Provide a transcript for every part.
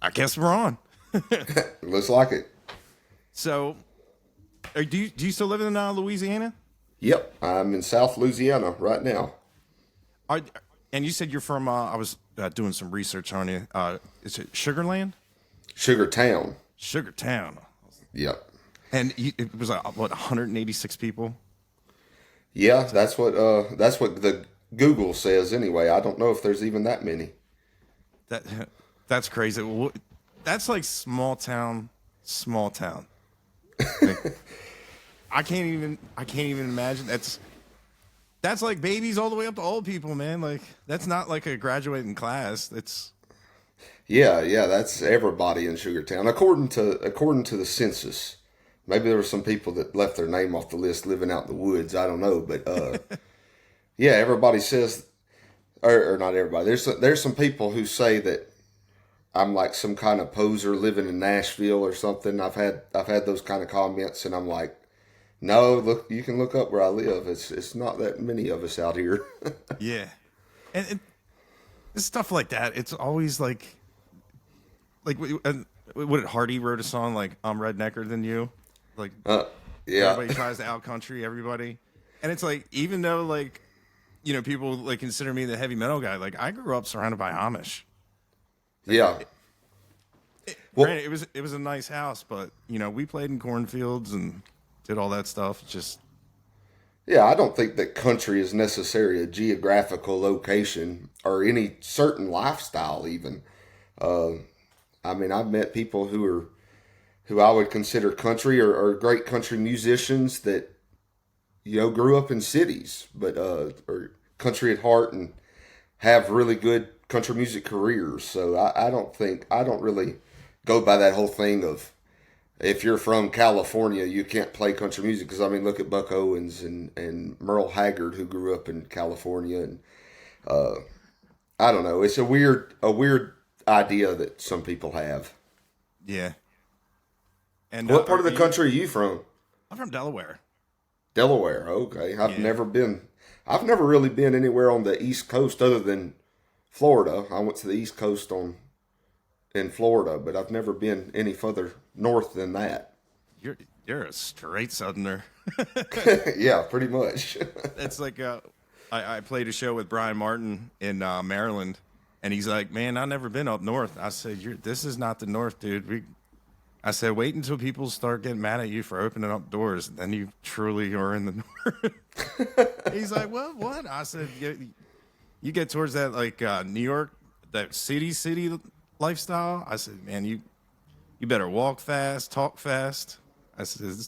I guess we're on. Looks like it. So, do you still live in Louisiana? Yep, I'm in South Louisiana right now. Are, and you said you're from. I was doing some research on you. Is it Sugarland? Sugar Town. Sugartown. Yep. And it was what 186 people. Yeah, that's what the Google says anyway. I don't know if there's even that many. That's crazy. That's like small town. Like, I can't even imagine. That's like babies all the way up to old people, man. Like that's not like a graduating class. It's Yeah, that's everybody in Sugartown according to the census. Maybe there were some people that left their name off the list living out in the woods. I don't know, but yeah, everybody says, or not everybody. There's some people who say that I'm like some kind of poser living in Nashville or something. I've had those kind of comments, and I'm like, no, look, you can look up where I live. It's not that many of us out here. yeah, and stuff like that. It's always like what Hardy wrote a song like I'm rednecker than you. Like, yeah, everybody tries to out country everybody, and it's like even though like people like consider me the heavy metal guy, like I grew up surrounded by Amish. Yeah. Granted, it was a nice house, but we played in cornfields and did all that stuff. Just yeah, I don't think that country is necessarily a geographical location or any certain lifestyle even. I mean, I've met people who I would consider country or great country musicians that grew up in cities, but or country at heart and have really good country music careers. So I don't really go by that whole thing of if you're from California, you can't play country music. Because I mean, look at Buck Owens and Merle Haggard, who grew up in California, and I don't know. It's a weird idea that some people have. yeah. And What part of the country are you from? I'm from Delaware. Delaware. Okay, I've never really been anywhere on the East Coast other than Florida. I went to the East Coast in Florida, but I've never been any further north than that. You're a straight Southerner. Yeah, pretty much. It's like I played a show with Brian Martin in Maryland, and he's like, "Man, I've never been up north." I said, "This is not the north, dude." I said, "Wait until people start getting mad at you for opening up doors, then you truly are in the north." He's like, "Well, what?" I said, "You get towards that like New York, that city lifestyle." I said, "Man, you better walk fast, talk fast." I said,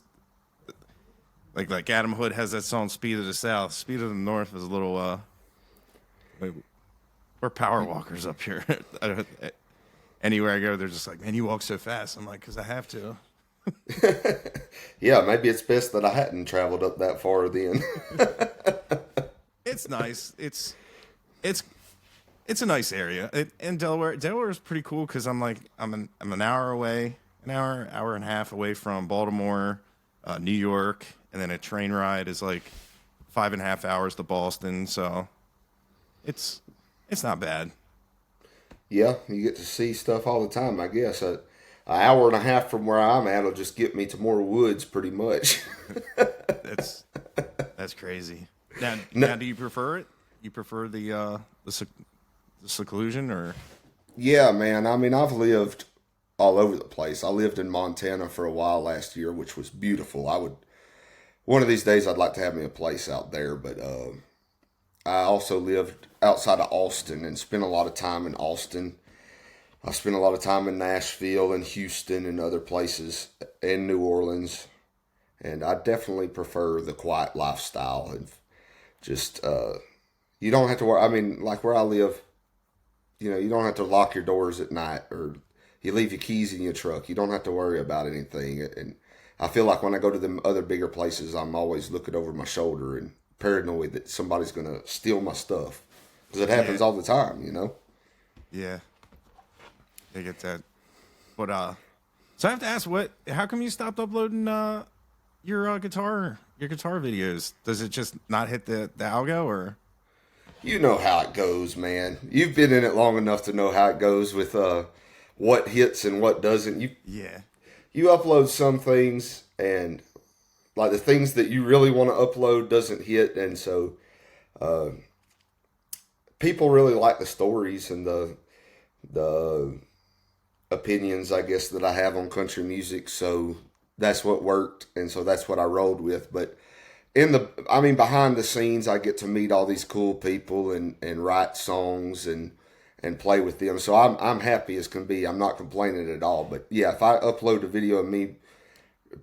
like Adam Hood has that song "Speed of the South." "Speed of the North" is a little. We're power walkers up here. Anywhere I go, they're just like, "Man, you walk so fast." I'm like, "Because I have to." Yeah, maybe it's best that I hadn't traveled up that far then. It's nice. It's a nice area. In Delaware is pretty cool because I'm an hour away, an hour and a half away from Baltimore, New York, and then a train ride is like 5.5 hours to Boston. So it's not bad. Yeah, you get to see stuff all the time, I guess. An hour and a half from where I'm at will just get me to more woods pretty much. That's crazy. Now, do you prefer it? You prefer the seclusion or? Yeah, man. I mean, I've lived all over the place. I lived in Montana for a while last year, which was beautiful. One of these days I'd like to have me a place out there, but I also lived outside of Austin and spent a lot of time in Austin. I spent a lot of time in Nashville and Houston and other places in New Orleans. And I definitely prefer the quiet lifestyle. And just, you don't have to worry. I mean, like where I live, you don't have to lock your doors at night or you leave your keys in your truck. You don't have to worry about anything. And I feel like when I go to them other bigger places, I'm always looking over my shoulder and paranoid that somebody's going to steal my stuff. Because it happens all the time, Yeah. I get that. But, so I have to ask, how come you stopped uploading your guitar videos? Does it just not hit the algo or? You know how it goes, man. You've been in it long enough to know how it goes with what hits and what doesn't. Yeah. You upload some things, and like the things that you really want to upload doesn't hit, and so people really like the stories and the opinions, I guess, that I have on country music. So that's what worked, and so that's what I rolled with. But behind the scenes, I get to meet all these cool people and write songs and play with them. So I'm happy as can be. I'm not complaining at all. But yeah, if I upload a video of me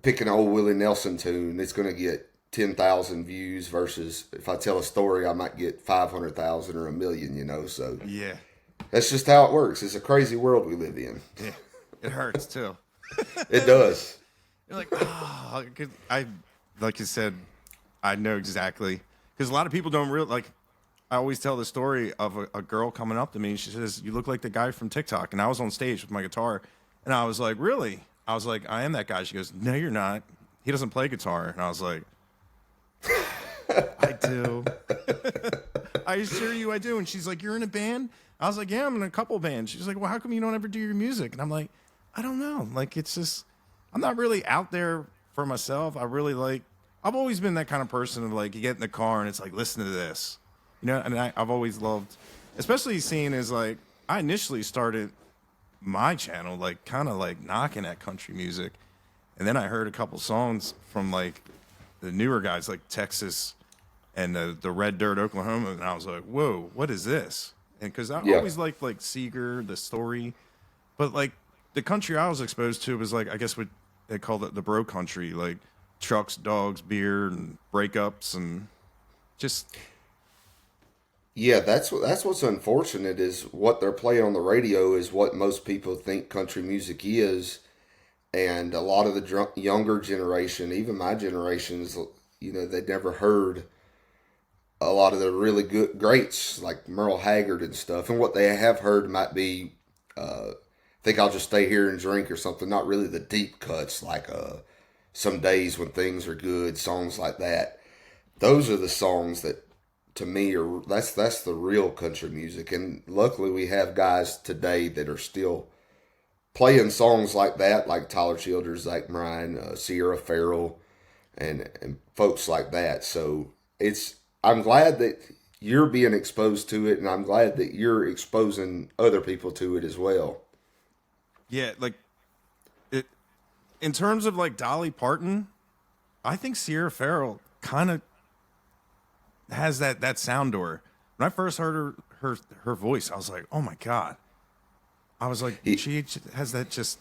picking an old Willie Nelson tune, it's going to get 10,000 views versus if I tell a story, I might get 500,000 or 1,000,000, you know? So Yeah. that's just how it works. It's a crazy world we live in. Yeah. It hurts too. It does. You're like, oh, like you said, I know exactly. Because a lot of people don't really, like, I always tell the story of a girl coming up to me. She says, "You look like the guy from TikTok." And I was on stage with my guitar. And I was like, "Really?" I was like, "I am that guy." She goes, "No, you're not. He doesn't play guitar." And I was like, "I do." "I assure you I do." And she's like, "You're in a band?" I was like, "Yeah, I'm in a couple bands." She's like, "Well, how come you don't ever do your music?" And I'm like, "I don't know. Like, it's just, I'm not really out there for myself. I've always been that kind of person of like, you get in the car and it's like, listen to this. You know, and I've always loved, especially seeing as like, I initially started my channel, like kind of like knocking at country music. And then I heard a couple songs from like the newer guys like Texas and the Red Dirt, Oklahoma. And I was like, whoa, what is this? And because I always liked like Seeger, the story, but like the country I was exposed to was like, I guess what they call it the bro country, like trucks, dogs, beer, and breakups, and just. Yeah, that's what's unfortunate is what they're playing on the radio is what most people think country music is, and a lot of the younger generation, even my generations, you know, they'd never heard a lot of the really good greats like Merle Haggard and stuff, and what they have heard might be, think I'll just stay here and drink or something. Not really the deep cuts like some days when things are good, songs like that. Those are the songs that to me are that's the real country music, and luckily we have guys today that are still playing songs like that, like Tyler Childers, Zach Bryan, Sierra Farrell, and folks like that. So I'm glad that you're being exposed to it, and I'm glad that you're exposing other people to it as well. Yeah, like it in terms of like Dolly Parton, I think Sierra Farrell kind of has that sound to her. When I first heard her voice, I was like, "Oh my god!" I was like, she has that just.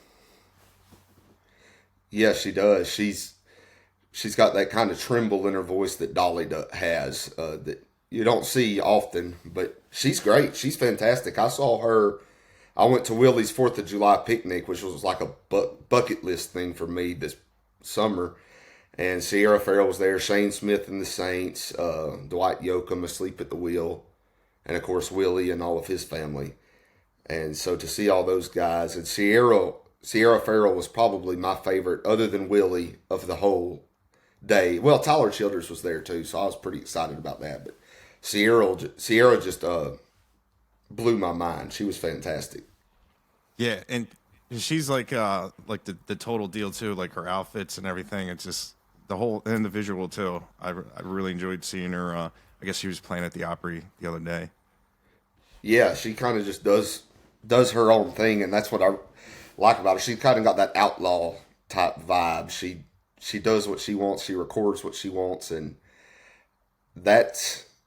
Yeah, she does. She's got that kind of tremble in her voice that Dolly has that you don't see often, but she's great. She's fantastic. I saw her. I went to Willie's 4th of July picnic, which was like a bucket list thing for me this summer. And Sierra Farrell was there, Shane Smith and the Saints, Dwight Yoakam asleep at the wheel, and of course Willie and all of his family. And so to see all those guys, and Sierra Farrell was probably my favorite, other than Willie, of the whole day. Well, Tyler Childers was there too, so I was pretty excited about that. But Sierra just blew my mind. She was fantastic. Yeah, and she's like the total deal too, like her outfits and everything. It's just the whole and the visual too. I really enjoyed seeing her. I guess she was playing at the Opry the other day. Yeah, she kind of just does her own thing, and that's what I like about her. She kind of got that outlaw type vibe. She does what she wants. She records what she wants, and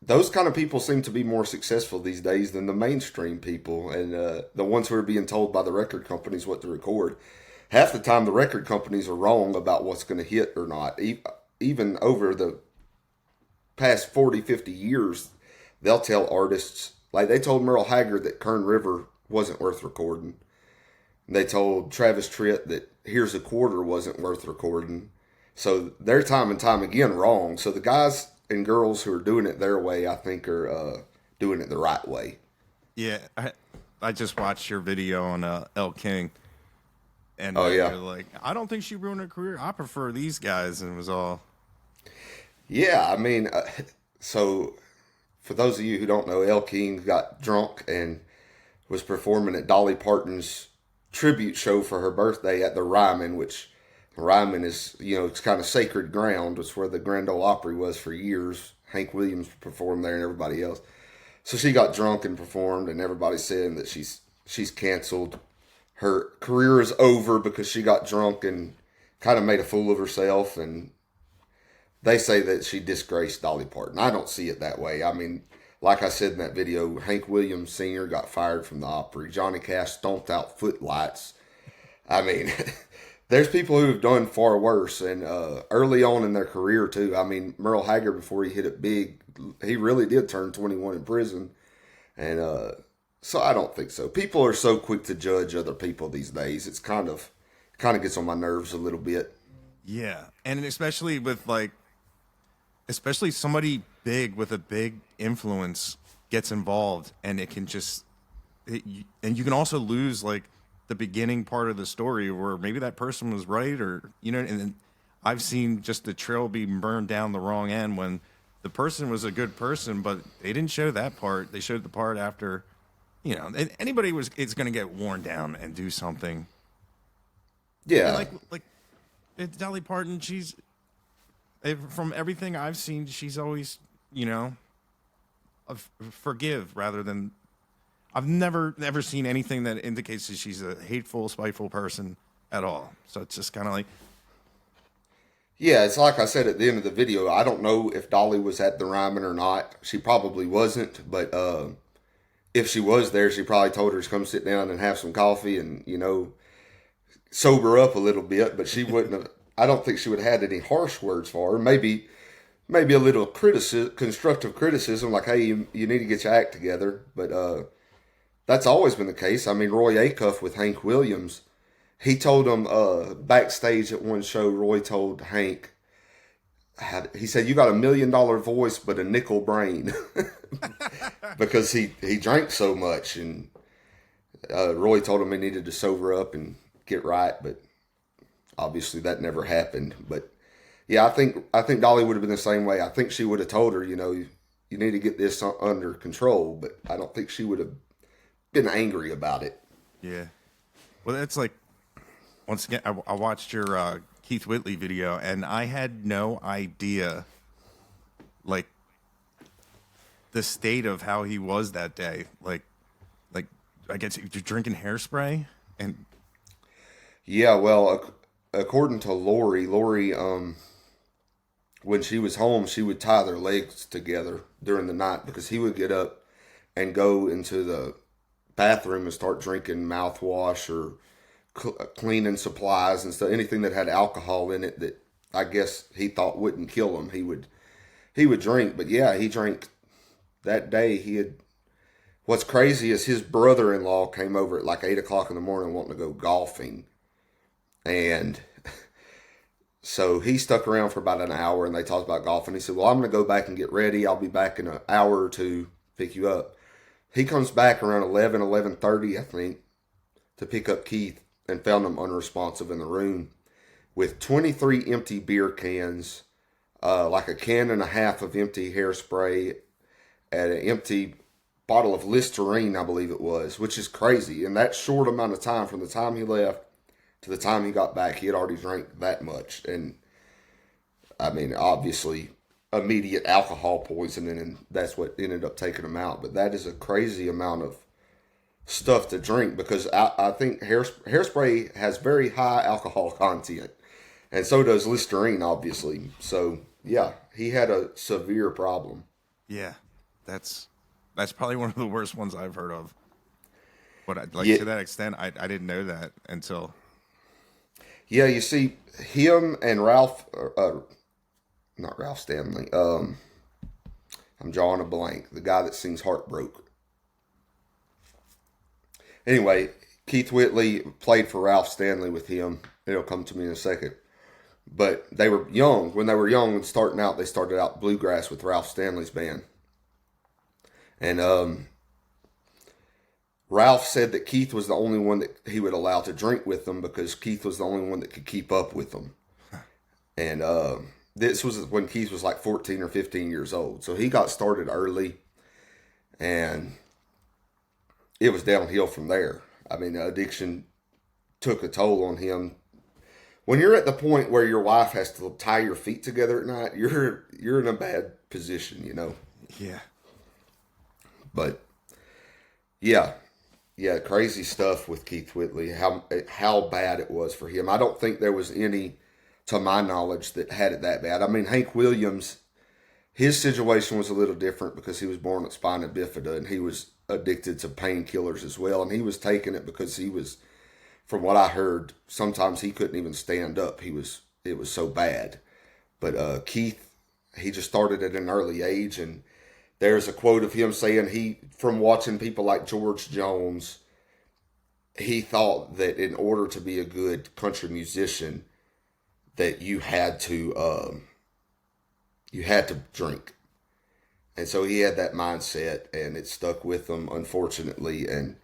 those kind of people seem to be more successful these days than the mainstream people, and the ones who are being told by the record companies what to record. Half the time, the record companies are wrong about what's going to hit or not. Even over the past 40, 50 years, they'll tell artists, like they told Merle Haggard that Kern River wasn't worth recording. They told Travis Tritt that Here's a Quarter wasn't worth recording. So they're time and time again wrong. So the guys and girls who are doing it their way, I think, are doing it the right way. Yeah, I just watched your video on El King, and you're like, I don't think she ruined her career. I prefer these guys, and it was all. Yeah, I mean, so for those of you who don't know, El King got drunk and was performing at Dolly Parton's tribute show for her birthday at the Ryman, which Ryman is, it's kind of sacred ground. It's where the Grand Ole Opry was for years. Hank Williams performed there and everybody else. So she got drunk and performed, and everybody's saying that she's canceled. Her career is over because she got drunk and kind of made a fool of herself, and they say that she disgraced Dolly Parton. I don't see it that way. I mean, like I said in that video, Hank Williams Sr. got fired from the Opry. Johnny Cash stomped out footlights. I mean, there's people who have done far worse, and early on in their career, too. I mean, Merle Haggard, before he hit it big, he really did turn 21 in prison. And so I don't think so. People are so quick to judge other people these days. It's kind of gets on my nerves a little bit. Yeah. And especially with especially somebody big with a big influence gets involved, and it can just, and you can also lose like the beginning part of the story where maybe that person was right, or, and then I've seen just the trail be burned down the wrong end when the person was a good person, but they didn't show that part. They showed the part after, anybody it's going to get worn down and do something. Yeah. And like Dolly Parton, from everything I've seen, she's always, forgive rather than. I've never seen anything that indicates that she's a hateful, spiteful person at all. So it's just kind of like. Yeah, it's like I said at the end of the video. I don't know if Dolly was at the Ryman or not. She probably wasn't, but if she was there, she probably told her to come sit down and have some coffee and, sober up a little bit. But she wouldn't have. I don't think she would have had any harsh words for her. Maybe a little constructive criticism, like, hey, you need to get your act together. But that's always been the case. I mean, Roy Acuff with Hank Williams, he told him backstage at one show, Roy told Hank, he said, you got $1 million voice but a nickel brain. Because he drank so much. And Roy told him he needed to sober up and get right, but obviously that never happened. But yeah, I think Dolly would have been the same way. I think she would have told her, you need to get this under control, but I don't think she would have been angry about it. Yeah. Well, that's like, once again, I watched your Keith Whitley video, and I had no idea, like, the state of how he was that day. Like I guess you're drinking hairspray, and yeah, well, according to Lori, when she was home, she would tie their legs together during the night because he would get up and go into the bathroom and start drinking mouthwash or cleaning supplies and stuff, anything that had alcohol in it that I guess he thought wouldn't kill him. He would drink, but yeah, he drank that day. What's crazy is his brother-in-law came over at like 8 o'clock in the morning wanting to go golfing, and so he stuck around for about an hour, and they talked about golfing. He said, well, I'm going to go back and get ready. I'll be back in an hour or two, pick you up. He comes back around 11:30, I think, to pick up Keith, and found him unresponsive in the room with 23 empty beer cans, like a can and a half of empty hairspray, and an empty bottle of Listerine, I believe it was, which is crazy. In that short amount of time, from the time he left to the time he got back, he had already drank that much. And, I mean, obviously, immediate alcohol poisoning, and that's what ended up taking him out. But that is a crazy amount of stuff to drink, because I think hairspray has very high alcohol content, and so does Listerine, obviously. So, yeah, he had a severe problem. Yeah, that's probably one of the worst ones I've heard of. But to that extent, I didn't know that until. Yeah, you see, him and Ralph, not Ralph Stanley. I'm drawing a blank. The guy that sings "Heartbroke." Anyway, Keith Whitley played for Ralph Stanley with him. It'll come to me in a second. But they were young. When they were young and starting out, they started out Bluegrass with Ralph Stanley's band. And Ralph said that Keith was the only one that he would allow to drink with them because Keith was the only one that could keep up with them. And this was when Keith was like 14 or 15 years old. So he got started early, and it was downhill from there. I mean, the addiction took a toll on him. When you're at the point where your wife has to tie your feet together at night, you're in a bad position, you know. Yeah. But yeah, crazy stuff with Keith Whitley. How bad it was for him. I don't think there was any, to my knowledge, that had it that bad. I mean, Hank Williams, his situation was a little different because he was born with spina bifida and he was addicted to painkillers as well. And he was taking it because he was, from what I heard, sometimes he couldn't even stand up. It was so bad. But Keith, he just started at an early age, and there's a quote of him saying from watching people like George Jones, he thought that in order to be a good country musician, that you had to drink. And so he had that mindset, and it stuck with him, unfortunately. And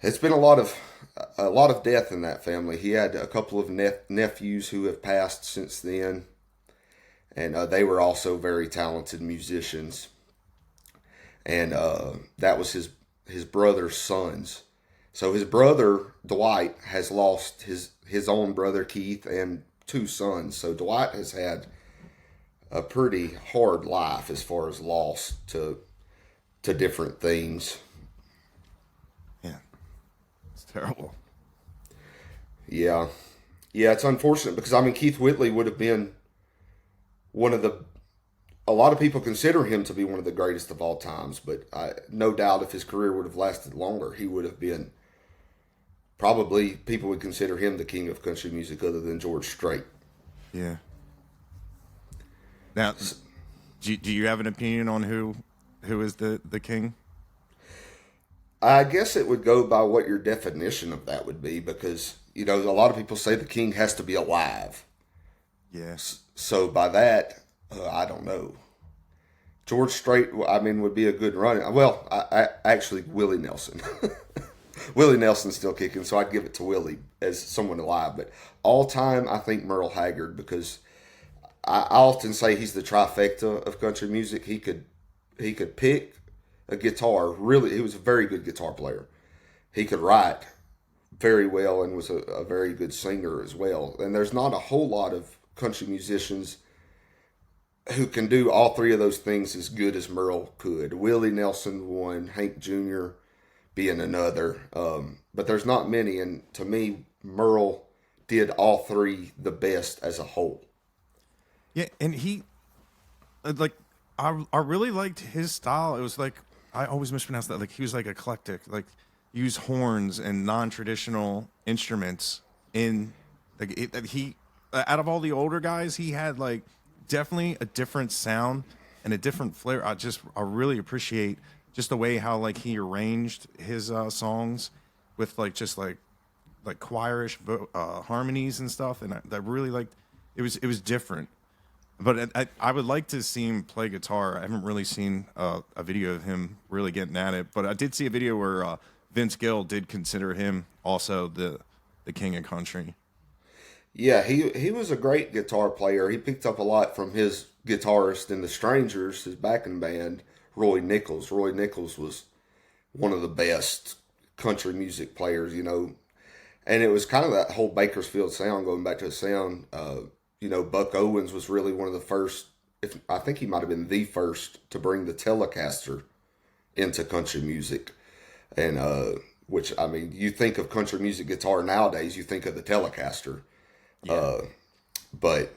it's been a lot of death in that family. He had a couple of nephews who have passed since then. And they were also very talented musicians. And that was his brother's sons. So his brother, Dwight, has lost his own brother, Keith, and 2 sons. So Dwight has had a pretty hard life as far as loss to different things. Yeah. It's terrible. Yeah. Yeah, it's unfortunate because, I mean, Keith Whitley would have been a lot of people consider him to be one of the greatest of all times, but no doubt if his career would have lasted longer, he would have been, probably people would consider him the king of country music other than George Strait. Yeah. Now, do you have an opinion on who is the king? I guess it would go by what your definition of that would be, because, you know, a lot of people say the king has to be alive. Yes. So by that, I don't know. George Strait, I mean, would be a good run. Well, I actually, Willie Nelson. Willie Nelson's still kicking, so I'd give it to Willie as someone alive. But all time, I think Merle Haggard, because I often say he's the trifecta of country music. He could pick a guitar. Really, he was a very good guitar player. He could write very well and was a very good singer as well. And there's not a whole lot of country musicians who can do all 3 of those things as good as Merle could. Willie Nelson one, Hank Jr. being another. But there's not many, and to me, Merle did all 3 the best as a whole. Yeah, and he, like, I really liked his style. It was like, I always mispronounce that. Like, he was like eclectic, like use horns and non-traditional instruments in, like, he, out of all the older guys, he had like definitely a different sound and a different flair. I really appreciate just the way how like he arranged his songs with like just like choirish harmonies and stuff, and I really liked it was different. But I would like to see him play guitar. I haven't really seen a video of him really getting at it, but I did see a video where Vince Gill did consider him also the king of country. Yeah, he was a great guitar player. He picked up a lot from his guitarist in The Strangers, his backing band, Roy Nichols. Roy Nichols was one of the best country music players, you know. And it was kind of that whole Bakersfield sound, going back to the sound. You know, Buck Owens was really one of the first, I think he might have been the first to bring the Telecaster into country music. And, which, I mean, you think of country music guitar nowadays, you think of the Telecaster. Yeah. But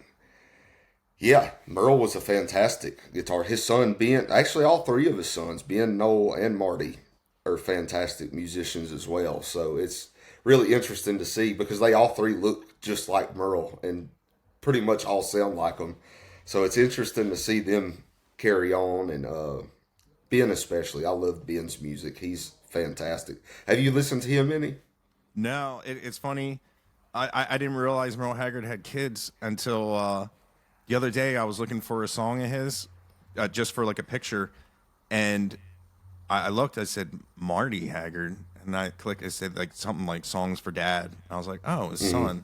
yeah, Merle was a fantastic guitar. His son Ben, actually all 3 of his sons, Ben, Noel, and Marty, are fantastic musicians as well. So it's really interesting to see because they all 3 look just like Merle and pretty much all sound like him. So it's interesting to see them carry on, and Ben especially. I love Ben's music. He's fantastic. Have you listened to him any? No, it's funny. I didn't realize Merle Haggard had kids until the other day. I was looking for a song of his just for like a picture, and I looked. I said Marty Haggard, and I clicked. It said like something like "Songs for Dad." I was like, "Oh, his son,"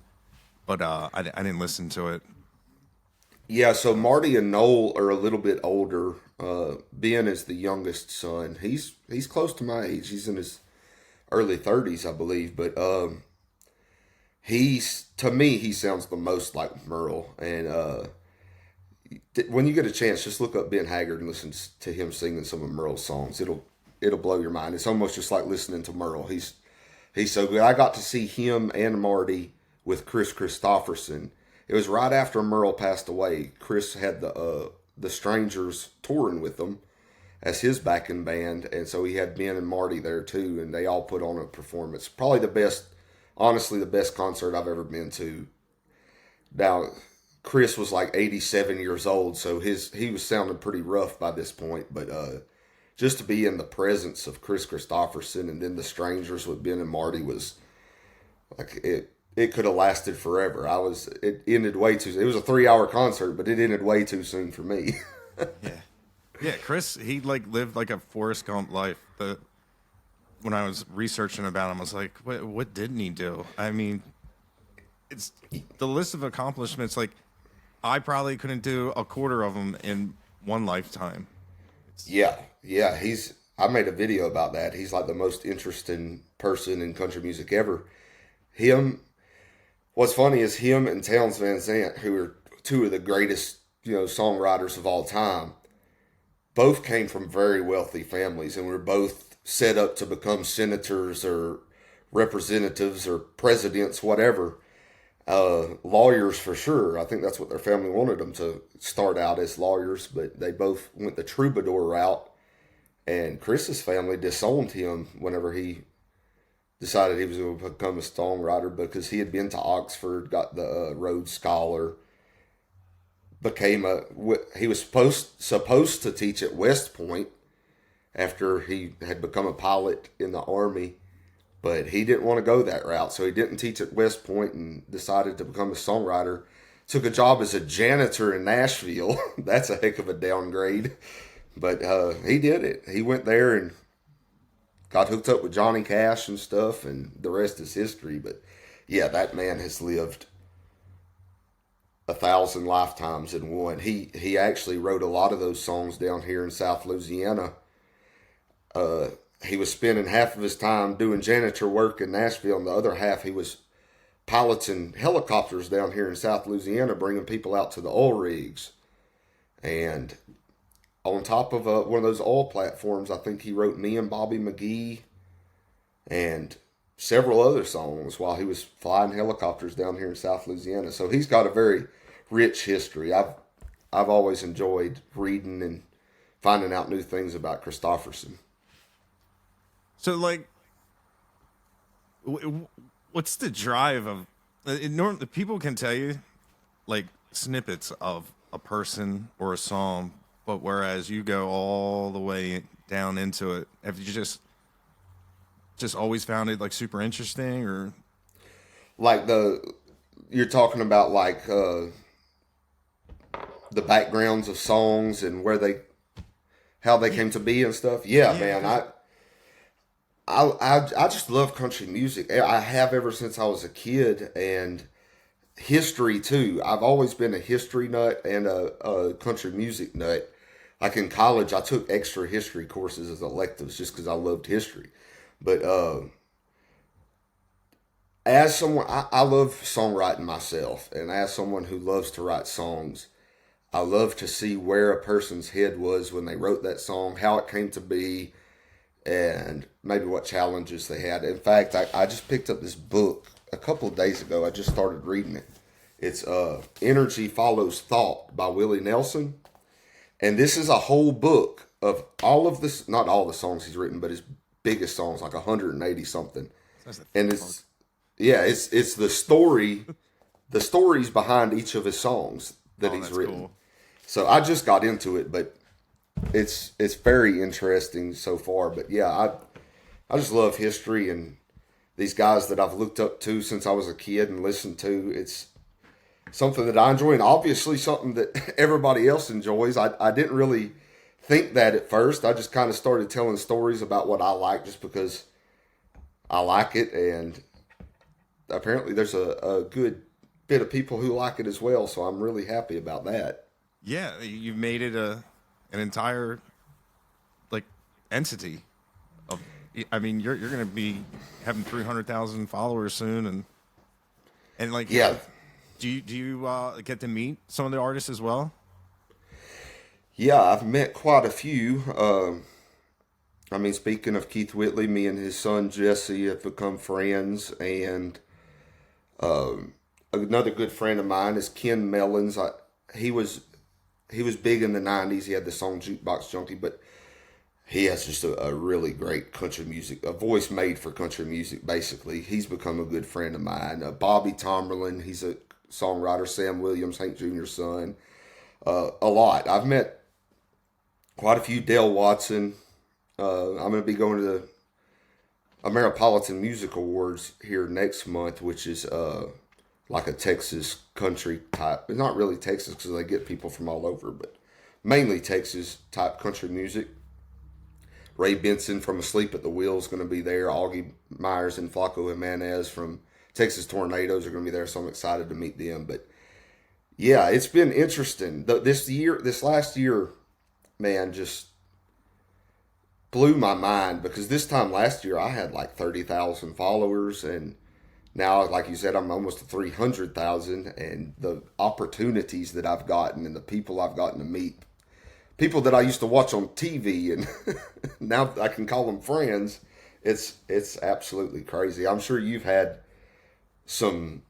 but I didn't listen to it. Yeah, so Marty and Noel are a little bit older. Ben is the youngest son. He's close to my age. He's in his early 30s, I believe. But To me, he sounds the most like Merle. And when you get a chance, just look up Ben Haggard and listen to him singing some of Merle's songs. It'll blow your mind. It's almost just like listening to Merle. He's so good. I got to see him and Marty with Chris Christopherson. It was right after Merle passed away. Chris had the Strangers touring with them as his backing band, and so he had Ben and Marty there too, and they all put on a performance. Probably the best, honestly, the best concert I've ever been to. Now, Chris was like 87 years old, so he was sounding pretty rough by this point, but just to be in the presence of Chris Christopherson and then the Strangers with Ben and Marty was like it could have lasted forever. It ended way too. It was a 3-hour concert, but it ended way too soon for me. Yeah. Yeah, Chris, he like lived like a Forrest Gump life. When I was researching about him, I was like, what didn't he do? I mean, it's the list of accomplishments. Like, I probably couldn't do a quarter of them in one lifetime. Yeah. I made a video about that. He's like the most interesting person in country music ever. What's funny is him and Townes Van Zandt, who are two of the greatest, songwriters of all time, both came from very wealthy families and were both set up to become senators or representatives or presidents, whatever. Lawyers for sure. I think that's what their family wanted them to start out as lawyers, but they both went the troubadour route. And Chris's family disowned him whenever he decided he was going to become a songwriter because he had been to Oxford, got the Rhodes Scholar, he was supposed to teach at West Point after he had become a pilot in the Army, but he didn't want to go that route, so he didn't teach at West Point and decided to become a songwriter. Took a job as a janitor in Nashville. That's a heck of a downgrade, but he did it. He went there and got hooked up with Johnny Cash and stuff, and the rest is history. But yeah, that man has lived 1,000 lifetimes in one. He actually wrote a lot of those songs down here in South Louisiana. He was spending half of his time doing janitor work in Nashville, and the other half he was piloting helicopters down here in South Louisiana, bringing people out to the oil rigs. And on top of one of those oil platforms, I think he wrote Me and Bobby McGee and several other songs while he was flying helicopters down here in South Louisiana. So he's got a very rich history. I've always enjoyed reading and finding out new things about Christopherson. So, like, what's the drive of? People can tell you, like, snippets of a person or a song, but whereas you go all the way down into it, have you just always found it like super interesting, or like you're talking about like the backgrounds of songs and how they came to be and stuff? Yeah, man, I just love country music. I have ever since I was a kid, and history too. I've always been a history nut and a country music nut. Like in college, I took extra history courses as electives just because I loved history. But as someone, I love songwriting myself, and as someone who loves to write songs, I love to see where a person's head was when they wrote that song, how it came to be, and maybe what challenges they had. In fact, I just picked up this book a couple of days ago. I just started reading it. It's Energy Follows Thought by Willie Nelson. And this is a whole book of all of this, not all the songs he's written, but his biggest songs, like 180 something. And it's the stories behind each of his songs that he's written. Cool. So I just got into it, but it's very interesting so far. But yeah, I just love history and these guys that I've looked up to since I was a kid and listened to. It's something that I enjoy, and obviously something that everybody else enjoys. I didn't really think that at first. I just kind of started telling stories about what I like just because I like it, and apparently there's a good bit of people who like it as well, so I'm really happy about that. Yeah, you've made it an entire like entity of. I mean, you're going to be having 300,000 followers soon, and And like, Yeah. do you get to meet some of the artists as well? Yeah, I've met quite a few. I mean, speaking of Keith Whitley, me and his son Jesse have become friends, and another good friend of mine is Ken Mellons. He was he was big in the '90s. He had the song Jukebox Junkie, but he has just a really great country music, a voice made for country music. Basically, he's become a good friend of mine. Bobby Tomerlin, he's a songwriter. Sam Williams, Hank Jr.'s son. A lot. I've met quite a few. Dale Watson. I'm going to be going to the Ameripolitan Music Awards here next month, which is like a Texas country type. It's not really Texas because they get people from all over, but mainly Texas type country music. Ray Benson from Asleep at the Wheel is going to be there. Augie Myers and Flaco Jimenez from Texas Tornadoes are going to be there, so I'm excited to meet them. But yeah, it's been interesting. This last year, man, just blew my mind because this time last year I had like 30,000 followers, and now, like you said, I'm almost to 300,000, and the opportunities that I've gotten and the people I've gotten to meet, people that I used to watch on TV, and now I can call them friends. It's absolutely crazy. I'm sure you've had some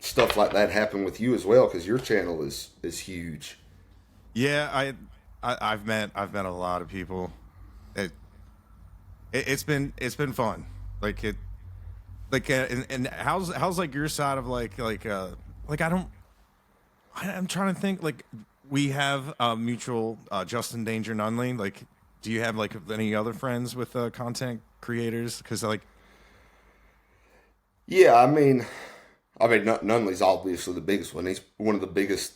stuff like that happen with you as well, because your channel is huge. Yeah, I've met a lot of people. It's been fun. Like it, like and how's like your side of like I'm trying to think. Like, we have mutual Justin Danger Nunley. Like, do you have like any other friends with content creators? Because like, Yeah, I mean, Nunley's obviously the biggest one. He's one of the biggest,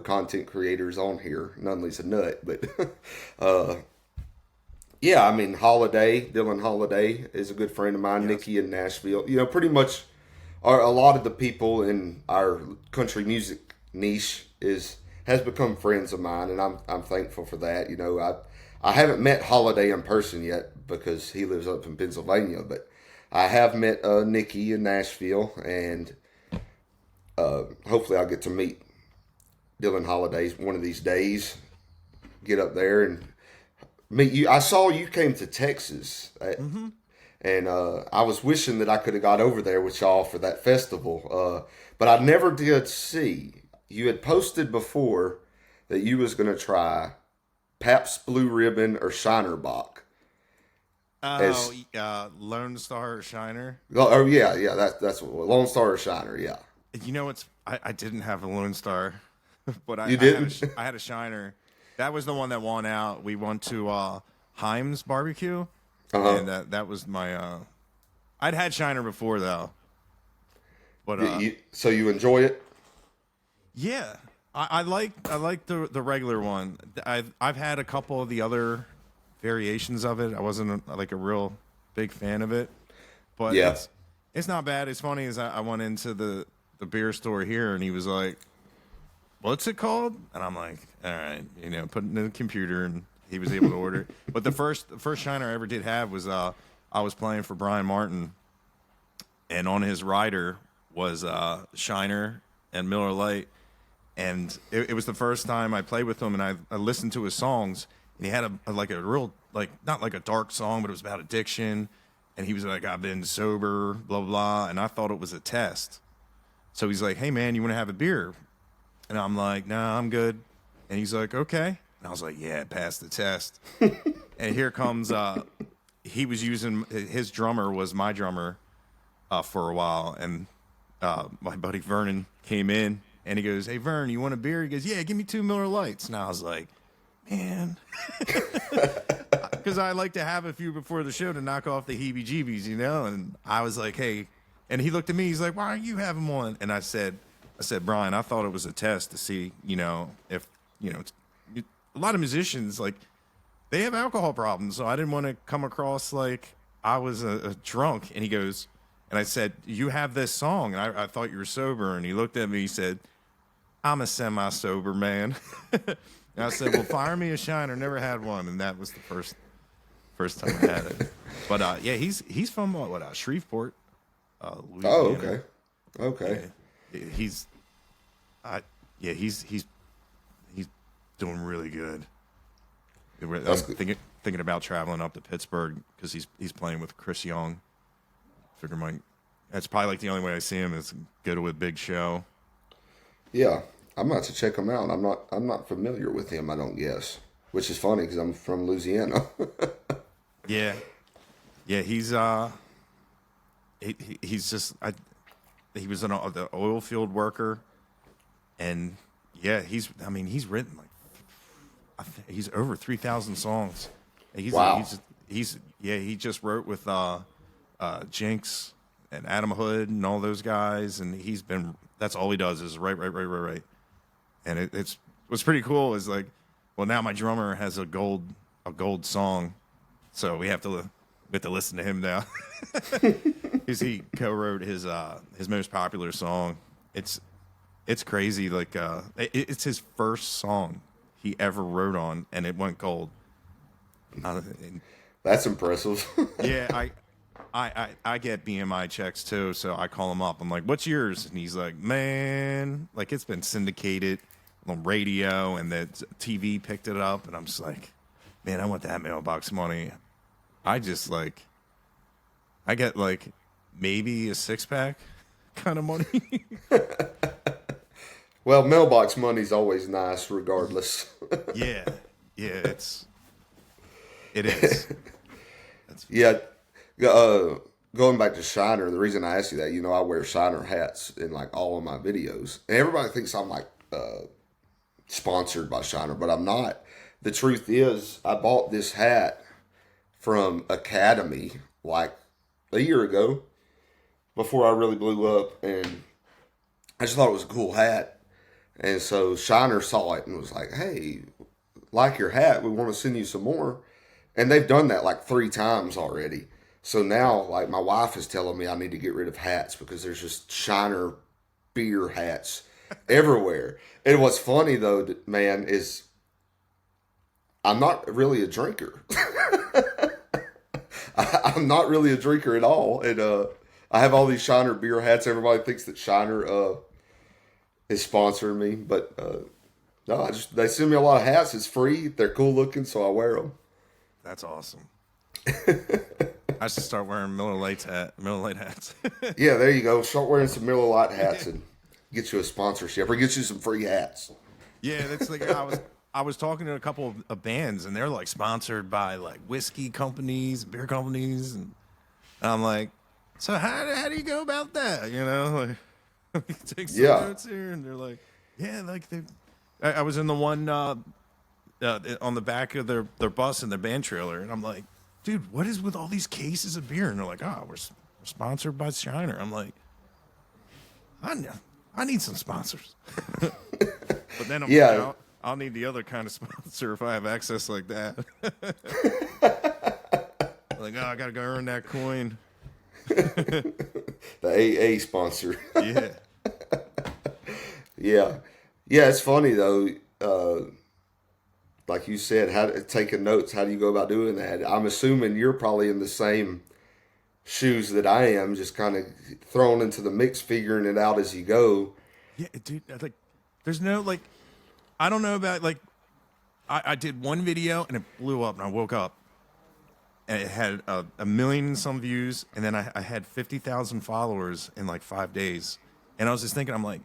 content creators on here. Nunley's a nut, but yeah, I mean, Dillon Holiday is a good friend of mine. Yes. Nikki in Nashville. Pretty much a lot of the people in our country music niche has become friends of mine, and I'm thankful for that. I haven't met Holiday in person yet because he lives up in Pennsylvania, but I have met Nikki in Nashville, and hopefully I'll get to meet Dillon Holiday one of these days. Get up there and meet you. I saw you came to Texas, and I was wishing that I could have got over there with y'all for that festival, but I never did see. You had posted before that you was going to try Pabst Blue Ribbon or Shiner Bock. Lone Star or Shiner. Oh yeah, that's what Lone Star or Shiner. Yeah. I didn't have a Lone Star, but you didn't. I had a Shiner. That was the one that won out. We went to Heim's Barbecue, and that was my. I'd had Shiner before though, but so you enjoy it? Yeah, I like the regular one. I've had a couple of the other variations of it. I wasn't a real big fan of it, but yeah, it's not bad. It's funny as I went into the beer store here, and he was like, "What's it called?" And I'm like, "All right," put it in the computer, and he was able to order it. But the first Shiner I ever did have was I was playing for Brian Martin, and on his rider was Shiner and Miller Lite. And it was the first time I played with him, and I listened to his songs, and he had a real, not like a dark song, but it was about addiction. And he was like, "I've been sober, blah, blah, blah." And I thought it was a test. So he's like, "Hey, man, you want to have a beer?" And I'm like, "Nah, I'm good." And he's like, "Okay." And I was like, "Yeah, pass the test." And here comes, he was using, his drummer was my drummer for a while. And my buddy Vernon came in. And he goes, "Hey, Vern, you want a beer?" He goes, "Yeah, give me 2 Miller Lights." And I was like, man. Because I like to have a few before the show to knock off the heebie-jeebies, And I was like, "Hey." And he looked at me. He's like, "Why aren't you having one?" And I said, "Brian, I thought it was a test to see, if, a lot of musicians, they have alcohol problems. So I didn't want to come across like I was a drunk." And he goes, and I said, "You have this song." And I thought you were sober. And he looked at me. He said, "I'm a semi-sober man." And I said, "Well, fire me a Shiner." Never had one. And that was the first time I had it. But yeah, he's from Shreveport, Louisiana. Oh, okay. he's, yeah, he's doing really good. I'm That's good. thinking about traveling up to Pittsburgh because he's playing with Chris Young. Figure that's probably like the only way I see him is go to a big show. Yeah, I'm about to check him out. I'm not familiar with him. I don't guess, which is funny because I'm from Louisiana. Yeah, yeah, he's just he was the oil field worker, and yeah, he's written like he's over 3,000 songs. Wow. He just wrote with Jinx and Adam Hood and all those guys, and that's all he does is write. And what's pretty cool is like, well, now my drummer has a gold song, so we have to listen to him now because he co-wrote his most popular song. It's crazy, like it's his first song he ever wrote on, and it went gold. That's impressive. Yeah, I get BMI checks too, so I call him up. I'm like, "What's yours?" And he's like, "Man, like it's been syndicated on radio, and the TV picked it up." And I'm just like, "Man, I want that mailbox money." I get like maybe a 6-pack kind of money. Well, mailbox money's always nice, regardless. Yeah, it is. Yeah. Going back to Shiner, the reason I asked you that, I wear Shiner hats in like all of my videos, and everybody thinks I'm like sponsored by Shiner, but I'm not. The truth is, I bought this hat from Academy like a year ago, before I really blew up, and I just thought it was a cool hat. And so Shiner saw it and was like, "Hey, like your hat, we want to send you some more." And they've done that like 3 times already. So now, like, my wife is telling me I need to get rid of hats because there's just Shiner beer hats everywhere. And what's funny, though, man, is I'm not really a drinker. I'm not really a drinker at all. And I have all these Shiner beer hats. Everybody thinks that Shiner is sponsoring me. But no, they send me a lot of hats. It's free. They're cool looking, so I wear them. That's awesome. I should start wearing Miller Lite hats. Yeah, there you go. Start wearing some Miller Lite hats and get you a sponsorship or get you some free hats. Yeah, that's like I was talking to a couple of bands, and they're like sponsored by like whiskey companies, beer companies, and I'm like, so how do you go about that? Like, take some notes here, and they're like, yeah, like I was in the one on the back of their bus in their band trailer, and I'm like, dude, what is with all these cases of beer? And they're like, oh, we're sponsored by Shiner. I'm like, I need some sponsors. But then I'm like, I'll need the other kind of sponsor if I have access like that. Like, oh, I got to go earn that coin. The AA sponsor. Yeah. Yeah. Yeah, it's funny, though. Like you said, taking notes, how do you go about doing that? I'm assuming you're probably in the same shoes that I am, just kind of thrown into the mix, figuring it out as you go. Yeah, dude, like, there's no, like, I don't know about, like, I did one video, and it blew up, and I woke up, and it had a million and some views, and then I had 50,000 followers in, like, 5 days. And I was just thinking, I'm like,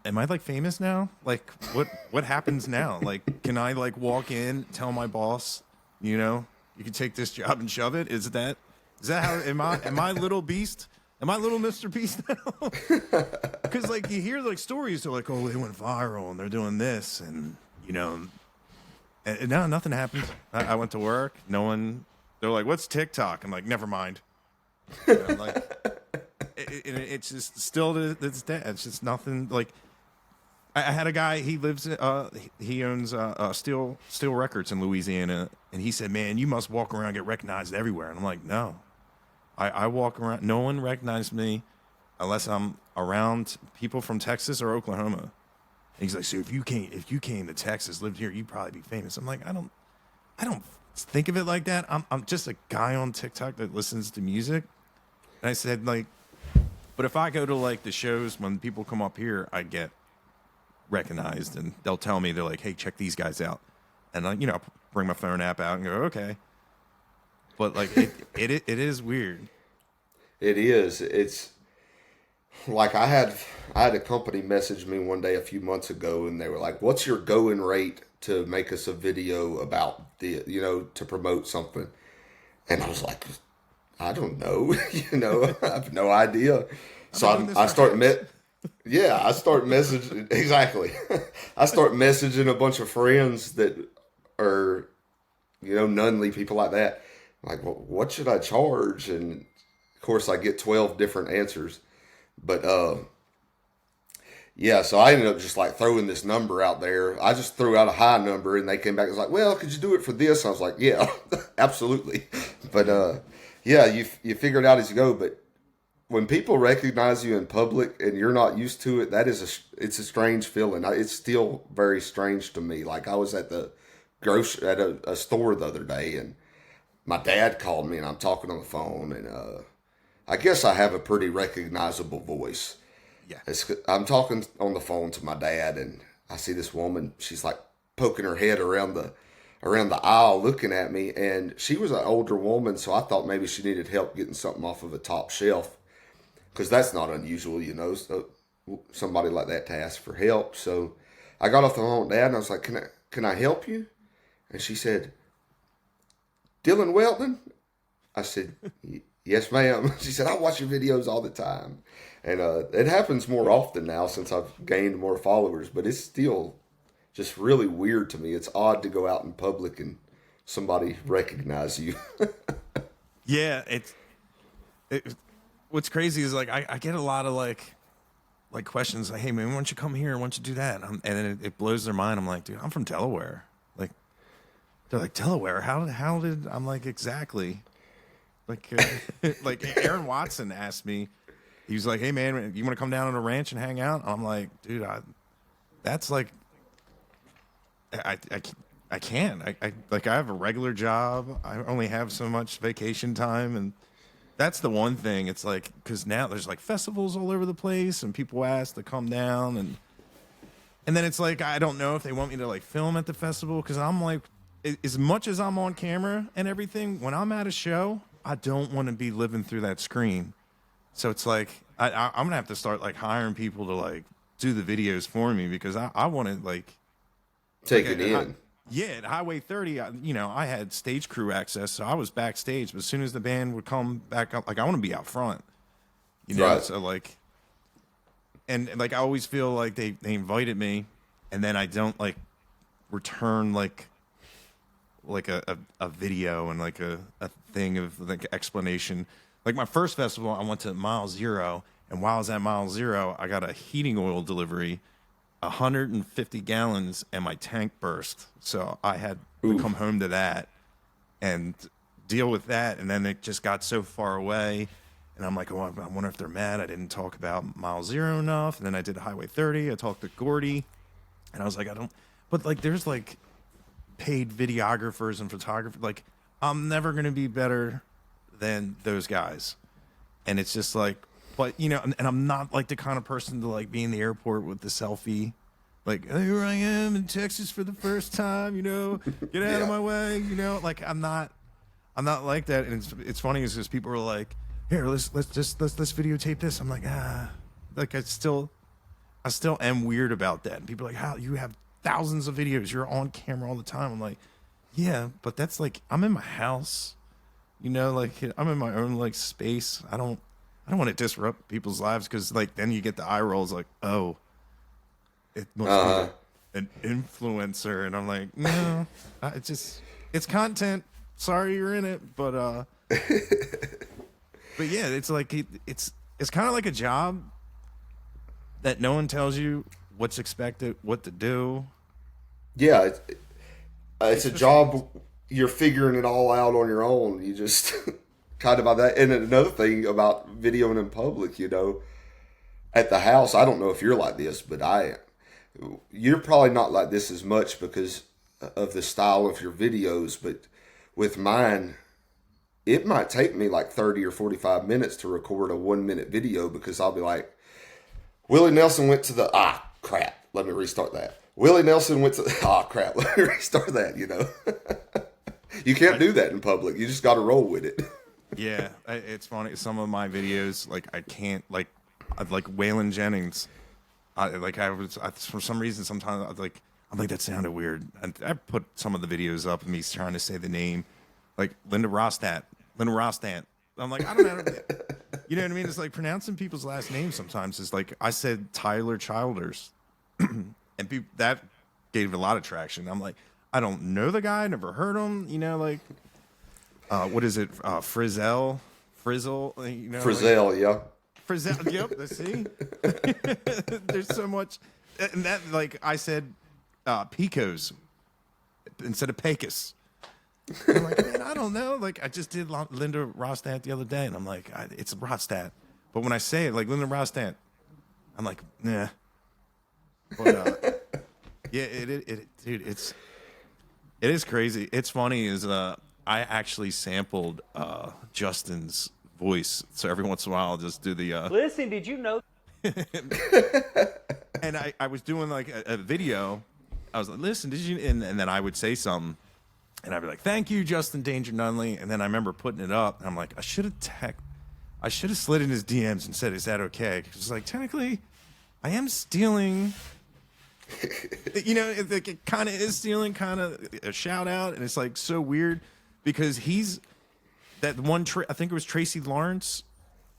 Am I like famous now? Like what happens now? Like, can I like walk in, tell my boss, you can take this job and shove it? Is that how am I little beast? Am I little Mr. Beast now? Because like you hear like stories, they're like, oh, they went viral and they're doing this, and and no, nothing happened. I went to work, no one. They're like, what's TikTok? I'm like, never mind. And I'm like. It's just still it's dead. It's just nothing. Like I had a guy. He lives. He owns Steel Records in Louisiana, and he said, "Man, you must walk around and get recognized everywhere." And I'm like, "No, I walk around. No one recognized me unless I'm around people from Texas or Oklahoma." And he's like, "So if you came to Texas, lived here, you'd probably be famous." I'm like, I don't think of it like that. I'm just a guy on TikTok that listens to music. And I said, like. But if I go to like the shows when people come up here, I get recognized, and they'll tell me, they're like, "Hey, check these guys out," and I, bring my phone app out and go, "Okay." But like it is weird. It is. It's like I had a company message me one day a few months ago, and they were like, "What's your going rate to make us a video about to promote something?" And I was like, "I don't know, I have no idea." So I start I start messaging exactly. I start messaging a bunch of friends that are, nunly people like that. Like, well, what should I charge? And of course, I get 12 different answers. But yeah, so I ended up just like throwing this number out there. I just threw out a high number, and they came back and was like, "Well, could you do it for this?" I was like, "Yeah, absolutely." But yeah, you figure it out as you go. But when people recognize you in public and you're not used to it, it's a strange feeling. It's still very strange to me. Like I was at the a store the other day, and my dad called me, and I'm talking on the phone, and I guess I have a pretty recognizable voice. Yeah. I'm talking on the phone to my dad, and I see this woman. She's like poking her head around the aisle, looking at me, and she was an older woman, so I thought maybe she needed help getting something off of a top shelf, because that's not unusual, so somebody like that to ask for help. So I got off the phone with Dad, and I was like, "Can I help you?" And she said, "Dillon Weldon?" I said, "Yes, ma'am." She said, "I watch your videos all the time." And it happens more often now since I've gained more followers, but it's still just really weird to me. It's odd to go out in public and somebody recognize you. Yeah, what's crazy is like I get a lot of like questions like, "Hey man, why don't you come here? Why don't you do that?" And then it blows their mind. I'm like, "Dude, I'm from Delaware." Like they're like, "Delaware? How did?" I'm like, "Exactly." Like like Aaron Watson asked me. He was like, "Hey man, you want to come down on a ranch and hang out?" I'm like, "Dude, that's like I can't. I have a regular job. I only have so much vacation time, and that's the one thing. It's like, because now there's like festivals all over the place, and people ask to come down, and then it's like, I don't know if they want me to like film at the festival, because I'm like, as much as I'm on camera and everything, when I'm at a show, I don't want to be living through that screen. So it's like I'm gonna have to start like hiring people to like do the videos for me, because I want to like take it in. Yeah, at Highway 30, I had stage crew access, so I was backstage. But as soon as the band would come back up, like I want to be out front, Right. So like, and like I always feel like they invited me, and then I don't like return like a video and like a thing of like explanation. Like my first festival, I went to Mile Zero, and while I was at Mile Zero, I got a heating oil delivery, 150 gallons, and my tank burst. So I had to come home to that and deal with that. And then it just got so far away, and I'm like, "Oh, I wonder if they're mad I didn't talk about Mile Zero enough." And then I did Highway 30. I talked to Gordy, and I was like, "I don't." But like, there's like paid videographers and photographers. Like, I'm never gonna be better than those guys. And it's just like, but and I'm not like the kind of person to like be in the airport with the selfie, like, "Here I am in Texas for the first time, get out of my way, like I'm not like that." And it's funny is because people are like, "Here, let's videotape this." I'm like, like I still am weird about that. And people are like, "How you have thousands of videos, you're on camera all the time." I'm like, "Yeah, but that's like, I'm in my house, like I'm in my own like space. I don't want to disrupt people's lives," because like then you get the eye rolls like, "Oh, it must be an influencer," and I'm like, "No, it's content. Sorry you're in it, but yeah, it's like it's kind of like a job that no one tells you what's expected, what to do." Yeah, it's a job. You're figuring it all out on your own. You just kind of about that. And another thing about videoing in public, at the house, I don't know if you're like this, but you're probably not like this as much because of the style of your videos. But with mine, it might take me like 30 or 45 minutes to record a 1 minute video because I'll be like, Willie Nelson went to the, crap, let me restart that. Willie Nelson went to, crap, let me restart that, you know. You can't do that in public. You just got to roll with it. Yeah, it's funny. Some of my videos, like I can't, like Waylon Jennings. For some reason, sometimes I'm like, that sounded weird. And I put some of the videos up of me trying to say the name, like Linda Ronstadt. I'm like, I don't know. You know what I mean? It's like pronouncing people's last names sometimes is like, I said Tyler Childers. And that gave a lot of traction. I'm like, I don't know the guy, never heard him, you know, like, what is it? Frizzle, you know? Frizzell, yeah. Frizzell, yep, see? There's so much. And that, like, I said Pecos instead of Pecos. I'm like, man, I don't know. Like, I just did Linda Ronstadt the other day, and I'm like, it's Ronstadt. But when I say it, like, Linda Ronstadt, I'm like, nah. But, yeah, dude, it is crazy. It's funny is I actually sampled Justin's voice, so every once in a while I'll just do the Listen, did you know? And I was doing like a video. I was like, listen, did you? And then I would say something, and I'd be like, thank you, Justin Danger Nunley. And then I remember putting it up, and I'm like, I should have slid in his DMs and said, is that okay? Because it's like, technically, I am stealing. You know, it kind of is stealing, kind of a shout out, and it's like so weird because he's that one. I think it was Tracy Lawrence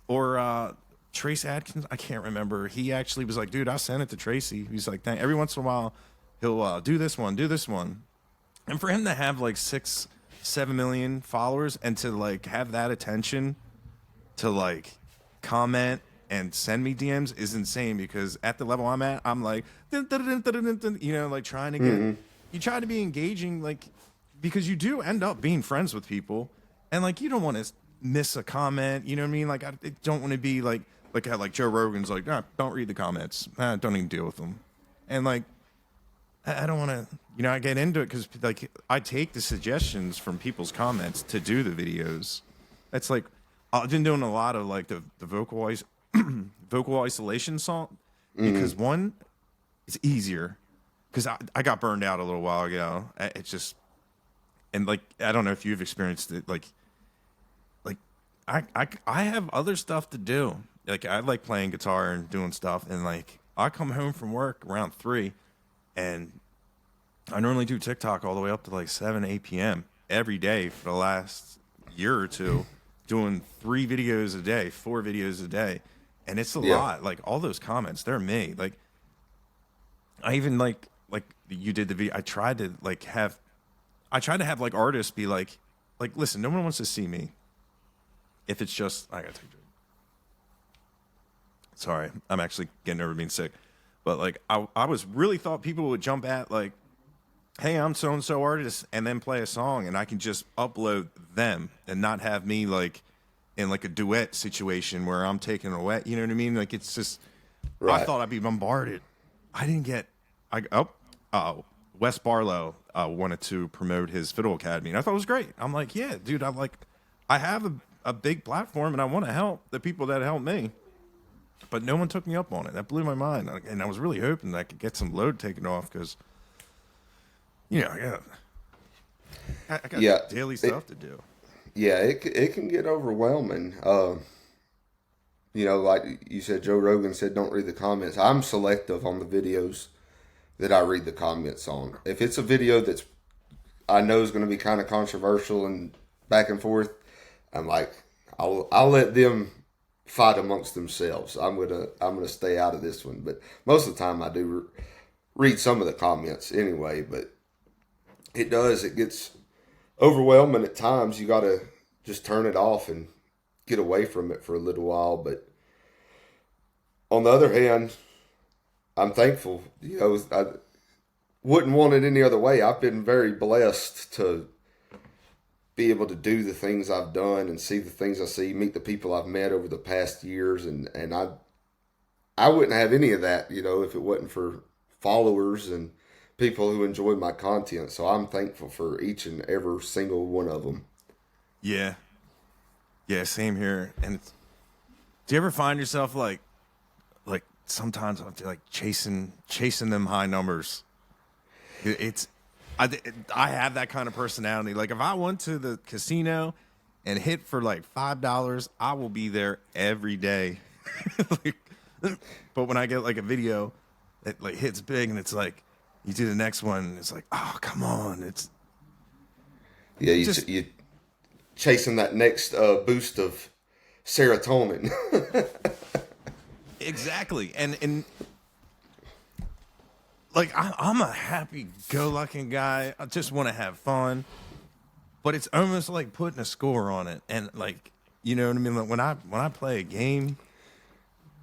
or Trace Adkins. I can't remember. He actually was like, "Dude, I sent it to Tracy." He's like, every once in a while, he'll do this one, and for him to have like 6-7 million followers and to like have that attention to like comment and send me DMs is insane because at the level I'm at, I'm like, dun, dun, dun, dun, dun, dun, you know, like trying to get, you try to be engaging, like, because you do end up being friends with people and like, you don't want to miss a comment, you know what I mean? Like, I don't want to be like how like Joe Rogan's like, don't read the comments. Don't even deal with them. And like, I don't want to, you know, I get into it because like I take the suggestions from people's comments to do the videos. It's like, I've been doing a lot of like the vocal isolation song because one, it's easier because I got burned out a little while ago. It's just, and like, I don't know if you've experienced it. Like I have other stuff to do. Like I like playing guitar and doing stuff. And like, I come home from work around 3 and I normally do TikTok all the way up to like 7, 8 PM every day for the last year or two, doing 3 videos a day, 4 videos a day. And it's a lot. Like all those comments, they're me. Like I even like you did the video. I tried to have like artists be like, listen, no one wants to see me. If it's just, I gotta take a drink. Sorry, I'm actually getting over being sick. But like I was really thought people would jump at like, hey, I'm so and so artist, and then play a song, and I can just upload them and not have me like in like a duet situation where I'm taking away. You know what I mean? Like it's just, I thought I'd be bombarded. I didn't get. Wes Barlow wanted to promote his Fiddle Academy, and I thought it was great. I'm like, yeah, dude, I have a big platform, and I want to help the people that help me. But no one took me up on it. That blew my mind, and I was really hoping that I could get some load taken off because, you know, I got daily stuff to do. Yeah, it can get overwhelming. You know, like you said, Joe Rogan said, don't read the comments. I'm selective on the videos that I read the comments on. If it's a video that's I know is going to be kind of controversial and back and forth, I'm like, I'll let them fight amongst themselves. I'm gonna stay out of this one. But most of the time, I do read some of the comments anyway. But it gets overwhelming at times. You got to just turn it off and get away from it for a little while. But on the other hand, I'm thankful. You know, I wouldn't want it any other way. I've been very blessed to be able to do the things I've done and see the things I see, meet the people I've met over the past years. And I wouldn't have any of that, you know, if it wasn't for followers and people who enjoy my content. So I'm thankful for each and every single one of them. Yeah. Yeah, same here. And do you ever find yourself like sometimes I'm like chasing them high numbers? It's I have that kind of personality. Like if I went to the casino and hit for like $5, I will be there every day. Like, but when I get like a video that like hits big and it's like you do the next one, and it's like, oh come on, it's Yeah, just you chasing that next boost of serotonin. exactly. And like I'm a happy-go-lucky guy. I just want to have fun, but it's almost like putting a score on it. And like, you know what I mean? Like when I play a game,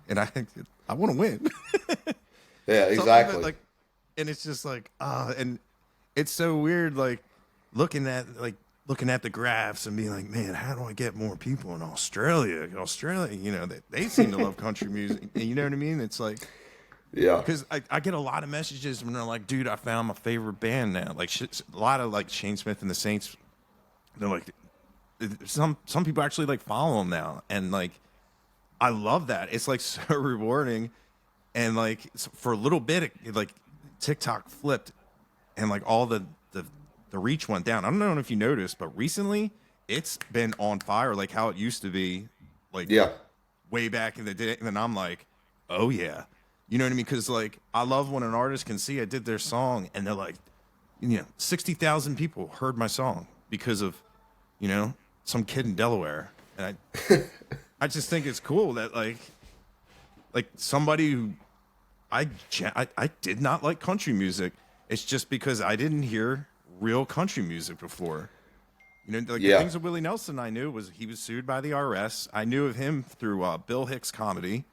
and I want to win. Yeah, Something exactly. like, and it's just like and it's so weird. Like looking at the graphs and being like, man, how do I get more people in Australia? Australia, you know, they seem to love country music. And you know what I mean? It's like. Yeah. Because I get a lot of messages when they're like, dude, I found my favorite band now. Like a lot of like Shane Smith and the Saints. They're like, some people actually like follow them now. And like, I love that. It's like so rewarding. And like for a little bit, like TikTok flipped and like all the reach went down. I don't know if you noticed, but recently it's been on fire like how it used to be like Yeah. way back in the day. And then I'm like, oh yeah. You know what I mean? Because like I love when an artist can see I did their song and they're like, 60,000 people heard my song because of, some kid in Delaware. And I just think it's cool that like somebody who I did not like country music. It's just because I didn't hear real country music before. Like the Yeah. things of Willie Nelson I knew was he was sued by the IRS. I knew of him through Bill Hicks comedy.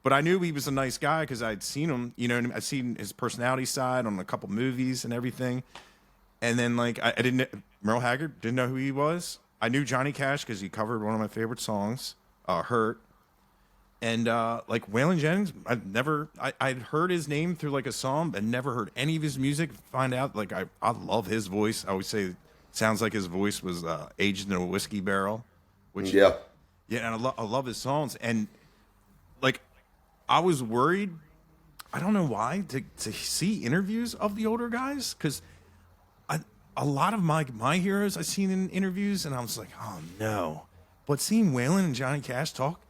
But I knew he was a nice guy because I'd seen him, I'd seen his personality side on a couple movies and everything. And then, like, I didn't, Merle Haggard, didn't know who he was. I knew Johnny Cash because he covered one of my favorite songs, Hurt. And, like, Waylon Jennings, I'd heard his name through, like, a song, but never heard any of his music. Find out, like, I love his voice. I always say it sounds like his voice was aged in a whiskey barrel, which, Yeah. yeah, and I love his songs. And, like, I was worried. I don't know why to see interviews of the older guys because a lot of my heroes I've seen in interviews and I was like, oh no. But seeing Waylon and Johnny Cash talk,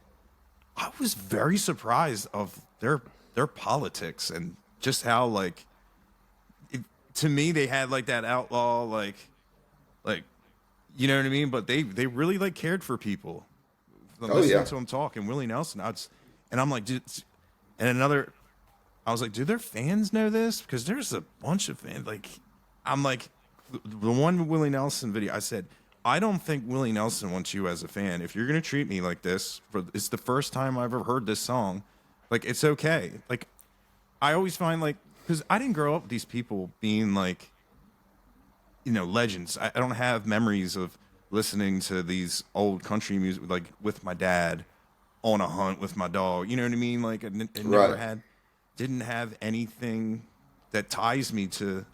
I was very surprised of their politics and just how like to me they had like that outlaw like you know what I mean. But they really like cared for people. Oh, Listening yeah. to him talk and Willie Nelson, and I'm like, dude. And I was like, do their fans know this? Because there's a bunch of fans. Like, I'm like, the one Willie Nelson video, I said, I don't think Willie Nelson wants you as a fan. If you're going to treat me like this, it's the first time I've ever heard this song. Like, it's okay. Like, I always find, like, because I didn't grow up with these people being, like, legends. I don't have memories of listening to these old country music, like, with my dad on a hunt with my dog. You know what I mean? Like, it never Right. didn't have anything that ties me to,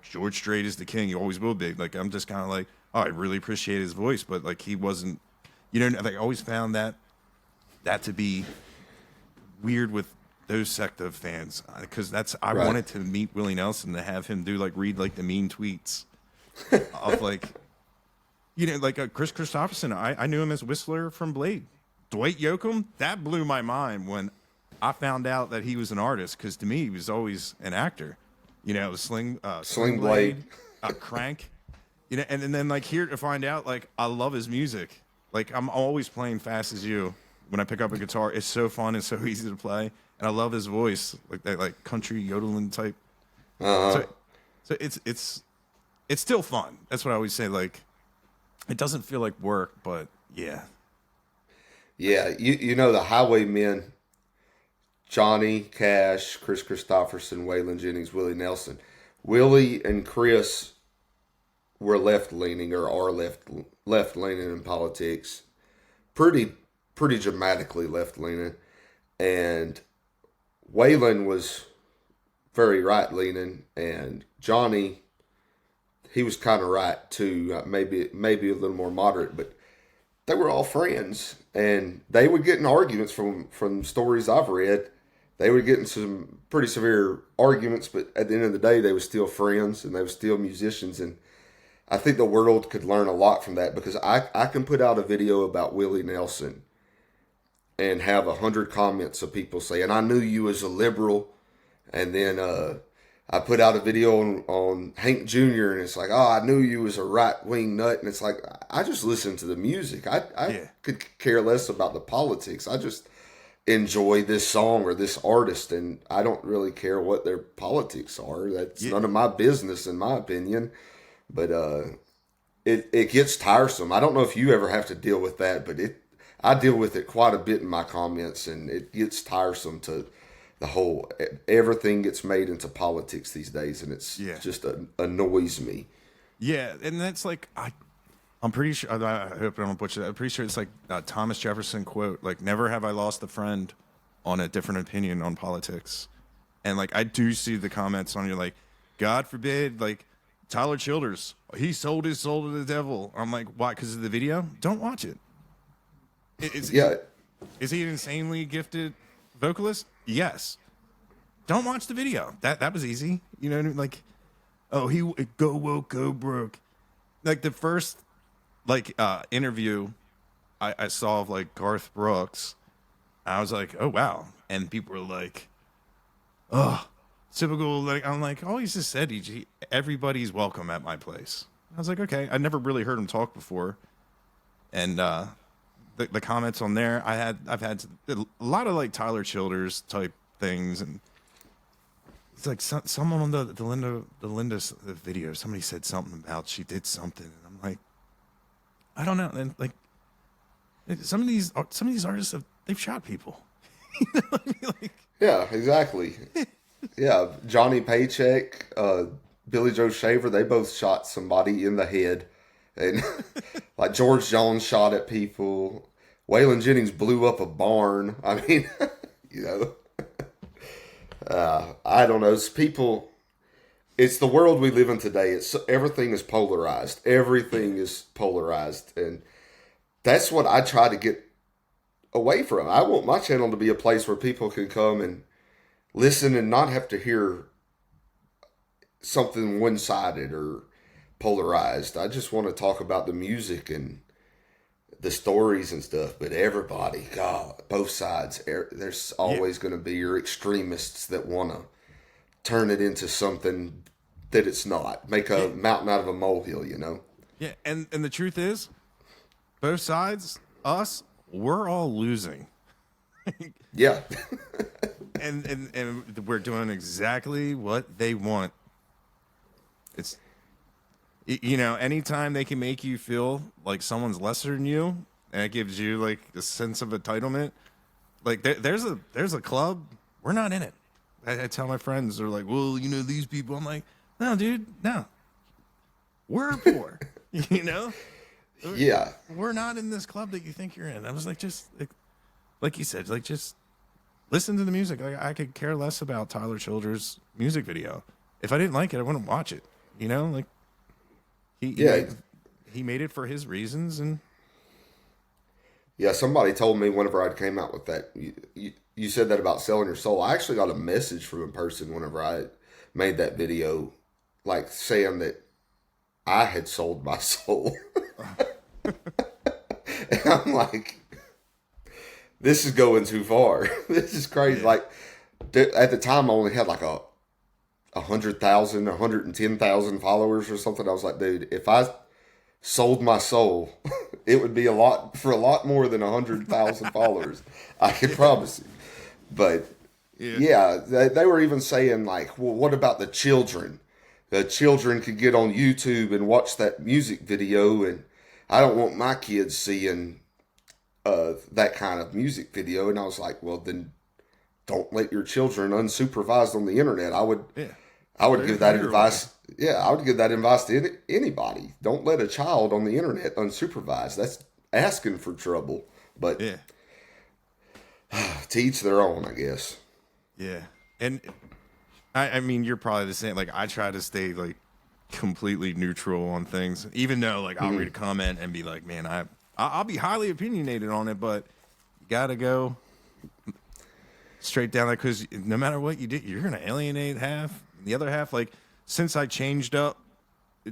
George Strait is the king. He always will be. Like, I'm just kind of like, oh, I really appreciate his voice, but like he wasn't, I always found that to be weird with those sect of fans because I Right. wanted to meet Willie Nelson to have him read like the mean tweets of like, like Chris Christopherson. I knew him as Whistler from Blade. Dwight Yoakam, that blew my mind when I found out that he was an artist because to me he was always an actor. Sling Blade. Crank. And then like here to find out like I love his music. Like I'm always playing Fast as You when I pick up a guitar. It's so fun and so easy to play, and I love his voice, like that like country yodeling type. Uh-huh. So it's still fun. That's what I always say. Like it doesn't feel like work, but yeah. Yeah. You know the Highwaymen, Johnny Cash, Chris Christopherson, Waylon Jennings, Willie Nelson. Willie and Chris were left leaning or are left leaning in politics. Pretty dramatically left leaning. And Waylon was very right leaning, and Johnny, he was kind of right too. Maybe a little more moderate, but they were all friends, and they would get in arguments from stories I've read. They would get in some pretty severe arguments, but at the end of the day, they were still friends and they were still musicians. And I think the world could learn a lot from that, because I can put out a video about Willie Nelson and have 100 comments of people saying, I knew you as a liberal. And then I put out a video on Hank Jr. and it's like, oh, I knew you was a right-wing nut. And it's like, I just listen to the music. I could care less about the politics. I just enjoy this song or this artist, and I don't really care what their politics are. That's none of my business, in my opinion. But it gets tiresome. I don't know if you ever have to deal with that, but I deal with it quite a bit in my comments, and it gets tiresome to the whole, everything gets made into politics these days, and it's just annoys me. Yeah, and that's like, I'm pretty sure, I hope I don't butcher that, I'm pretty sure it's like a Thomas Jefferson quote, like, never have I lost a friend on a different opinion on politics. And like, I do see the comments on you, like, God forbid, like, Tyler Childers, he sold his soul to the devil. I'm like, why? Because of the video? Don't watch it. Is he an insanely gifted vocalist? Yes. Don't watch the video. That was easy. You know what I mean? Like, oh, he go woke, go broke. Like the first interview I saw of like Garth Brooks, I was like, oh wow. And people were like, oh, typical. Like, I'm like, oh, he's just said everybody's welcome at my place. I was like, okay. I never really heard him talk before. And the comments on there, I've had a lot of like Tyler Childers type things, and it's like someone on the Linda video, somebody said something about she did something, and I'm like, I don't know. And like some of these artists they've shot people. You know what I mean? Like, yeah, exactly. Yeah, Johnny Paycheck, Billy Joe Shaver, they both shot somebody in the head. And like George Jones shot at people. Waylon Jennings blew up a barn. I mean, you know, I don't know. It's people. It's the world we live in today. Everything is polarized. Everything is polarized, and that's what I try to get away from. I want my channel to be a place where people can come and listen and not have to hear something one-sided or polarized. I just want to talk about the music and the stories and stuff, but everybody, God, both sides, there's always going to be your extremists that want to turn it into something that it's not. Make a mountain out of a molehill, you know? Yeah, and the truth is, both sides, us, we're all losing. Yeah. and we're doing exactly what they want. It's, you know, anytime they can make you feel like someone's lesser than you, and it gives you like a sense of entitlement, like there's a club, we're not in it. I tell my friends, they're like, well, you know, these people. I'm like, no, dude, no. We're poor, you know? Yeah. We're not in this club that you think you're in. I was like, just like you said, like just listen to the music. Like, I could care less about Tyler Childers' music video. If I didn't like it, I wouldn't watch it. You know, like he made it for his reasons, and yeah. Somebody told me whenever I came out with that, you said that about selling your soul. I actually got a message from a person whenever I made that video, like saying that I had sold my soul. And I'm like, this is going too far. This is crazy. Yeah. Like at the time, I only had like 100,000, 110,000 followers or something. I was like, dude, if I sold my soul, it would be a lot more than 100,000 followers. I can promise you. But yeah, they were even saying like, well, what about the children? The children could get on YouTube and watch that music video, and I don't want my kids seeing that kind of music video. And I was like, well, then don't let your children unsupervised on the internet. I would give that advice. Yeah, I would give that advice to anybody. Don't let a child on the internet unsupervised. That's asking for trouble. But to each their own, I guess. Yeah. And I mean, you're probably the same. Like, I try to stay like completely neutral on things, even though like I'll read a comment and be like, man, I'll be highly opinionated on it, but you gotta go straight down there because no matter what you do, you're gonna alienate half. The other half, like since I changed up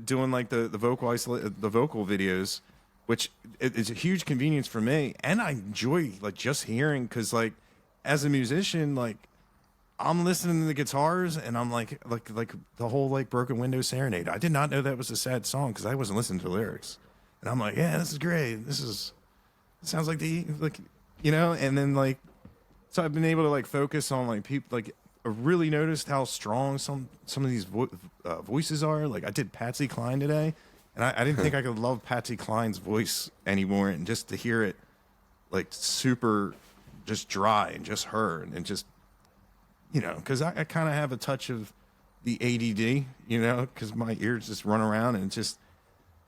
doing like the vocal the vocal videos, which is a huge convenience for me, and I enjoy like just hearing because like as a musician, like I'm listening to the guitars and I'm like the whole like Broken Window Serenade. I did not know that was a sad song because I wasn't listening to the lyrics, and I'm like, yeah, this is great. It sounds like and then like so I've been able to like focus on like people like. I really noticed how strong some of these voices are. Like I did Patsy Cline today, and I didn't think I could love Patsy Cline's voice anymore. And just to hear it, like super, just dry and just her, and just because I kind of have a touch of the ADD, because my ears just run around and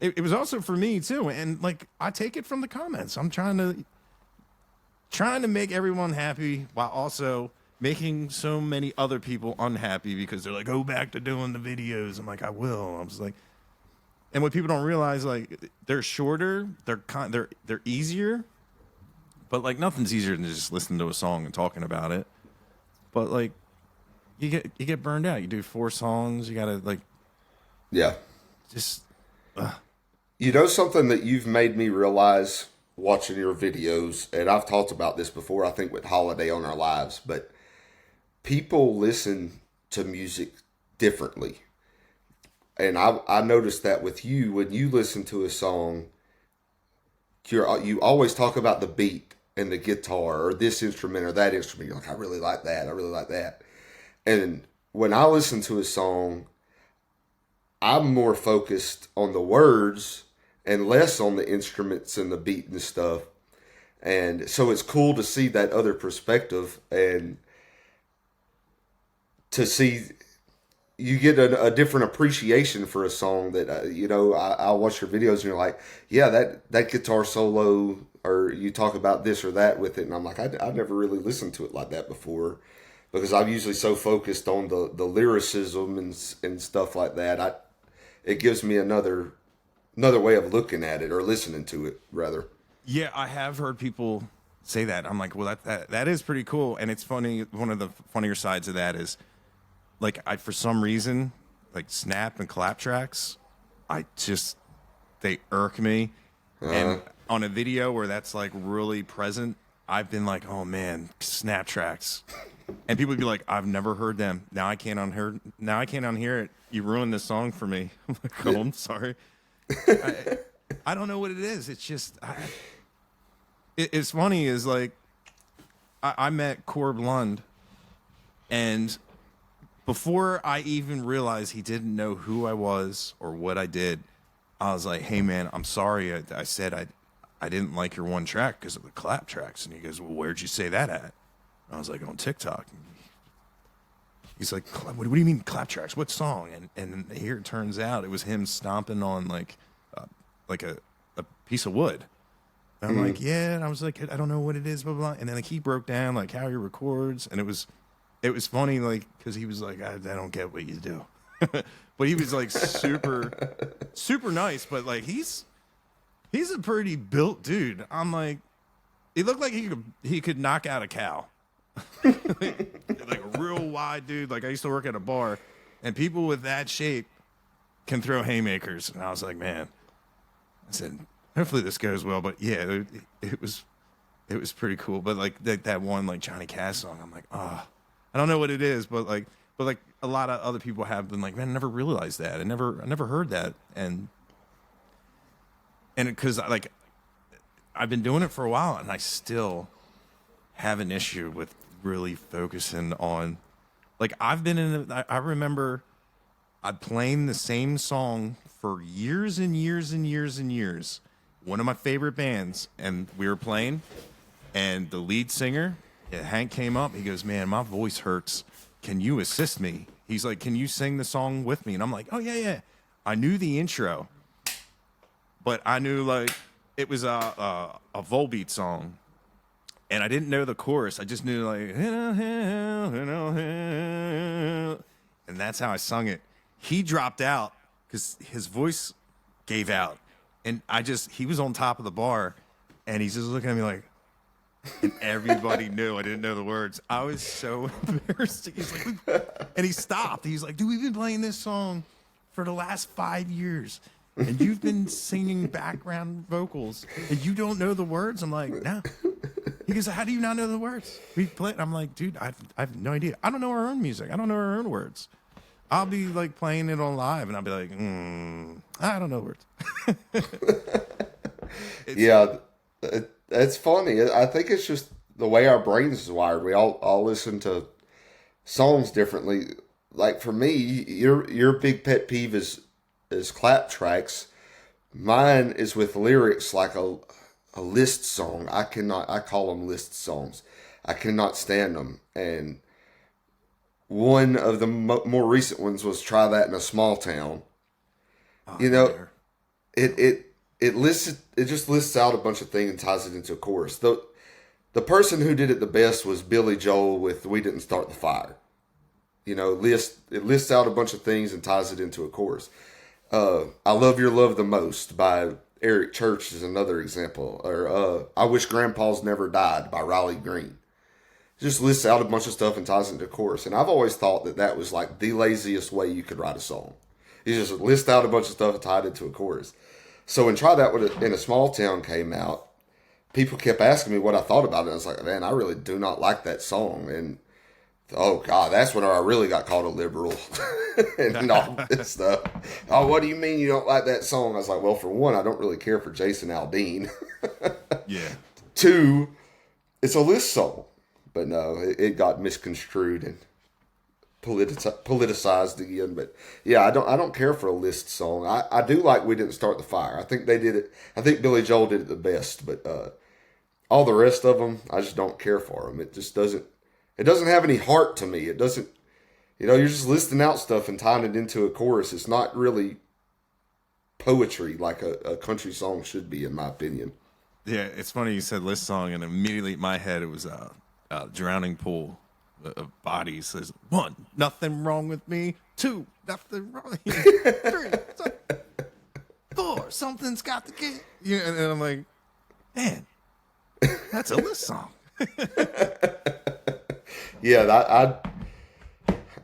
it was also for me too. And like I take it from the comments. I'm trying to make everyone happy while also making so many other people unhappy because they're like, go back to doing the videos. I'm like, I will. I was like, and what people don't realize, like, they're shorter, they're easier, but like nothing's easier than just listening to a song and talking about it. But like, you get burned out. You do 4 songs. You gotta like, yeah, just. Something that you've made me realize watching your videos, and I've talked about this before. I think with Holiday on Our Lives, but people listen to music differently. And I noticed that with you, when you listen to a song, you always talk about the beat and the guitar or this instrument or that instrument. You're like, I really like that. I really like that. And when I listen to a song, I'm more focused on the words and less on the instruments and the beat and stuff. And so it's cool to see that other perspective and to see you get a different appreciation for a song that, I'll watch your videos and you're like, yeah, that guitar solo, or you talk about this or that with it. And I'm like, I've never really listened to it like that before because I'm usually so focused on the lyricism and stuff like that. It gives me another way of looking at it or listening to it rather. Yeah, I have heard people say that. I'm like, well, that is pretty cool. And it's funny. One of the funnier sides of that is, like, for some reason, like snap and clap tracks, they irk me. And on a video where that's like really present, I've been like, oh man, snap tracks. And people would be like, I've never heard them. Now I can't unhear it. You ruined this song for me. I'm like, oh, I'm sorry. I don't know what it is. It's just, it's funny is like, I met Corb Lund, and before I even realized he didn't know who I was or what I did, I was like, hey, man, I'm sorry. I said I didn't like your one track because of the clap tracks. And he goes, well, where'd you say that at? I was like, on TikTok. He's like, what do you mean clap tracks? What song? And here it turns out it was him stomping on like a piece of wood. And I'm like, yeah. And I was like, I don't know what it is, blah, blah, blah. And then like he broke down like how he records. And it was funny, like, because he was like, I don't get what you do. But he was like super nice. But like, he's a pretty built dude. I'm like, he looked like he could knock out a cow. like a real wide dude. Like I used to work at a bar, and people with that shape can throw haymakers. And I was like, man, I said, hopefully this goes well. But yeah, it was pretty cool. But like that one like Johnny Cash song, I'm like, I don't know what it is, but like a lot of other people have been like, man, I never realized that. I never heard that. And because like I've been doing it for a while, and I still have an issue with really focusing on, like, I remember I playing the same song for years and years and years and years. One of my favorite bands, and we were playing, and the lead singer, Hank, came up. He goes, man, my voice hurts. Can you assist me? He's like, can you sing the song with me? And I'm like, oh, yeah. I knew the intro, but I knew, like, it was a Volbeat song. And I didn't know the chorus. I just knew, like, and that's how I sung it. He dropped out because his voice gave out. And he was on top of the bar. And he's just looking at me like, and everybody knew I didn't know the words. I was so embarrassed. He's like, and he stopped. He's like, dude, we've been playing this song for the last 5 years. And you've been singing background vocals and you don't know the words? I'm like, no. He goes, how do you not know the words? We play it. I'm like, dude, I have no idea. I don't know our own music. I don't know our own words. I'll be like playing it on live and I'll be like, I don't know the words. It's funny. I think it's just the way our brains is wired. We all listen to songs differently. Like for me, your big pet peeve is clap tracks. Mine is with lyrics like a list song. I call them list songs. I cannot stand them. And one of the more recent ones was Try That in a Small Town. Oh, it just lists out a bunch of things and ties it into a chorus. The person who did it the best was Billy Joel with We Didn't Start the Fire. It lists out a bunch of things and ties it into a chorus. I Love Your Love the Most by Eric Church is another example. Or I Wish Grandpa's Never Died by Riley Green. It just lists out a bunch of stuff and ties it into a chorus. And I've always thought that was like the laziest way you could write a song. You just list out a bunch of stuff and tie it into a chorus. So when Try That in a Small Town came out, people kept asking me what I thought about it. I was like, man, I really do not like that song. And oh God, that's when I really got called a liberal and all this stuff. Oh, what do you mean you don't like that song? I was like, well, for one, I don't really care for Jason Aldean. Yeah. 2, it's a list song. But no, it got misconstrued and politicized again. But yeah, I don't care for a list song. I do like We Didn't Start the Fire. I think they did it. I think Billy Joel did it the best. But all the rest of them, I just don't care for them. It just doesn't. It doesn't have any heart to me. It doesn't. You're just listing out stuff and tying it into a chorus. It's not really poetry like a country song should be, in my opinion. Yeah, it's funny you said list song, and immediately in my head it was Drowning Pool of Bodies. There's 1, nothing wrong with me. 2, nothing wrong with me. 3, 4, something's got to get. And I'm like, man, that's a list song. Yeah,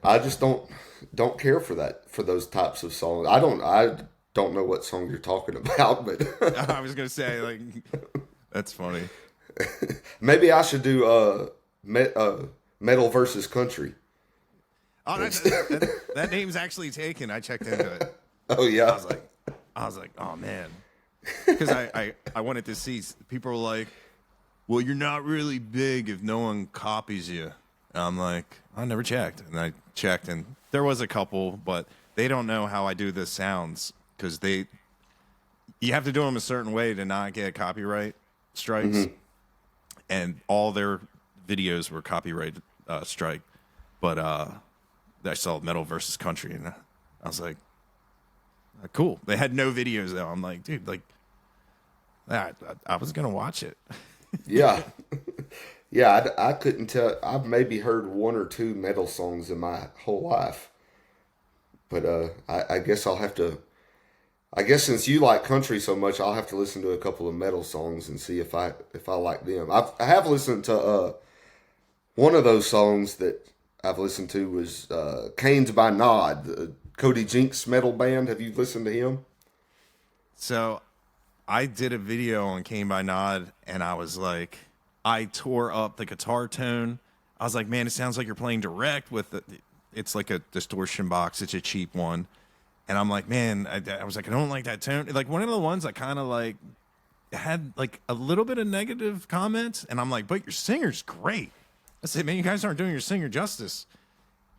I just don't care for that, for those types of songs. I don't know what song you're talking about, but I was gonna say, like, that's funny. Maybe I should do metal versus country. Oh, that name's actually taken. I checked into it. Oh yeah. I was like, oh man, because I wanted to see. People were like, well, you're not really big if no one copies you. And I'm like, I never checked, and I checked, and there was a couple, but they don't know how I do the sounds because you have to do them a certain way to not get copyright strikes, and all their videos were copyright strike. But I saw metal versus country, and I was like, cool. They had no videos though. I'm like, dude, like, I was gonna watch it. Yeah. Yeah, I couldn't tell. I've maybe heard 1 or 2 metal songs in my whole life. But I guess I'll have to. I guess since you like country so much, I'll have to listen to a couple of metal songs and see if I like them. I have listened to one of those songs that I've listened to was Canes by Nod, the Cody Jinks metal band. Have you listened to him? So I did a video on Cane by Nod, and I was like, I tore up the guitar tone. I was like, man, it sounds like you're playing direct with it's like a distortion box. It's a cheap one. And I'm like, man, I was like, I don't like that tone. Like one of the ones I kind of like had like a little bit of negative comments. And I'm like, but your singer's great. I said, man, you guys aren't doing your singer justice.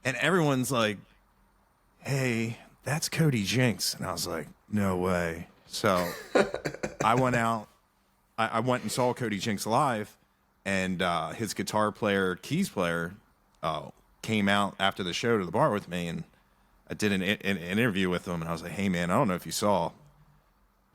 And everyone's like, hey, that's Cody Jinks. And I was like, no way. So I went out. I went and saw Cody Jinks live. And his guitar player, keys player, came out after the show to the bar with me, and I did an interview with him. And I was like, "Hey, man, I don't know if you saw.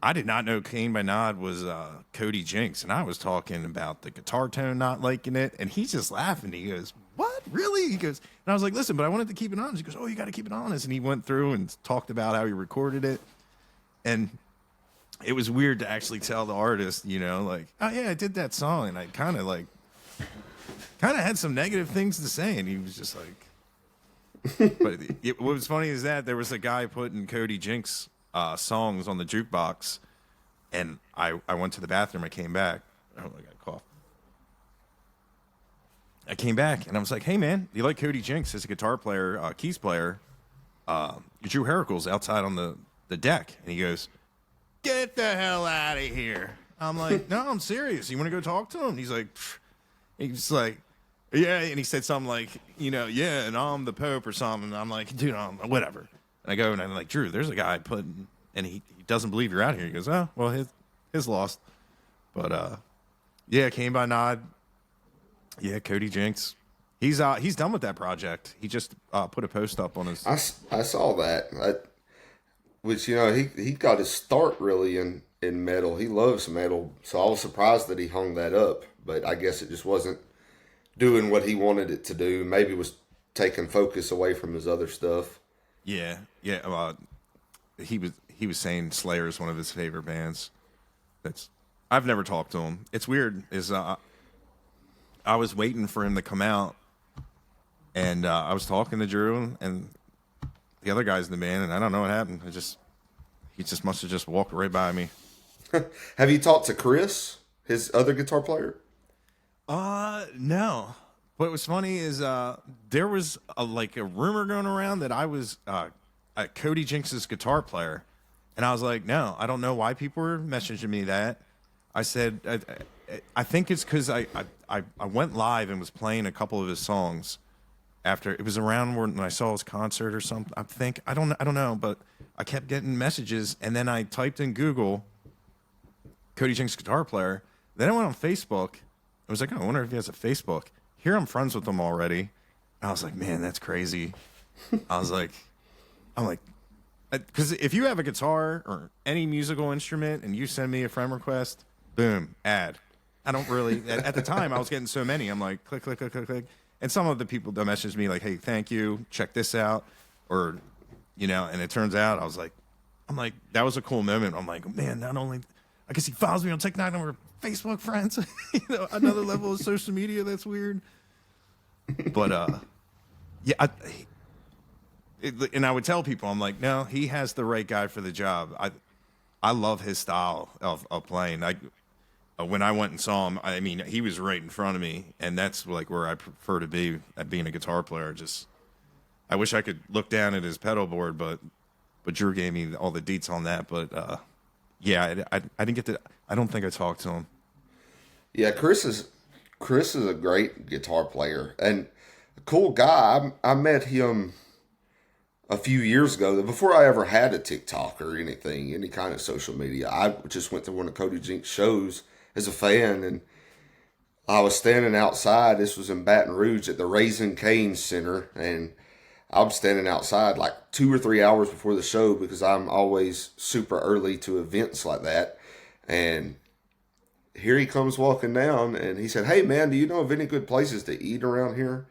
I did not know Cane by Nod was Cody Jinks, and I was talking about the guitar tone, not liking it, and he's just laughing. He goes, "What, really?" He goes, and I was like, "Listen, but I wanted to keep it honest." He goes, "Oh, you got to keep it honest," and he went through and talked about how he recorded it, and it was weird to actually tell the artist, like, oh yeah, I did that song, and I kind of had some negative things to say, and he was just like, but what was funny is that there was a guy putting Cody Jinks songs on the jukebox, and I went to the bathroom. I came back. Oh, I got a cough. I came back and I was like, "Hey man, you like Cody Jinks as a guitar player, keys player? Drew Heracles outside on the deck." And he goes, "Get the hell out of here!" I'm like, "No, I'm serious. You want to go talk to him?" And he's like, "Yeah." And he said something like, "Yeah, and I'm the Pope or something." And I'm like, "Dude, whatever." And I go and I'm like, "Drew, there's a guy putting," and he doesn't believe you're out here. He goes, "Oh, well, his lost." But yeah, came by nod. Yeah, Cody Jinks. He's done with that project. He just put a post up on his. I saw that. Which he got his start really in metal. He loves metal, so I was surprised that he hung that up. But I guess it just wasn't doing what he wanted it to do. Maybe it was taking focus away from his other stuff. Yeah. He was saying Slayer is one of his favorite bands. I've never talked to him. It's weird. I was waiting for him to come out, and I was talking to Drew and the other guys in the band, and I don't know what happened. He just must have just walked right by me. Have you talked to Chris, his other guitar player? No. What was funny is there was a rumor going around that I was Cody Jinks' guitar player, and I was like, no, I don't know why people were messaging me that. I said, I think it's because I went live and was playing a couple of his songs after it was around when I saw his concert or something. I don't know, but I kept getting messages, and then I typed in Google Cody Jinks guitar player. Then I went on Facebook. I was like, oh, I wonder if he has a Facebook. Here I'm friends with him already. And I was like, man, that's crazy. I'm like, because if you have a guitar or any musical instrument and you send me a friend request, boom, add. I don't really, at the time I was getting so many. I'm like, click, click, click, click, click. And some of the people that messaged me like, hey, thank you, check this out. Or, and it turns out I'm like, that was a cool moment. I'm like, man, not only, I guess he follows me on TikTok and we're Facebook friends. Another level of social media that's weird. But, yeah, and I would tell people, I'm like, no, he has the right guy for the job. I love his style of playing. When I went and saw him, I mean, he was right in front of me, and that's where I prefer to be at being a guitar player. Just, I wish I could look down at his pedal board, but Drew gave me all the deets on that. But yeah, I didn't get to. I don't think I talked to him. Yeah, Chris is a great guitar player and a cool guy. I met him a few years ago, before I ever had a TikTok or anything, any kind of social media. I just went to one of Cody Jinks' shows as a fan, and I was standing outside. This was in Baton Rouge at the Raising Cane's Center, and I was standing outside like 2 or 3 hours before the show because I'm always super early to events like that. And here he comes walking down, and he said, "Hey man, do you know of any good places to eat around here?"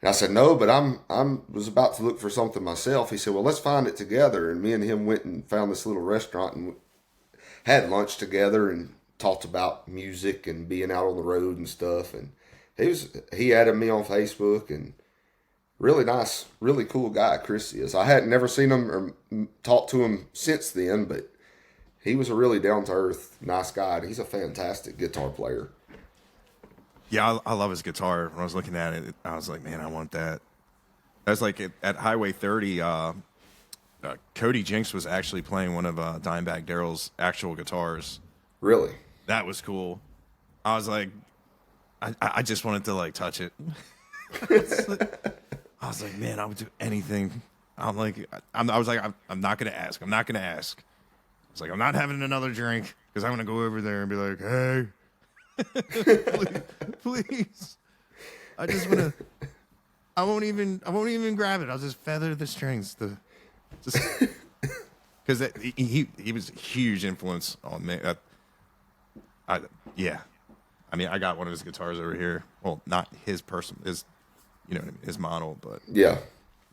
And I said, "No, but I was about to look for something myself." He said, "Well, let's find it together." And me and him went and found this little restaurant and had lunch together and talked about music and being out on the road and stuff. And he added me on Facebook, and really nice, really cool guy, Chris is. I hadn't never seen him or talked to him since then, but he was a really down-to-earth, nice guy. And he's a fantastic guitar player. Yeah, I love his guitar. When I was looking at it, I was like, man, I want that. I was like, at Highway 30, Cody Jinks was actually playing one of Dimebag Darrell's actual guitars. Really? That was cool. I was like, I just wanted to touch it. I was like, man, I would do anything. I was like, I'm not gonna ask. I'm not gonna ask. I was like, I'm not having another drink because I'm gonna go over there and be like, hey. please. I just want to. I won't even grab it. I'll just feather the strings. Because he was a huge influence on me. Yeah. I mean, I got one of his guitars over here. Well, not his his model, but yeah,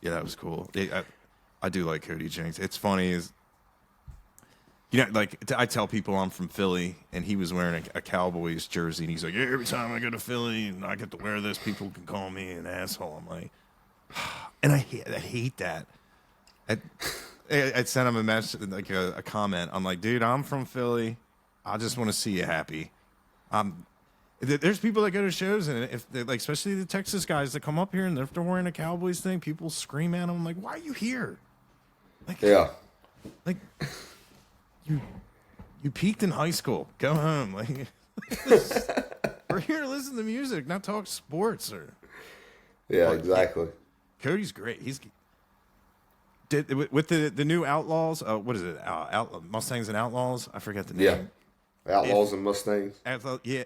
that was cool. I do like Cody Jinks. It's funny You know, like I tell people I'm from Philly, and he was wearing a Cowboys jersey, and he's like, yeah, every time I go to Philly and I get to wear this, people can call me an asshole. I'm like, and I hate that. I sent him a message, like a comment. I'm like, dude, I'm from Philly. I just want to see you happy. There's people that go to shows, and if they, like, especially the Texas guys that come up here and if they're wearing a Cowboys thing, people scream at them. I'm like, why are you here? Like, Yeah. Like, you peaked in high school. Go home. Like, we're here to listen to music, not talk sports. Yeah, exactly. Cody's great. With the new Outlaws. What is it? Mustangs and Outlaws. I forget the name. Yeah, Outlaws and Mustangs. Yeah.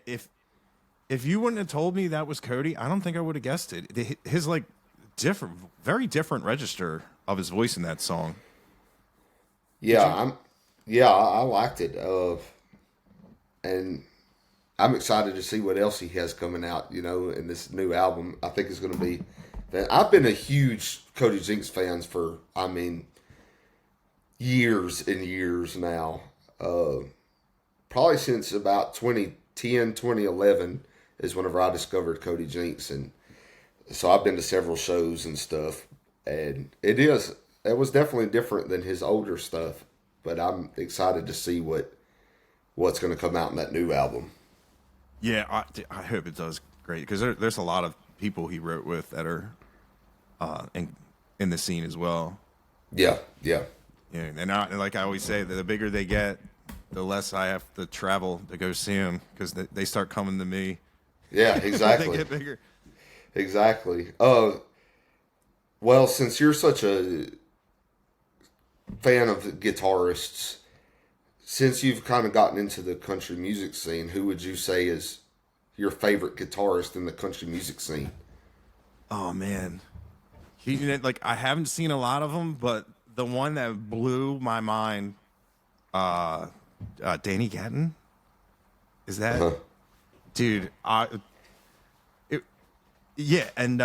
If you wouldn't have told me that was Cody, I don't think I would have guessed it. His like very different register of his voice in that song. Yeah, I liked it. And I'm excited to see what else he has coming out, in this new album. I think it's going to be... I've been a huge Cody Jinks fan for, years and years now. Probably since about 2010, 2011 is whenever I discovered Cody Jinks. And so I've been to several shows and stuff. And it was definitely different than his older stuff. But I'm excited to see what's going to come out in that new album. Yeah, I hope it does great, because there's a lot of people he wrote with that are in the scene as well. Yeah. And like I always say, the bigger they get, the less I have to travel to go see them, because they start coming to me. Yeah, exactly. They get bigger. Exactly. Well, since you're such a fan of the guitarists, since you've kind of gotten into the country music scene, who would you say is your favorite guitarist in the country music scene? Oh man, I haven't seen a lot of them, but the one that blew my mind, Danny Gatton. Is that dude? Yeah, and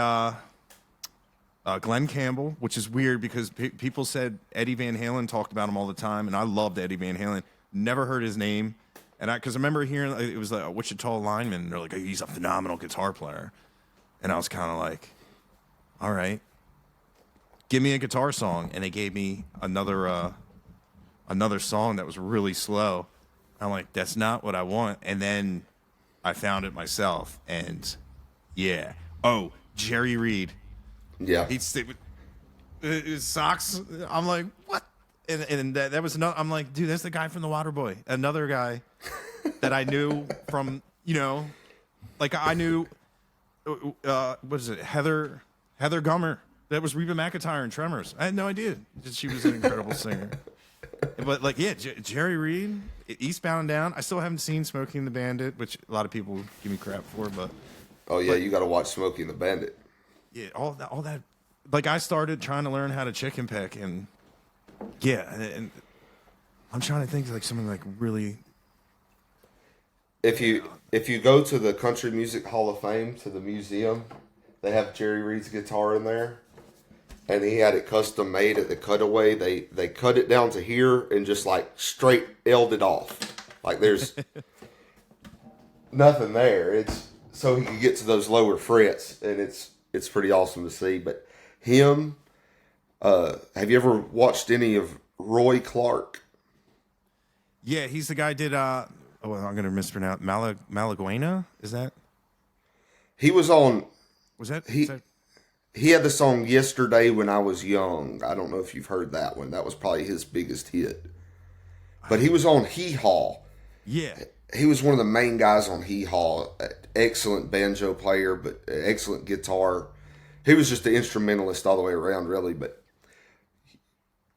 Glenn Campbell, which is weird because people said Eddie Van Halen talked about him all the time, and I loved Eddie Van Halen. Never heard his name, and because I remember hearing it was like a Wichita lineman, and they're like, he's a phenomenal guitar player, and I was kind of like, all right, give me a guitar song, and they gave me another song that was really slow. I'm like, that's not what I want, and then I found it myself, and yeah, Jerry Reed. Yeah, his socks. I'm like, what? And that was another. I'm like, dude, that's the guy from The Waterboy. Another guy that I knew from, like I knew. What is it? Heather Gummer. That was Reba McEntire in Tremors. I had no idea that she was an incredible singer. But like, yeah, Jerry Reed, Eastbound and Down. I still haven't seen Smokey and the Bandit, which a lot of people give me crap for, but. Oh yeah, you got to watch Smokey and the Bandit. Yeah, all that. Like, I started trying to learn how to chicken pick, and yeah, and I'm trying to think like something like really. If you go to the Country Music Hall of Fame, to the museum, they have Jerry Reed's guitar in there, and he had it custom made at the cutaway. They cut it down to here and just like straight L'd it off, like there's nothing there. It's so he could get to those lower frets, and it's pretty awesome to see. But him, have you ever watched any of Roy Clark? Yeah, he's the guy did. I'm going to mispronounce Malaguena. Is that? He was on. Was that? He had the song "Yesterday When I Was Young." I don't know if you've heard that one. That was probably his biggest hit. But he was on Hee Haw. Yeah. He was one of the main guys on Hee Haw. Excellent banjo player, but excellent guitar. He was just the instrumentalist all the way around, really. But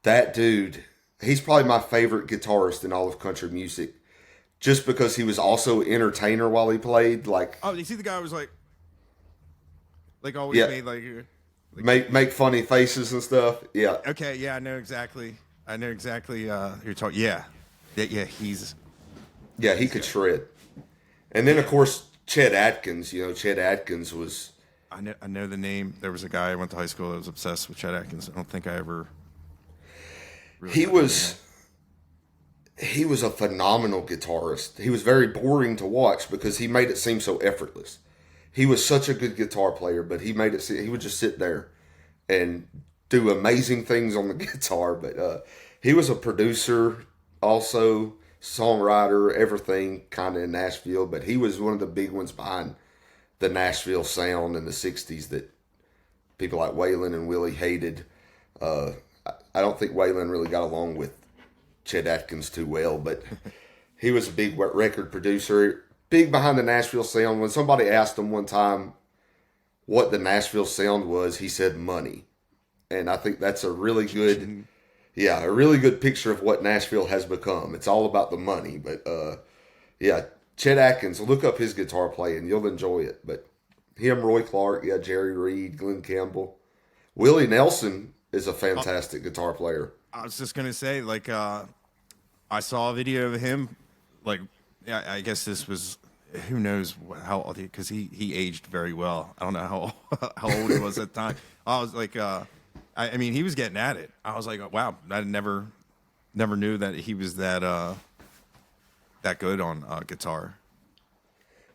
that dude, he's probably my favorite guitarist in all of country music, just because he was also an entertainer while he played. Like, oh, you see the guy was like always made like make funny faces and stuff. Yeah. Okay. Yeah, I know exactly. You're talking. Yeah. He's. Yeah, he could shred. And then, of course, Chet Atkins. Chet Atkins was... I know the name. There was a guy I went to high school that was obsessed with Chet Atkins. I don't think I ever... Really he was a phenomenal guitarist. He was very boring to watch because he made it seem so effortless. He was such a good guitar player, but he made it seem, he would just sit there and do amazing things on the guitar. But he was a producer, also songwriter, everything kind of in Nashville. But he was one of the big ones behind the Nashville sound in the '60s that people like Waylon and Willie hated. I don't think Waylon really got along with Chet Atkins too well, but he was a big record producer, big behind the Nashville sound. When somebody asked him one time what the Nashville sound was, he said money. And I think that's a really good, a really good picture of what Nashville has become. It's all about the money. But Chet Atkins, look up his guitar playing. You'll enjoy it. But him, Roy Clark, Jerry Reed, Glenn Campbell. Willie Nelson is a fantastic guitar player. I was just going to say, like, I saw a video of him, like, I guess this was, who knows how old because he aged very well. I don't know how old he was at the time. I was like, I mean, he was getting at it. I was like, wow, I never knew that he was that good on guitar.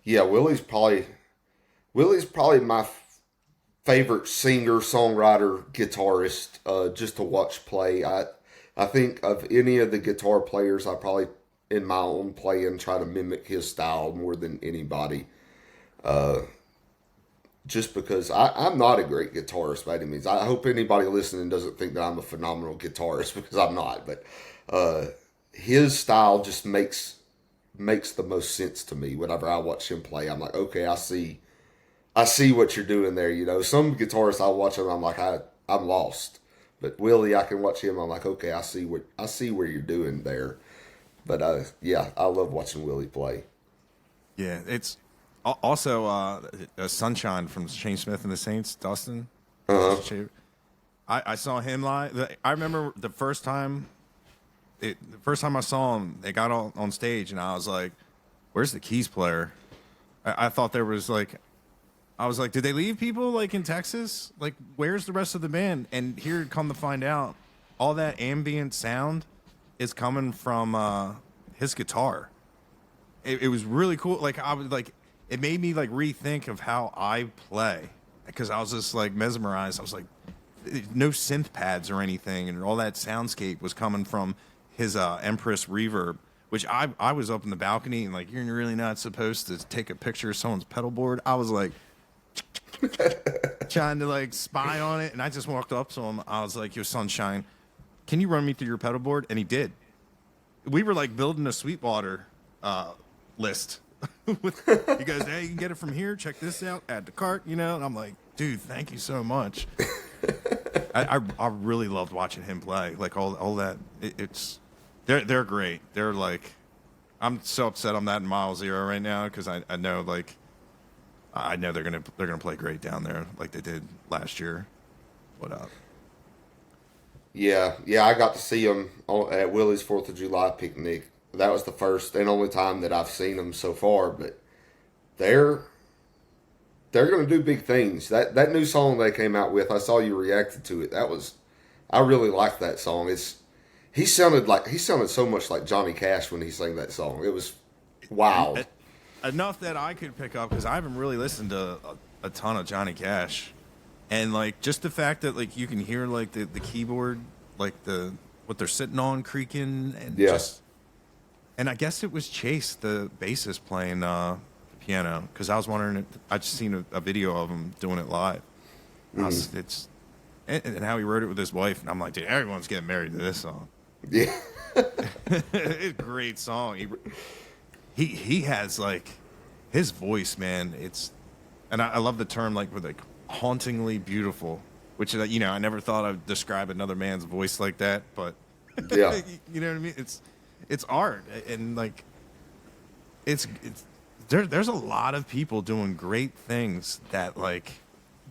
Yeah, Willie's probably my favorite singer, songwriter, guitarist, just to watch play. I think of any of the guitar players, I probably in my own playing try to mimic his style more than anybody. Just because I'm not a great guitarist by any means. I hope anybody listening doesn't think that I'm a phenomenal guitarist because I'm not. But his style just makes the most sense to me. Whenever I watch him play, I'm like, okay, I see what you're doing there. You know, some guitarists I watch them, I'm like, I'm lost. But Willie, I can watch him. I'm like, okay, I see where you're doing there. But I love watching Willie play. Yeah, it's also Sunshine from Shane Smith and the Saints, Dustin. I saw him live. I remember the first time I saw him, they got on stage, and I was like, "Where's the keys player?" I thought there was like. I was like, did they leave people like in Texas? Like, where's the rest of the band? And here, come to find out, all that ambient sound is coming from his guitar. It was really cool. Like, I was like, it made me like rethink of how I play because I was just like mesmerized. I was like, no synth pads or anything, and all that soundscape was coming from his Empress reverb. Which I was up in the balcony and like, you're really not supposed to take a picture of someone's pedal board. I was like. Trying to like spy on it, and I just walked up to him. I was like, "Yo, Sunshine, can you run me through your pedal board?" And he did. We were like building a Sweetwater list. He goes, "Hey, you can get it from here. Check this out. Add to cart." You know, and I'm like, "Dude, thank you so much." I really loved watching him play. Like all that. They're great. They're like, I'm so upset I'm not in Mile Zero right now because I know like. I know they're gonna play great down there like they did last year. What up? Yeah, I got to see them at Willie's 4th of July picnic. That was the first and only time that I've seen them so far. But they're gonna do big things. That new song they came out with, I saw you reacted to it. I really liked that song. He sounded so much like Johnny Cash when he sang that song. It was wow. Enough that I could pick up because I haven't really listened to a ton of Johnny Cash, and like just the fact that like you can hear like the keyboard, like what they're sitting on creaking, and and I guess it was Chase, the bassist, playing the piano because I was wondering I just seen a video of him doing it live. Mm-hmm. And how he wrote it with his wife, and I'm like, dude, everyone's getting married to this song. Yeah, it's a great song. He has like his voice, man. And I love the term like with like hauntingly beautiful, which you know I never thought I'd describe another man's voice like that, but yeah, you know what I mean. It's art, and like there's a lot of people doing great things that like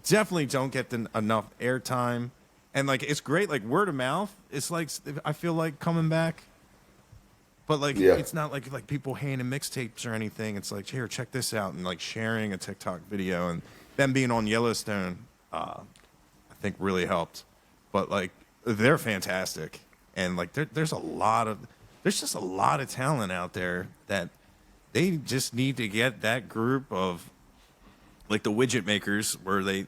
definitely don't get enough airtime, and like it's great like word of mouth. It's like I feel like coming back. But like it's not like people handing mixtapes or anything. It's like, here, check this out, and like sharing a TikTok video, and them being on Yellowstone, I think really helped. But like they're fantastic, and like there's there's just a lot of talent out there that they just need to get that group of, like the widget makers, where they,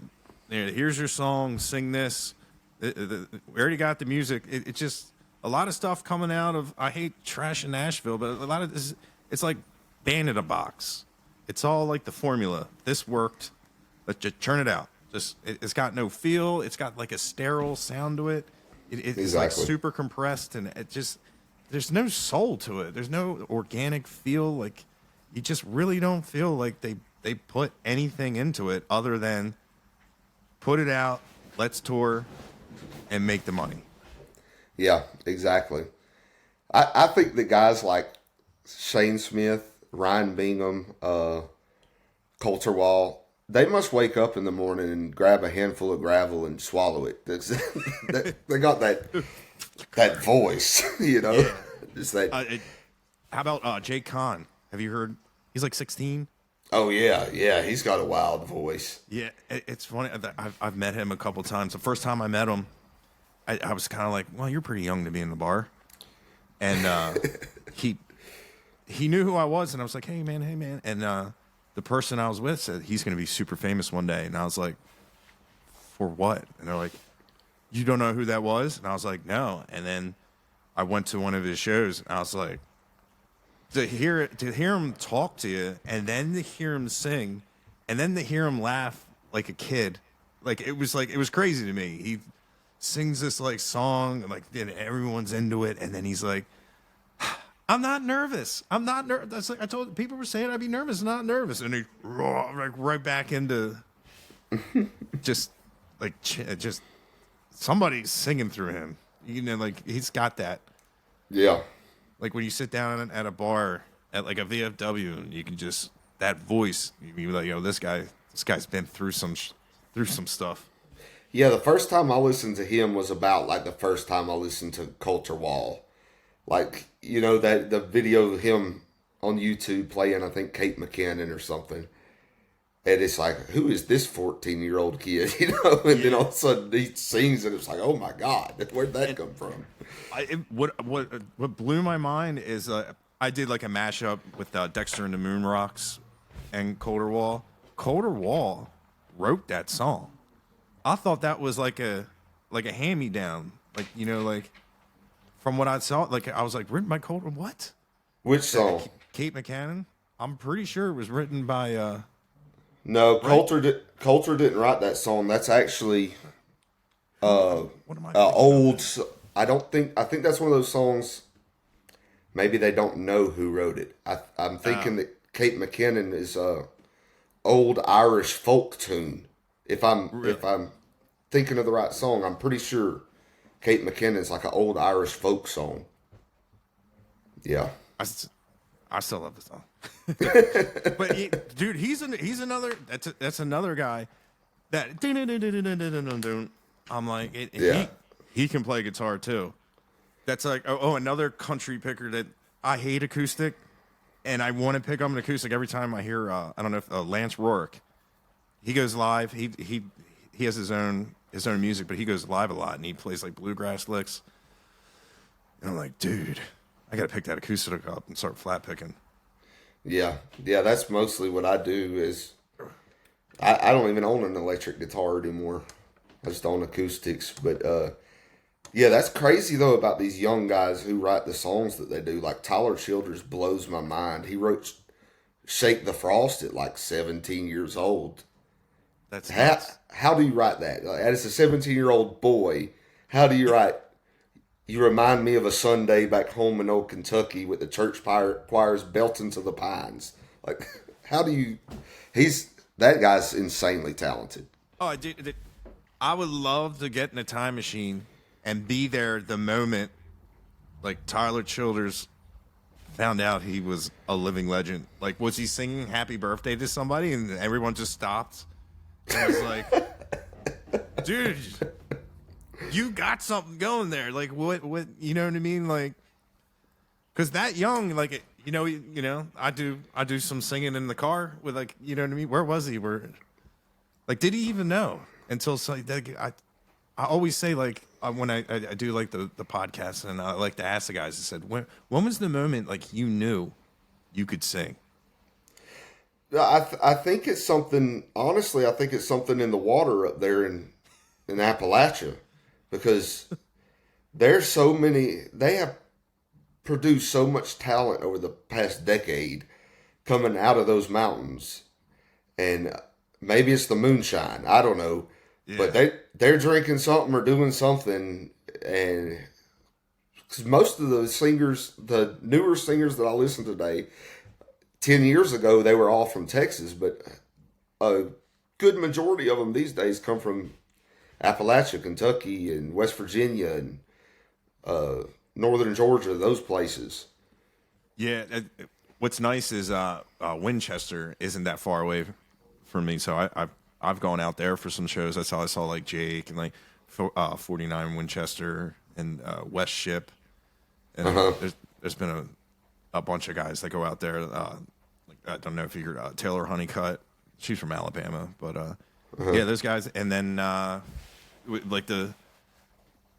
here's your song, sing this. We already got the music. It just, a lot of stuff coming out of, I hate trash in Nashville, but a lot of this, it's like band in a box. It's all like the formula. This worked. Let's just churn it out. It's got no feel. It's got like a sterile sound to it. It's like super compressed, and it just, there's no soul to it. There's no organic feel. Like, you just really don't feel like they put anything into it other than put it out, let's tour, and make the money. Yeah, exactly. I think that guys like Shane Smith, Ryan Bingham, Coulter Wall, they must wake up in the morning and grab a handful of gravel and swallow it. They got that voice, you know. Yeah. Just that. How about Jake Kahn? Have you heard? He's like 16. Oh yeah, he's got a wild voice. Yeah, it's funny. I've met him a couple times. The first time I met him, I was kind of like, well, you're pretty young to be in the bar. And he knew who I was, and I was like, hey, man. And the person I was with said, he's going to be super famous one day. And I was like, for what? And they're like, you don't know who that was? And I was like, no. And then I went to one of his shows, and I was like, to hear him talk to you, and then to hear him sing, and then to hear him laugh like a kid, it was crazy to me. He sings this like song, and and everyone's into it, and then he's like, I'm not nervous. That's like, I told people were saying I'd be nervous, not nervous, and he right back into just somebody's singing through him. You know, like, he's got that. Yeah. Like when you sit down at a bar at like a VFW, and you can just, that voice, you're like, yo, this guy's been through some stuff. Yeah, the first time I listened to him was about like the first time I listened to Coulter Wall. Like, you know, that the video of him on YouTube playing, I think, Kate McKinnon or something. And it's like, who is this 14-year-old kid? You know, and then all of a sudden he sings, and it's like, oh my God, where'd that come from? What blew my mind is I did like a mashup with Dexter and the Moon Rocks and Coulter Wall. Coulter Wall wrote that song. I thought that was like a hand-me-down, like, you know, like, from what I saw, like, I was like, written by Coulter. What? Which song? Kate McKinnon. I'm pretty sure it was written by. No, Coulter didn't write that song. That's actually old. I think that's one of those songs. Maybe they don't know who wrote it. I'm thinking that Kate McKinnon is old Irish folk tune. If I'm thinking of the right song, I'm pretty sure Kate McKinnon's like an old Irish folk song. Yeah, I still love the song. But dude, he's another. That's another guy that. I'm like, he can play guitar too. That's like another country picker that I hate acoustic, and I want to pick up an acoustic every time I hear. I don't know if Lance Rourke. He goes live. He has his own music, but he goes live a lot, and he plays like bluegrass licks. And I'm like, dude, I gotta pick that acoustic up and start flat picking. Yeah, that's mostly what I do. Is I don't even own an electric guitar anymore. I just own acoustics. But yeah, that's crazy though about these young guys who write the songs that they do. Like Tyler Childers blows my mind. He wrote "Shake the Frost" at like 17 years old. That's how do you write that? Like, as a 17-year-old boy, how do you write? You remind me of a Sunday back home in old Kentucky with the church choirs belting to the pines. Like, how do you? That guy's insanely talented. Oh, dude, I would love to get in a time machine and be there the moment, like, Tyler Childers found out he was a living legend. Like, was he singing "Happy Birthday" to somebody and everyone just stopped? And I was like, dude, you got something going there. Like, what, you know what I mean? Like, because that young, like, you know, I do some singing in the car with, like, you know what I mean? Where was he? Like, did he even know until I I always say, like, when I do like the podcast, and I like to ask the guys, I said, when was the moment like you knew you could sing? I think it's something. Honestly, I think it's something in the water up there in Appalachia, because there's so many. They have produced so much talent over the past decade coming out of those mountains, and maybe it's the moonshine. I don't know, but Yeah. they're drinking something or doing something, and 'cause most of the singers, the newer singers that I listen to today, 10 years ago they were all from Texas, but a good majority of them these days come from Appalachia, Kentucky, and West Virginia, and uh, northern Georgia, those places. Yeah. What's nice is Winchester isn't that far away from me, so I've gone out there for some shows. I saw like Jake and like 49 Winchester and West Ship, and Uh-huh. there's been a bunch of guys that go out there. Like, I don't know if you heard Taylor Honeycutt. She's from Alabama, but yeah, those guys. And then like the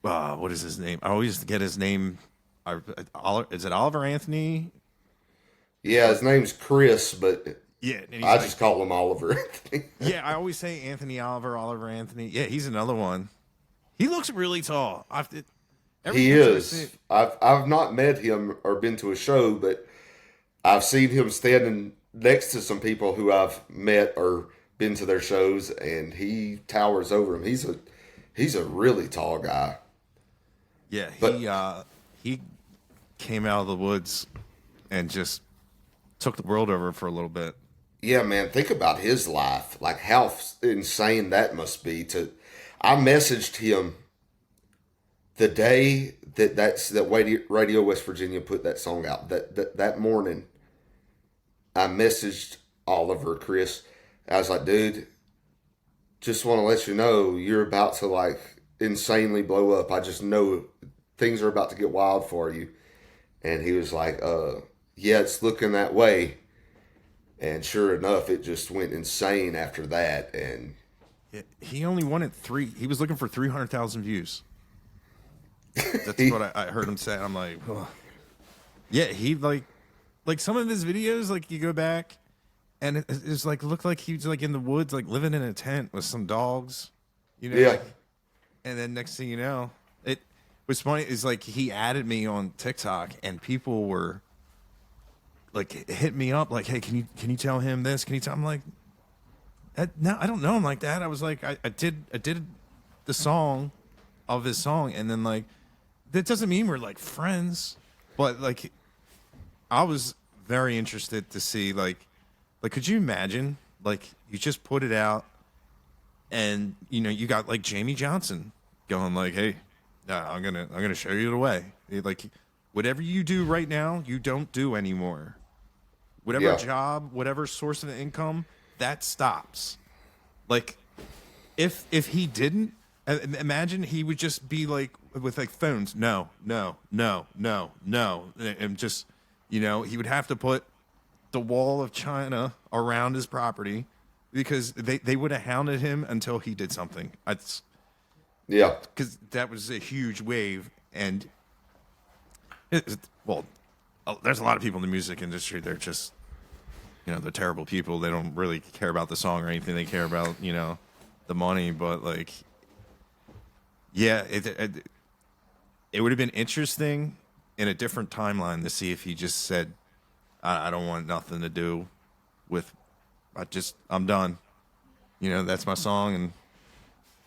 what is his name? I always get his name. Is it Oliver Anthony? Yeah, his name's Chris, but Yeah, and he's I like, just call him Oliver. yeah, I always say Anthony Oliver Anthony. Yeah, he's another one. He looks really tall. Every He picture I see- is. I've not met him or been to a show, but I've seen him standing next to some people who I've met or been to their shows, and he towers over him. He's a really tall guy. Yeah, But- he came out of the woods and just took the world over for a little bit. Yeah, man, think about his life. Like how insane that must be. I messaged him the day that Radio West Virginia put that song out. That morning, I messaged Oliver, Chris. I was like, dude, just want to let you know you're about to like insanely blow up. I just know things are about to get wild for you. And he was like, yeah, it's looking that way. And sure enough, it just went insane after that. And Yeah, he only wanted three. He was looking for 300,000 views. That's what I heard him say. I'm like, ugh. Yeah, he like some of his videos. Like you go back, and it's like looked like he was like in the woods, like living in a tent with some dogs. You know. Yeah. Like, and then next thing you know, it was funny. Is like he added me on TikTok, and people were like hit me up like, hey, can you tell him this? Can you tell? I'm like, no, I don't know him like that. I was like, I did the song of his song, and then like that doesn't mean we're like friends, but like I was very interested to see like could you imagine like you just put it out, and you know you got like Jamie Johnson going like, hey, I'm gonna show you the way. Like whatever you do right now, you don't do anymore. Whatever Yeah. job, whatever source of income, that stops. Like if he didn't, imagine he would just be like with like phones, no, and just you know he would have to put the wall of China around his property because they would have hounded him until he did something. yeah, Because that was a huge wave, and there's a lot of people in the music industry. They're just, you know, they're terrible people. They don't really care about the song or anything. They care about, you know, the money. But like, yeah, it would have been interesting in a different timeline to see if he just said, I don't want nothing to do with. I'm done. You know, that's my song, and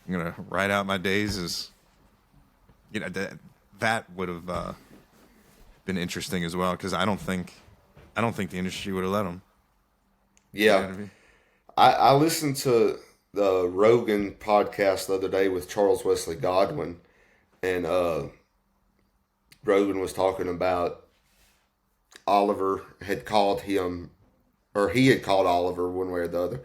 I'm gonna ride out my days as. You know that would have been interesting as well because I don't think the industry would have let him. yeah. You know what I mean? I listened to the Rogan podcast the other day with Charles Wesley Godwin, and Rogan was talking about Oliver had called him, or he had called Oliver one way or the other,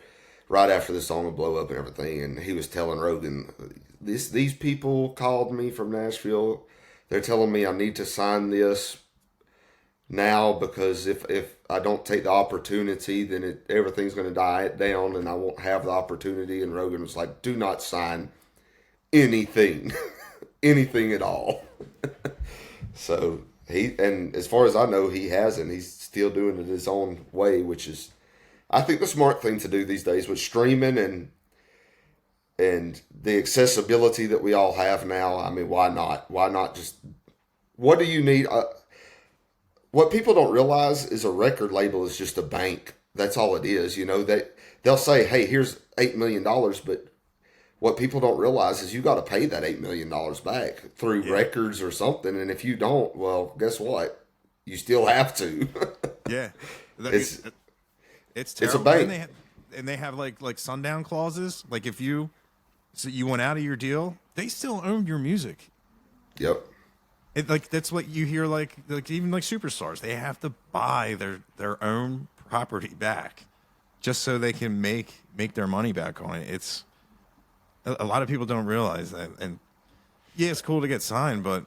right after the song would blow up and everything, and he was telling Rogan, these people called me from Nashville. They're telling me I need to sign this now because if I don't take the opportunity, then everything's going to die down and I won't have the opportunity. And Rogan was like, do not sign anything, anything at all. So and as far as I know, he hasn't. He's still doing it his own way, which is, I think, the smart thing to do these days with streaming and the accessibility that we all have now. I mean, why not? Why not just, what do you need? What people don't realize is a record label is just a bank. That's all it is. You know, they'll say, hey, here's $8 million, but what people don't realize is you got to pay that $8 million back through records or something. And if you don't, well, guess what? You still have to. Yeah. It's terrible. it's a bank. And they have like sundown clauses. Like if you went out of your deal, they still own your music. Yep. Like that's what you hear. Like even like superstars, they have to buy their own property back just so they can make their money back on it. It's a lot of people don't realize that. And yeah, it's cool to get signed, but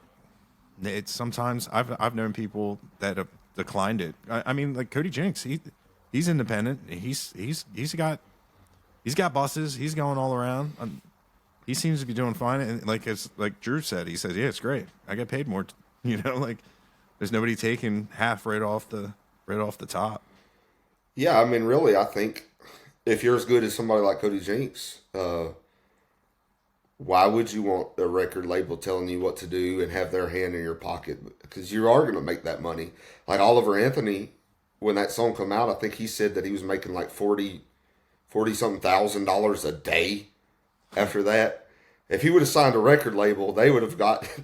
it's sometimes I've known people that have declined it. I mean, like Cody Jinks, he's independent. He's got buses. He's going all around. He seems to be doing fine. And like Drew said, he says, yeah, it's great. I get paid more. Like there's nobody taking half right off the top. Yeah, I mean, really, I think if you're as good as somebody like Cody Jinks, why would you want a record label telling you what to do and have their hand in your pocket? Because you are going to make that money. Like Oliver Anthony, when that song come out, I think he said that he was making like $40-something thousand a day after that. If he would have signed a record label, they would have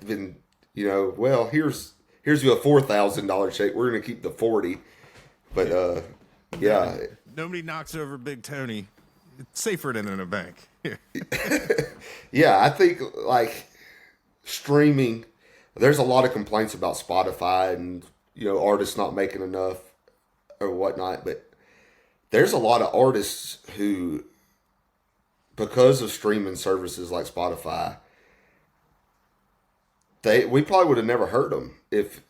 been, well, here's you a $4,000 check. We're going to keep the 40. But, yeah. Nobody knocks over Big Tony. It's safer than in a bank. Yeah, I think like streaming, there's a lot of complaints about Spotify and, artists not making enough or whatnot. But there's a lot of artists who, because of streaming services like Spotify, we probably would have never heard them if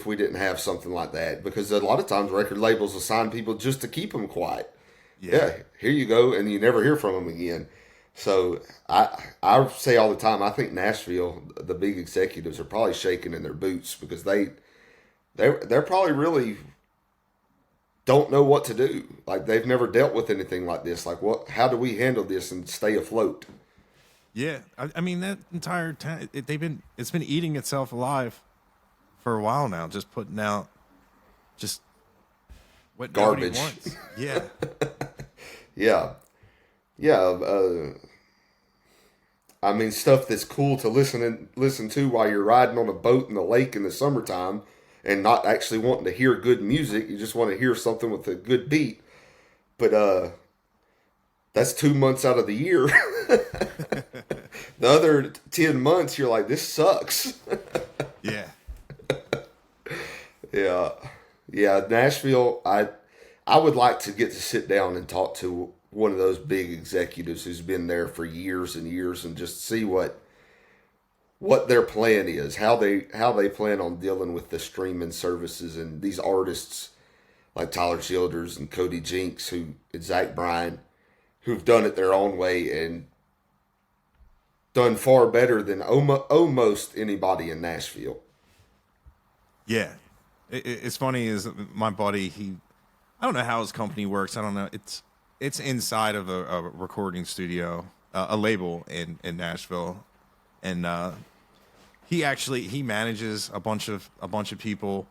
we didn't have something like that. Because a lot of times record labels assign people just to keep them quiet. Yeah, here you go, and you never hear from them again. So I say all the time, I think Nashville, the big executives are probably shaking in their boots because they're probably really don't know what to do. Like they've never dealt with anything like this. Like how do we handle this and stay afloat? Yeah, I mean that entire time it's been eating itself alive for a while now, just putting out just what garbage nobody wants. Yeah. Yeah. I mean, stuff that's cool to listen to while you're riding on a boat in the lake in the summertime and not actually wanting to hear good music. You just want to hear something with a good beat. But that's 2 months out of the year. The other 10 months, you're like, this sucks. Yeah. Yeah. Nashville, I would like to get to sit down and talk to one of those big executives who's been there for years and years and just see what their plan is, how they plan on dealing with the streaming services and these artists like Tyler Childers and Cody Jinks and Zach Bryan, who've done it their own way and done far better than almost anybody in Nashville. Yeah. It's funny is my buddy, I don't know how his company works. I don't know. It's inside of a recording studio, a label in Nashville. And he manages a bunch of people.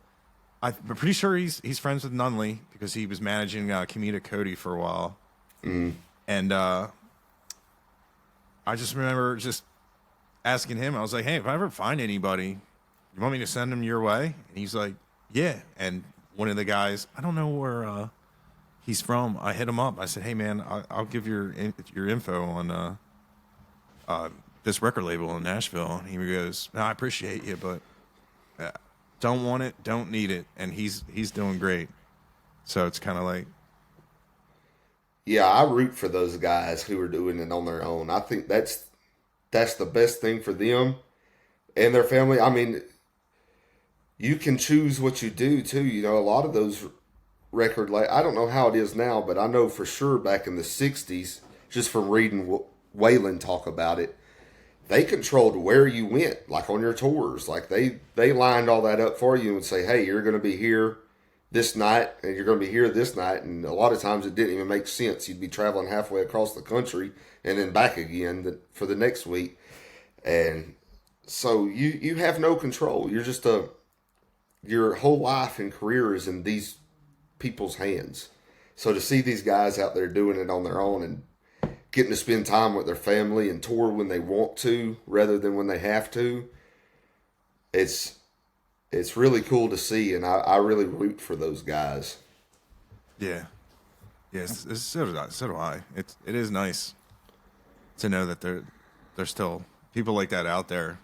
I'm pretty sure he's friends with Nunley because he was managing Kamita Cody for a while. Mm. And I just remember just asking him, I was like, hey, if I ever find anybody, you want me to send them your way? And he's like, yeah. And one of the guys, I don't know where he's from. I hit him up. I said, hey, man, I'll give your info on this record label in Nashville. And he goes, no, I appreciate you, but don't want it, don't need it. And he's doing great. So it's kind of like. Yeah, I root for those guys who are doing it on their own. I think that's the best thing for them and their family. I mean, you can choose what you do, too. A lot of those I don't know how it is now, but I know for sure back in the 60s, just from reading Waylon talk about it, they controlled where you went, like on your tours. Like they lined all that up for you and say, hey, you're going to be here this night and you're going to be here this night. And a lot of times it didn't even make sense. You'd be traveling halfway across the country and then back again for the next week. And so you have no control. You're just your whole life and career is in these people's hands. So to see these guys out there doing it on their own and getting to spend time with their family and tour when they want to rather than when they have to, it's really cool to see, and I really root for those guys. Yeah. Yes, so do I. It is nice to know that there's still people like that out there.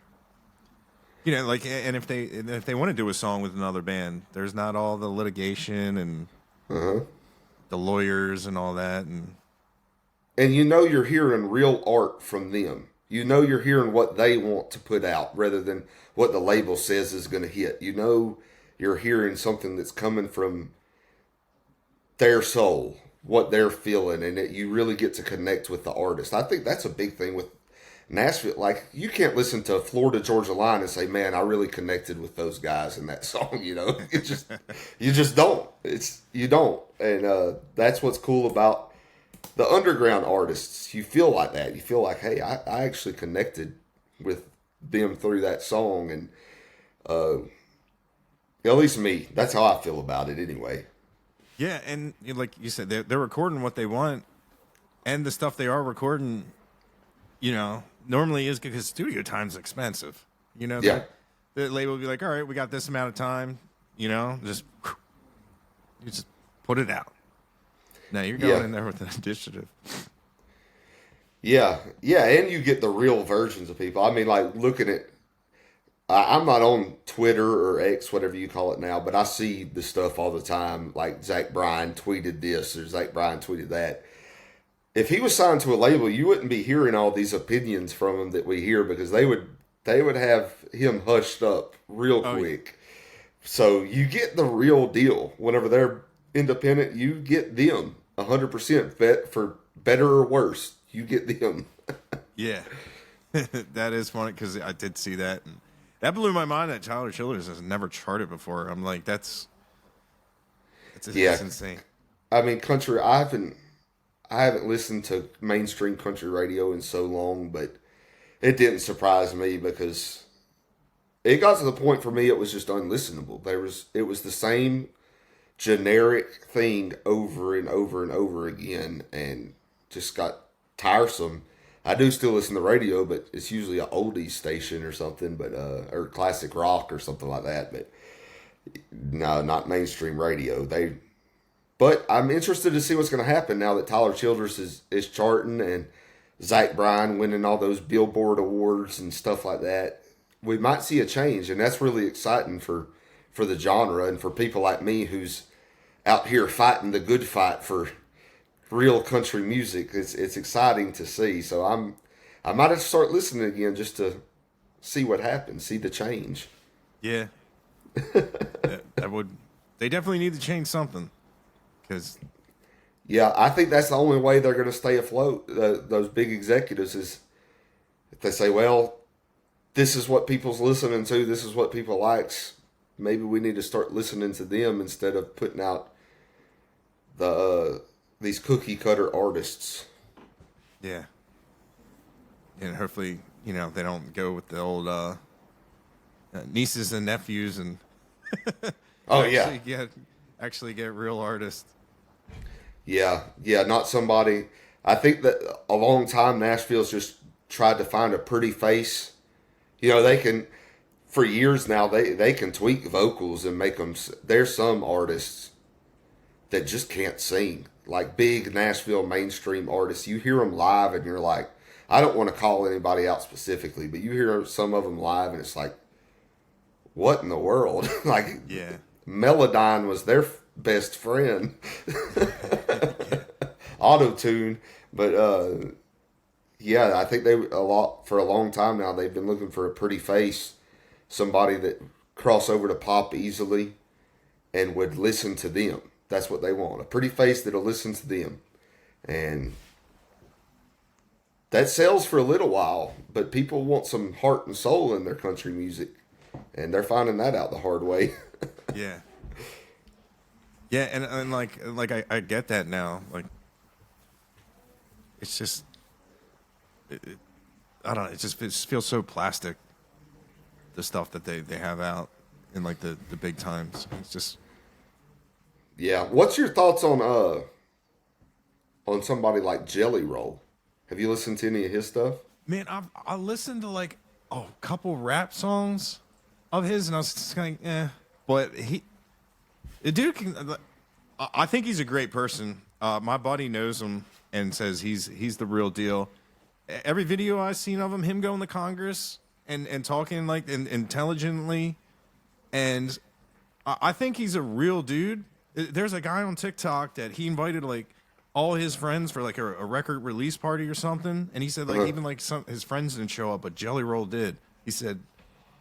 You know, like, and if they want to do a song with another band, there's not all the litigation and the lawyers and all that, and you know you're hearing real art from them. You know you're hearing what they want to put out rather than what the label says is going to hit. You know you're hearing something that's coming from their soul, what they're feeling, and you really get to connect with the artist. I think that's a big thing with Nashville. Like, you can't listen to Florida Georgia Line and say, man, I really connected with those guys in that song. You know, you just don't. You don't. And that's what's cool about the underground artists. You feel like that. You feel like, hey, I actually connected with them through that song. And at least me, that's how I feel about it anyway. Yeah, and like you said, they're recording what they want, and the stuff they are recording, you know, normally is because studio time's expensive. You know, yeah. The label will be like, all right, we got this amount of time, you know, you just put it out. Now you're going in there with an initiative. Yeah, and you get the real versions of people. I mean, like, looking at, I'm not on Twitter or X, whatever you call it now, but I see the stuff all the time. Like, Zach Bryan tweeted this or Zach Bryan tweeted that. If he was signed to a label, you wouldn't be hearing all these opinions from him that we hear, because they would have him hushed up real quick. So you get the real deal. Whenever they're independent, you get them 100%. Bet for better or worse, you get them. Yeah, that is funny because I did see that. And that blew my mind that Tyler Childers has never charted before. I'm like, that's insane. I mean, country. I haven't listened to mainstream country radio in so long, but it didn't surprise me because it got to the point for me it was just unlistenable. It was the same generic thing over and over and over again, and just got tiresome. I do still listen to radio, but it's usually an oldies station or something, but or classic rock or something like that. But no, not mainstream radio. But I'm interested to see what's going to happen now that Tyler Childers is charting and Zach Bryan winning all those Billboard awards and stuff like that. We might see a change, and that's really exciting for the genre and for people like me who's out here fighting the good fight for real country music. It's exciting to see. So I might have to start listening again just to see what happens, see the change. Yeah, that would. They definitely need to change something. Yeah, I think that's the only way they're going to stay afloat. Those big executives is if they say, well, this is what people's listening to, this is what people likes. Maybe we need to start listening to them instead of putting out these cookie cutter artists. Yeah, and hopefully, you know, they don't go with the old nieces and nephews and actually get real artists. Yeah, not somebody. I think that a long time Nashville's just tried to find a pretty face. You know, they can, for years now, they can tweak vocals and make them. There's some artists that just can't sing. Like big Nashville mainstream artists, you hear them live and you're like, I don't want to call anybody out specifically, but you hear some of them live and it's like, what in the world? Like, yeah, Melodyne was their best friend. Auto-tune. But I think for a long time now they've been looking for a pretty face, somebody that cross over to pop easily and would listen to them. That's what they want, a pretty face that'll listen to them. And that sells for a little while, but people want some heart and soul in their country music, and they're finding that out the hard way. Yeah. Yeah, and like I get that now. Like, it's just, I don't know. It just feels so plastic. The stuff that they have out in like the big times. It's just. Yeah. What's your thoughts on somebody like Jelly Roll? Have you listened to any of his stuff? Man, I listened to like a couple rap songs of his, and I was just kind of But the dude can. I think he's a great person. My buddy knows him and says he's the real deal. Every video I've seen of him going to Congress and talking like intelligently, and I think he's a real dude. There's a guy on TikTok that he invited like all his friends for like a record release party or something, and he said like even like some his friends didn't show up, but Jelly Roll did. He said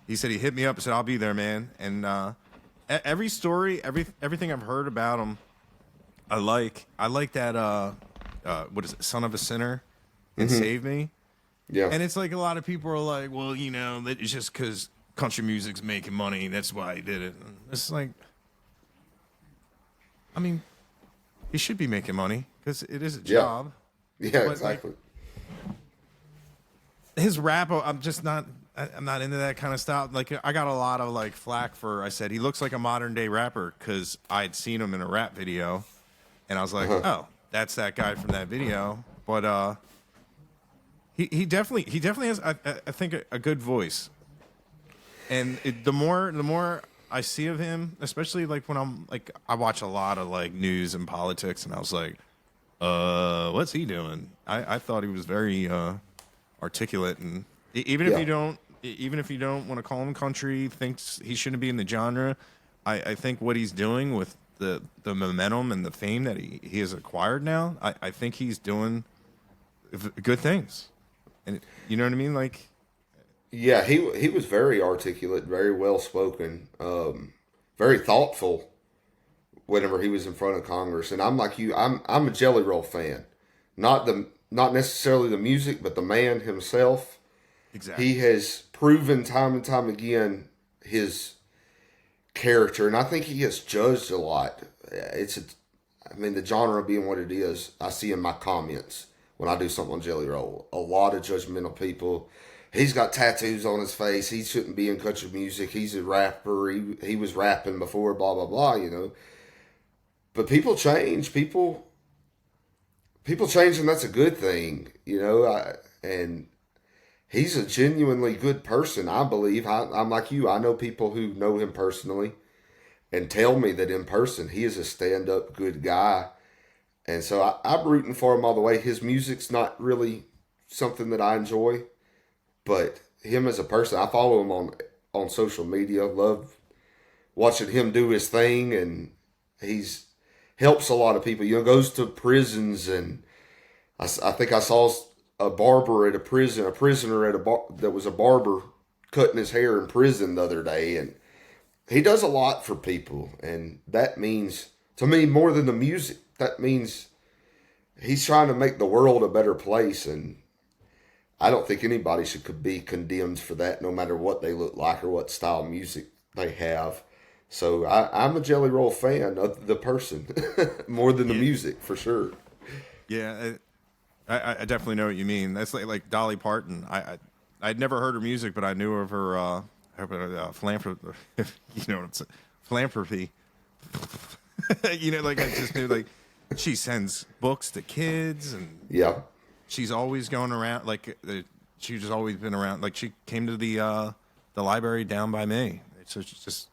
he hit me up and said I'll be there, man. And every story, everything I've heard about him, I like that. What is it? Son of a Sinner and Save Me. Yeah. And it's like a lot of people are like, well, you know, that it's just because country music's making money. That's why he did it. And it's like, I mean, he should be making money because it is a job. Yeah, But, exactly. like, his rap, I'm not into that kind of stuff. Like, I got a lot of like flack for, I said, he looks like a modern day rapper because I'd seen him in a rap video. And I was like, oh, that's that guy from that video. But he definitely has, I think, a good voice. And the more I see of him, especially like when I'm like, I watch a lot of like news and politics, and I was like, what's he doing? I thought he was very articulate, and even if you don't want to call him country, thinks he shouldn't be in the genre. I think what he's doing with the momentum and the fame that he has acquired now, I think he's doing good things. And you know what I mean? Like, Yeah, he was very articulate, very well spoken, very thoughtful whenever he was in front of Congress. And I'm like you, I'm a Jelly Roll fan. Not necessarily the music, but the man himself. exactly. He has proven time and time again his character, and I think he gets judged a lot. I mean, the genre being what it is, I see in my comments when I do something on Jelly Roll, a lot of judgmental people. He's got tattoos on his face. He shouldn't be in country music. He's a rapper. He was rapping before, blah, blah, blah, you know. But people change. People change, and that's a good thing, you know. And he's a genuinely good person, I believe. I'm like you. I know people who know him personally and tell me that in person he is a stand-up good guy. And so I'm rooting for him all the way. His music's not really something that I enjoy, but him as a person, I follow him on social media. Love watching him do his thing, and he's helps a lot of people. You know, goes to prisons, and I think I saw a barber at a prison, a prisoner at a bar that was a barber cutting his hair in prison the other day, and he does a lot for people, and that means to me more than the music. That means he's trying to make the world a better place, and I don't think anybody should be condemned for that, no matter what they look like or what style of music they have. So I'm a Jelly Roll fan of the person more than the music, for sure. Yeah, I definitely know what you mean. That's like Dolly Parton. I'd never heard her music, but I knew of her philanthropy. You know what I'm saying? Philanthropy. You know, like I just knew like she sends books to kids, and Yeah. she's always going around. Like she's just always been around. Like she came to the library down by me. So it's just,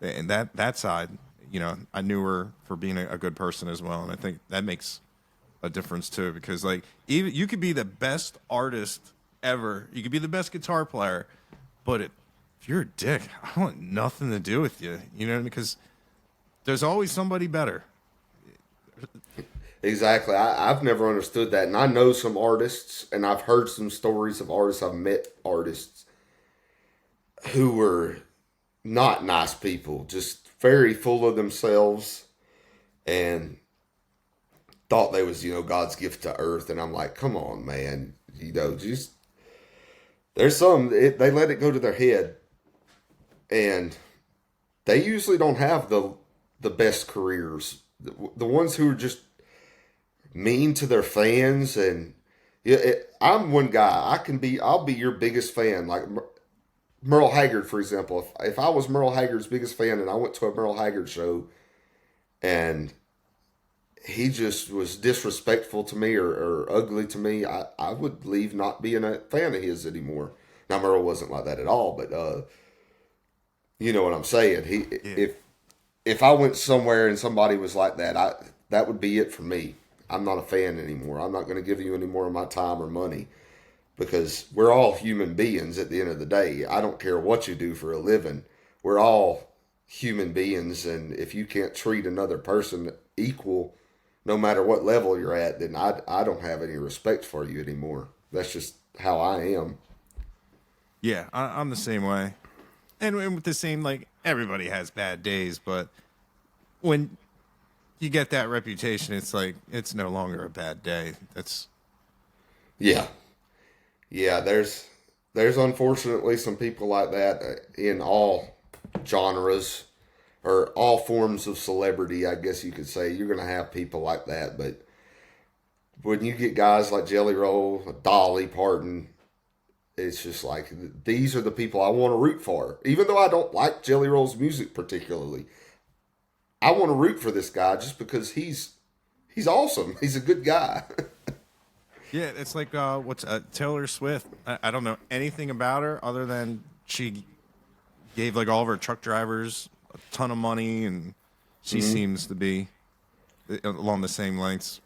and that side, you know, I knew her for being a good person as well, and I think that makes a difference too, because like even you could be the best artist ever, you could be the best guitar player, but if you're a dick, I want nothing to do with you. You know what I mean? Because there's always somebody better. Exactly. I've never understood that. And I know some artists, and I've heard some stories of artists. I've met artists who were not nice people, just very full of themselves, and thought they was, you know, God's gift to earth. And I'm like, come on, man. Just there's some they let it go to their head, and they usually don't have the best careers. The ones who are just mean to their fans, and I'm one guy. I'll be your biggest fan. Like Merle Haggard, for example. If I was Merle Haggard's biggest fan and I went to a Merle Haggard show and he just was disrespectful to me or ugly to me, I would leave not being a fan of his anymore. Now Merle wasn't like that at all, but you know what I'm saying. If I went somewhere and somebody was like that, that would be it for me. I'm not a fan anymore. I'm not going to give you any more of my time or money, because we're all human beings at the end of the day. I don't care what you do for a living. We're all human beings, and if you can't treat another person equal, no matter what level you're at, then I don't have any respect for you anymore. That's just how I am. Yeah, I'm the same way. And with the same, like, everybody has bad days, but when you get that reputation, it's like, it's no longer a bad day. Yeah. There's unfortunately some people like that in all genres or all forms of celebrity, I guess you could say. You're going to have people like that, but when you get guys like Jelly Roll, Dolly Parton, it's just like, these are the people I want to root for. Even though I don't like Jelly Roll's music particularly, I want to root for this guy just because he's awesome. He's a good guy. Yeah, it's like, Taylor Swift. I don't know anything about her other than she gave, like, all of her truck drivers a ton of money, and she seems to be along the same lengths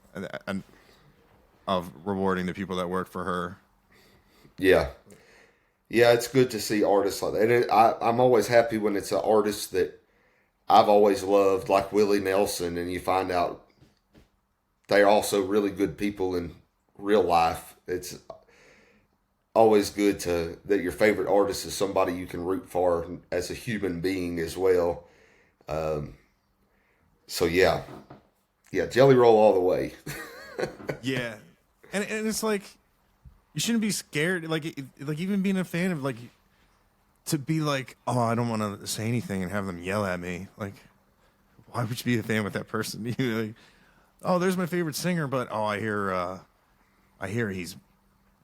of rewarding the people that work for her. Yeah. Yeah, it's good to see artists like that. And I'm always happy when it's an artist that I've always loved, like Willie Nelson, and you find out they're also really good people in real life. It's always good that your favorite artist is somebody you can root for as a human being as well. So yeah, Jelly Roll all the way. Yeah, and it's like, you shouldn't be scared. Like even being a fan of, like, to be like, oh, I don't want to say anything and have them yell at me. Like, why would you be a fan with that person? You like, oh, there's my favorite singer, but oh, I hear he's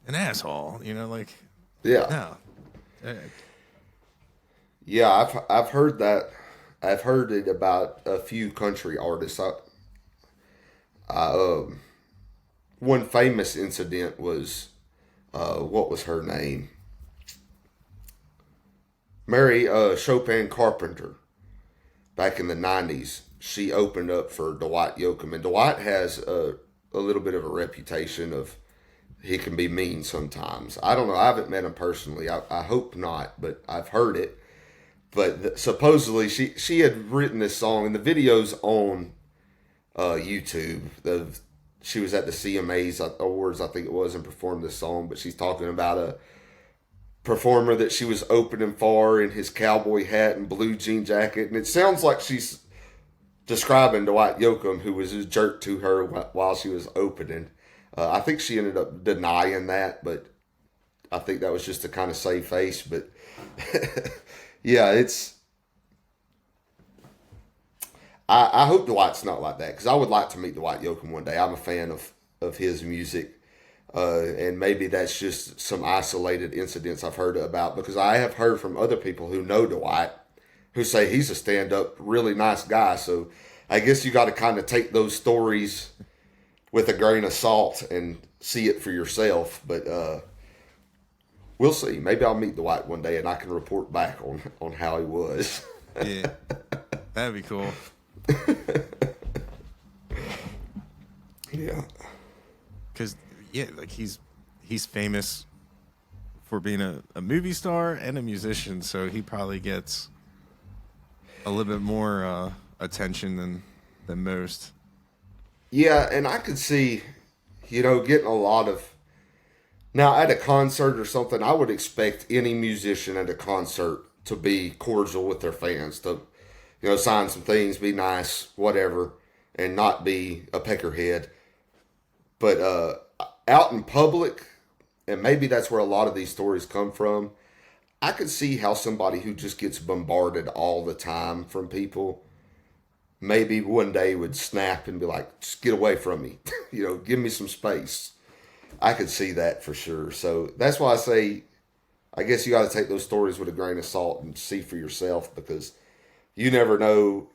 an asshole. Like, Yeah. No. Yeah, I've heard that. I've heard it about a few country artists. One famous incident was, what was her name? Mary Chopin Carpenter. Back in the 90s, she opened up for Dwight Yoakam. And Dwight has a little bit of a reputation of, he can be mean sometimes. I don't know. I haven't met him personally. I hope not, but I've heard it. But supposedly she had written this song, and the video's on YouTube. She was at the CMAs Awards, I think it was, and performed this song. But she's talking about a performer that she was opening for in his cowboy hat and blue jean jacket. And it sounds like she's describing Dwight Yoakam, who was a jerk to her while she was opening. I think she ended up denying that, but I think that was just to kind of save face. But yeah, I hope Dwight's not like that, because I would like to meet Dwight Yoakam one day. I'm a fan of his music. And maybe that's just some isolated incidents I've heard about, because I have heard from other people who know Dwight who say he's a stand-up, really nice guy. So I guess you got to kind of take those stories with a grain of salt and see it for yourself. But we'll see. Maybe I'll meet Dwight one day and I can report back on how he was. Yeah, that'd be cool. Yeah. Because, yeah, like, he's famous for being a movie star and a musician, so he probably gets a little bit more attention than most. Yeah, and I could see, getting a lot of... Now, at a concert or something, I would expect any musician at a concert to be cordial with their fans, to, sign some things, be nice, whatever, and not be a peckerhead. But out in public, and maybe that's where a lot of these stories come from. I could see how somebody who just gets bombarded all the time from people maybe one day would snap and be like, just get away from me. Give me some space. I could see that for sure. So that's why I say, I guess you got to take those stories with a grain of salt and see for yourself, because you never know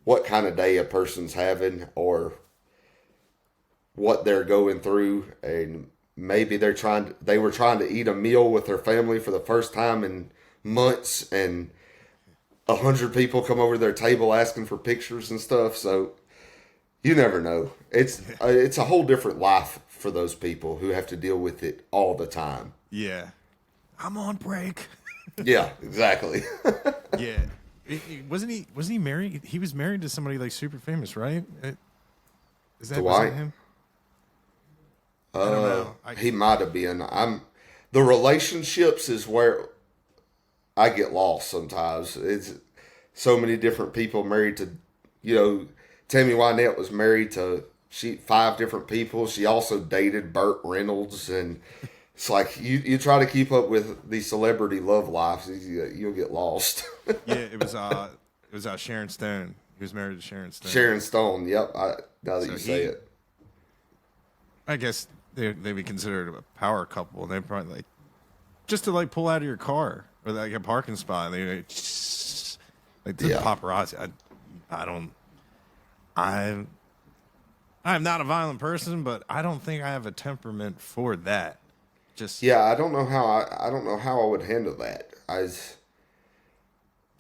what kind of day a person's having or what they're going through. And maybe they were trying to eat a meal with their family for the first time in months, and 100 people come over to their table asking for pictures and stuff. So you never know. It's a whole different life for those people who have to deal with it all the time. Yeah. I'm on break. Yeah, exactly. Yeah. Wasn't he married? He was married to somebody like super famous, right? Was that him? I don't know. He might have been. The relationships is where I get lost sometimes. It's so many different people married to, Tammy Wynette was married to 5 different people. She also dated Burt Reynolds, and it's like you try to keep up with these celebrity love lives, you'll get lost. Yeah, it was Sharon Stone. He was married to Sharon Stone. Sharon Stone, yep. Now that you say it, I guess they'd be considered a power couple. They're probably just to pull out of your car or a parking spot. They the paparazzi. I'm not a violent person, but I don't think I have a temperament for that. I don't know how I would handle that.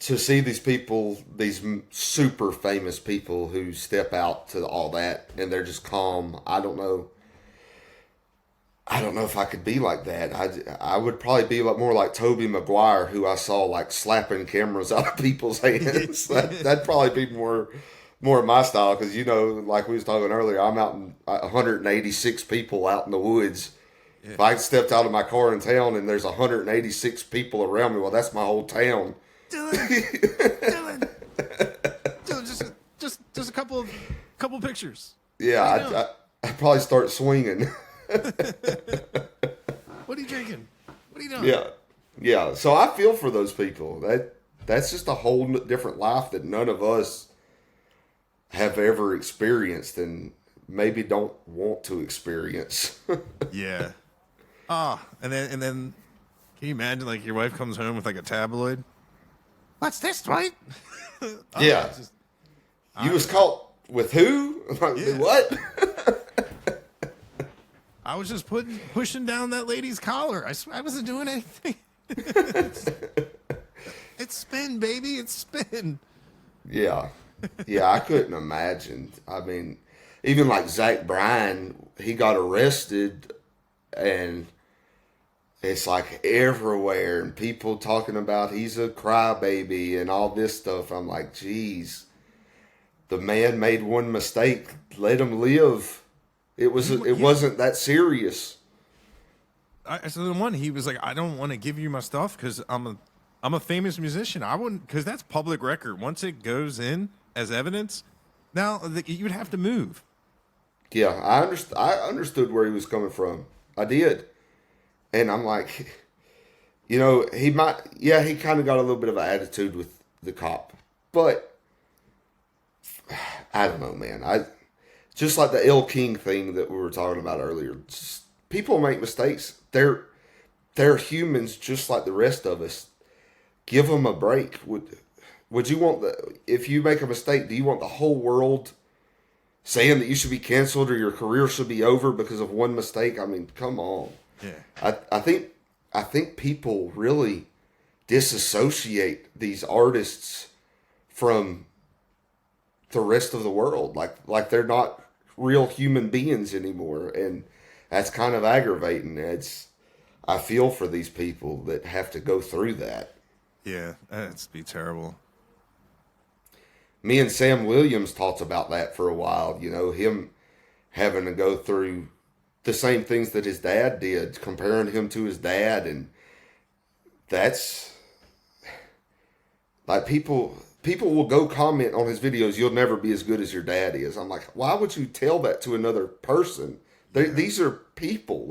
To see these people, these super famous people who step out to all that and they're just calm. I don't know if I could be like that. I would probably be more like Tobey Maguire, who I saw slapping cameras out of people's hands. That'd probably be more of my style, because like we was talking earlier, I'm out in 186 people out in the woods. Yeah. If I stepped out of my car in town and there's 186 people around me, well, that's my whole town. Dillon, just a couple pictures. Yeah, I'd probably start swinging. What are you drinking? What are you doing? Yeah. So I feel for those people. That's just a whole different life that none of us have ever experienced, and maybe don't want to experience. Yeah. And then can you imagine your wife comes home with a tabloid? What's this, right? Yeah. You was caught with who? Yeah. What? I was just pushing down that lady's collar. I wasn't doing anything. It's spin, baby. It's spin. Yeah. Yeah, I couldn't imagine. I mean, even Zach Bryan, he got arrested, and it's everywhere, and people talking about he's a crybaby and all this stuff. I'm like, geez, the man made one mistake. Let him live. It wasn't that serious. So the one, he was like, I don't want to give you my stuff because I'm a famous musician. I wouldn't, because that's public record. Once it goes in as evidence, now you would have to move. Yeah, I understood where he was coming from. I did. And I'm like, he kind of got a little bit of an attitude with the cop. But I don't know, man. Just like the El King thing that we were talking about earlier. People make mistakes. They're humans just like the rest of us. Give them a break. Would you want if you make a mistake, do you want the whole world saying that you should be canceled or your career should be over because of one mistake? I mean, come on. Yeah. I think people really disassociate these artists from the rest of the world. Like they're not real human beings anymore, and that's kind of aggravating. I feel for these people that have to go through that. Yeah, that'd be terrible. Me and Sam Williams talked about that for a while, him having to go through the same things that his dad did, comparing him to his dad. And that's people will go comment on his videos, you'll never be as good as your dad is. I'm like, why would you tell that to another person? These are people.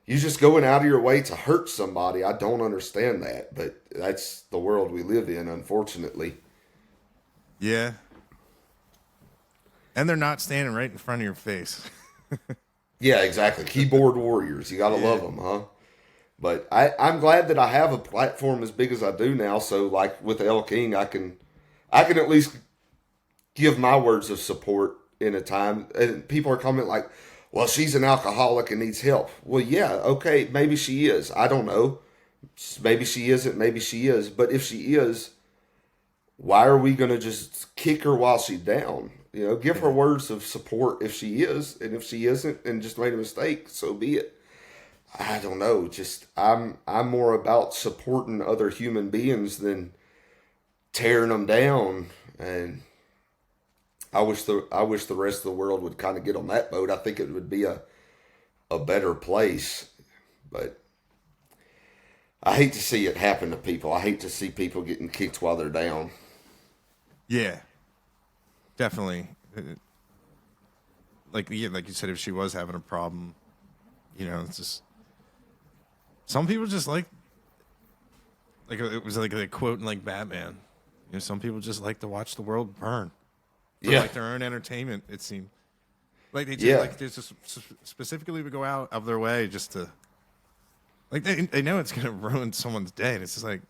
you just going out of your way to hurt somebody. I don't understand that, but that's the world we live in, unfortunately. Yeah. And they're not standing right in front of your face. Yeah, exactly. Keyboard warriors. You got to love them, huh? But I'm glad that I have a platform as big as I do now. So like with El King, I can at least give my words of support in a time. And people are commenting like, well, she's an alcoholic and needs help. Well, yeah, okay, maybe she is. I don't know. Maybe she isn't. Maybe she is. But if she is, why are we going to just kick her while she's down? You know, give her words of support if she is, and if she isn't and just made a mistake, so be it. I don't know. Just I'm more about supporting other human beings than tearing them down. And I wish the rest of the world would kind of get on that boat. I think it would be a better place. But I hate to see it happen to people. I hate to see people getting kicked while they're down. Yeah, definitely. Like you said, if she was having a problem, it's just some people just like it was like a quote in like Batman. Some people just like to watch the world burn for like their own entertainment. It seemed like they just specifically would go out of their way just to like they know it's gonna ruin someone's day, and it's just like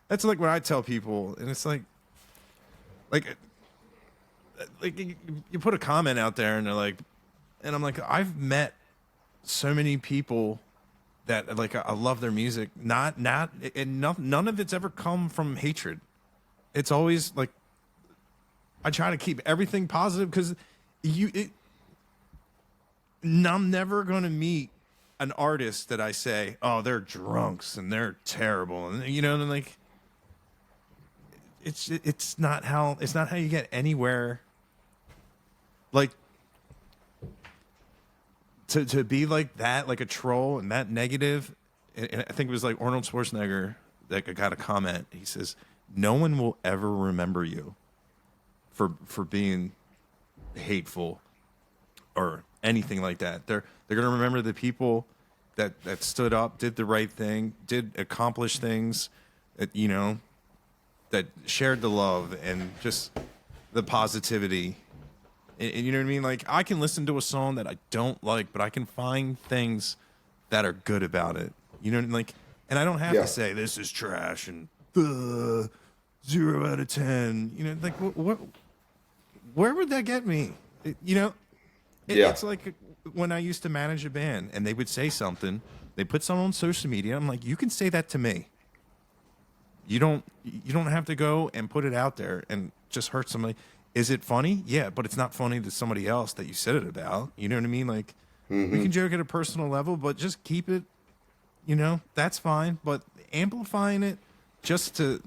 that's like what I tell people, and it's like you put a comment out there and they're like, and I'm like, I've met so many people that like I love their music, none of it's ever come from hatred. It's always like I try to keep everything positive because I'm never gonna meet an artist that I say, oh, they're drunks and they're terrible, and and like it's not how you get anywhere. Like to be like that, like a troll and that negative. And I think it was like Arnold Schwarzenegger that got a comment. He says, "No one will ever remember you for being hateful or anything like that. They're gonna remember the people that stood up, did the right thing, did accomplish things, that that shared the love and just the positivity." And you know what I mean? Like, I can listen to a song that I don't like, but I can find things that are good about it. You know what I mean? Like, and I don't have to say, this is trash and 0 out of 10. Like, where would that get me? It's like when I used to manage a band and they would say something, they put something on social media. I'm like, you can say that to me. You don't have to go and put it out there and just hurt somebody. Is it funny? Yeah, but it's not funny to somebody else that you said it about. You know what I mean? Like, we can joke at a personal level, but just keep it, that's fine. But amplifying it just to,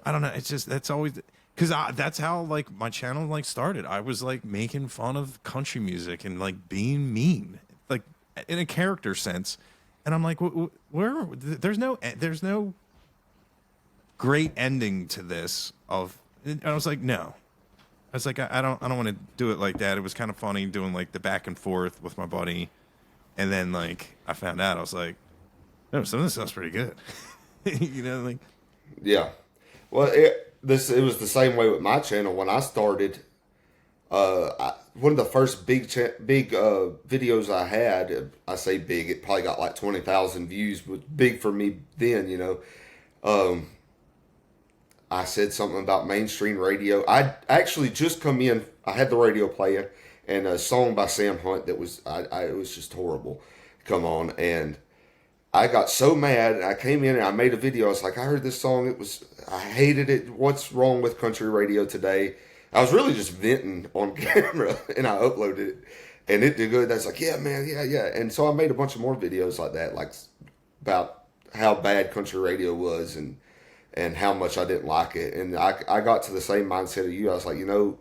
I don't know. It's just, that's always, because that's how, like, my channel, like, started. I was, like, making fun of country music and, like, being mean, like, in a character sense. And I'm like, there's no great ending to this and I was like, no. I was like, I don't want to do it like that. It was kind of funny doing like the back and forth with my buddy, and then like I found out, I was like, no, some of this stuff's pretty good. Like yeah. Well, it was the same way with my channel when I started. One of the first big videos I had, I say big, it probably got like 20,000 views, but big for me then, I said something about mainstream radio. I actually just come in. I had the radio playing, and a song by Sam Hunt that was it was just horrible. Come on, and I got so mad. And I came in and I made a video. I was like, I heard this song. I hated it. What's wrong with country radio today? I was really just venting on camera, and I uploaded it, and it did good. I was like, yeah, man, yeah. And so I made a bunch of more videos like that, like about how bad country radio was and how much I didn't like it. And I got to the same mindset of you. I was like, do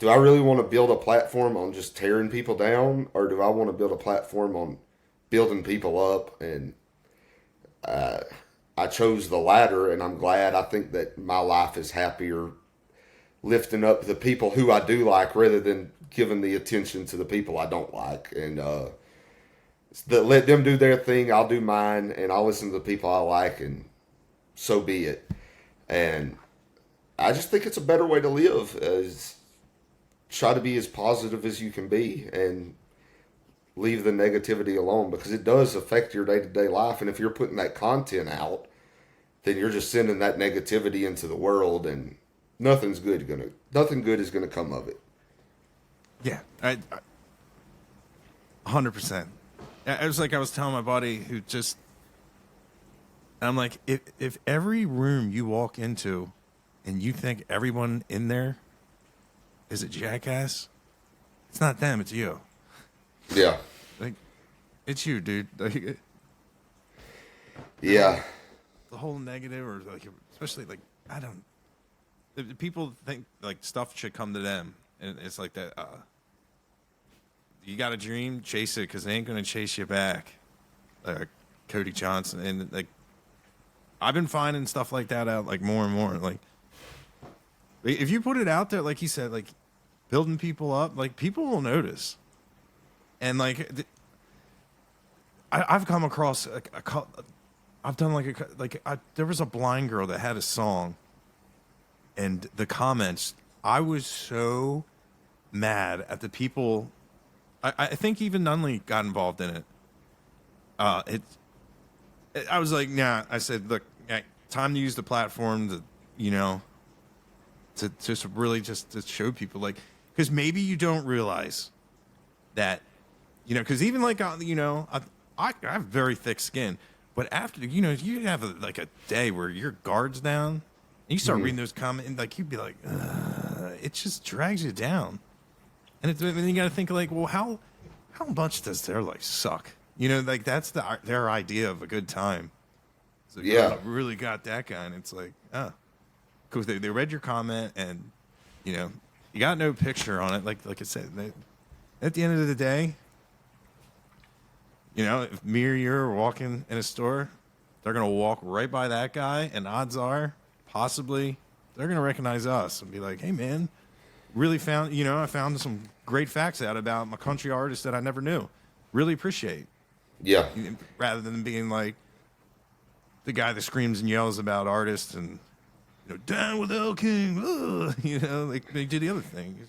I really want to build a platform on just tearing people down, or do I want to build a platform on building people up? And I chose the latter, and I'm glad. I think that my life is happier lifting up the people who I do like rather than giving the attention to the people I don't like. And Let them do their thing. I'll do mine, and I'll listen to the people I like, and so be it. And I just think it's a better way to live. Try to be as positive as you can be, and leave the negativity alone, because it does affect your day-to-day life. And if you're putting that content out, then you're just sending that negativity into the world, and nothing good is gonna come of it. Yeah, 100%. It was like I was telling my buddy who just, I'm like, if every room you walk into and you think everyone in there is a jackass, it's not them, it's you. Yeah. Like, it's you, dude. Like, Yeah. the whole negative, or like, especially like, I don't, people think like stuff should come to them, and it's like that. You got a dream, chase it, because they ain't gonna chase you back. Cody Johnson, and like, I've been finding stuff like that out like more and more. Like, if you put it out there, like he said, like building people up, like people will notice. And like, I've come across I've done there was a blind girl that had a song, and the comments, I was so mad at the people. I think even Nunley got involved in it. I was like, nah. I said, look, time to use the platform to, to just really just to show people, like, because maybe you don't realize that, because even like, I have very thick skin, but after, you have a day where your guard's down, and you start reading those comments, and like, you'd be like, it just drags you down. And then you got to think, like, well, how much does their life suck? Like, that's their idea of a good time. So, Yeah. I really got that guy, and it's like, oh, cool. They read your comment, and you got no picture on it. Like I said, at the end of the day, if me or you are walking in a store, they're gonna walk right by that guy, and odds are, possibly, they're gonna recognize us and be like, hey, man. Really found, I found some great facts out about my country artist that I never knew. Really appreciate. Yeah. Rather than being like the guy that screams and yells about artists and, down with El King, like they do the other things.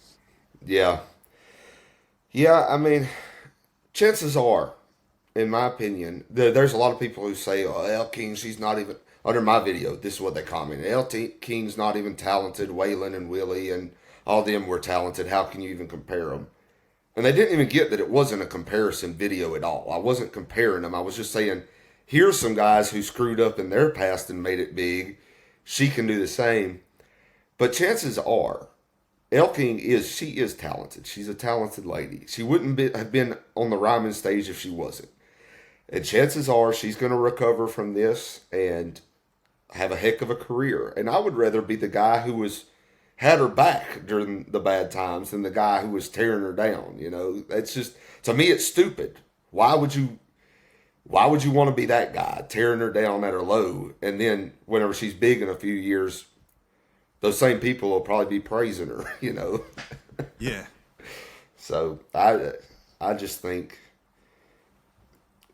Yeah. Yeah, I mean, chances are, in my opinion, there's a lot of people who say, oh, El King, she's not even, under my video, this is what they commented. El King's not even talented. Waylon and Willie and all of them were talented. How can you even compare them? And they didn't even get that it wasn't a comparison video at all. I wasn't comparing them. I was just saying, here's some guys who screwed up in their past and made it big. She can do the same. But chances are, Elle King she is talented. She's a talented lady. She wouldn't have been on the Ryman stage if she wasn't. And chances are she's going to recover from this and have a heck of a career. And I would rather be the guy who had her back during the bad times than the guy who was tearing her down. It's just, to me, it's stupid. Why would you want to be that guy, tearing her down at her low, and then whenever she's big in a few years, those same people will probably be praising her, Yeah. So I just think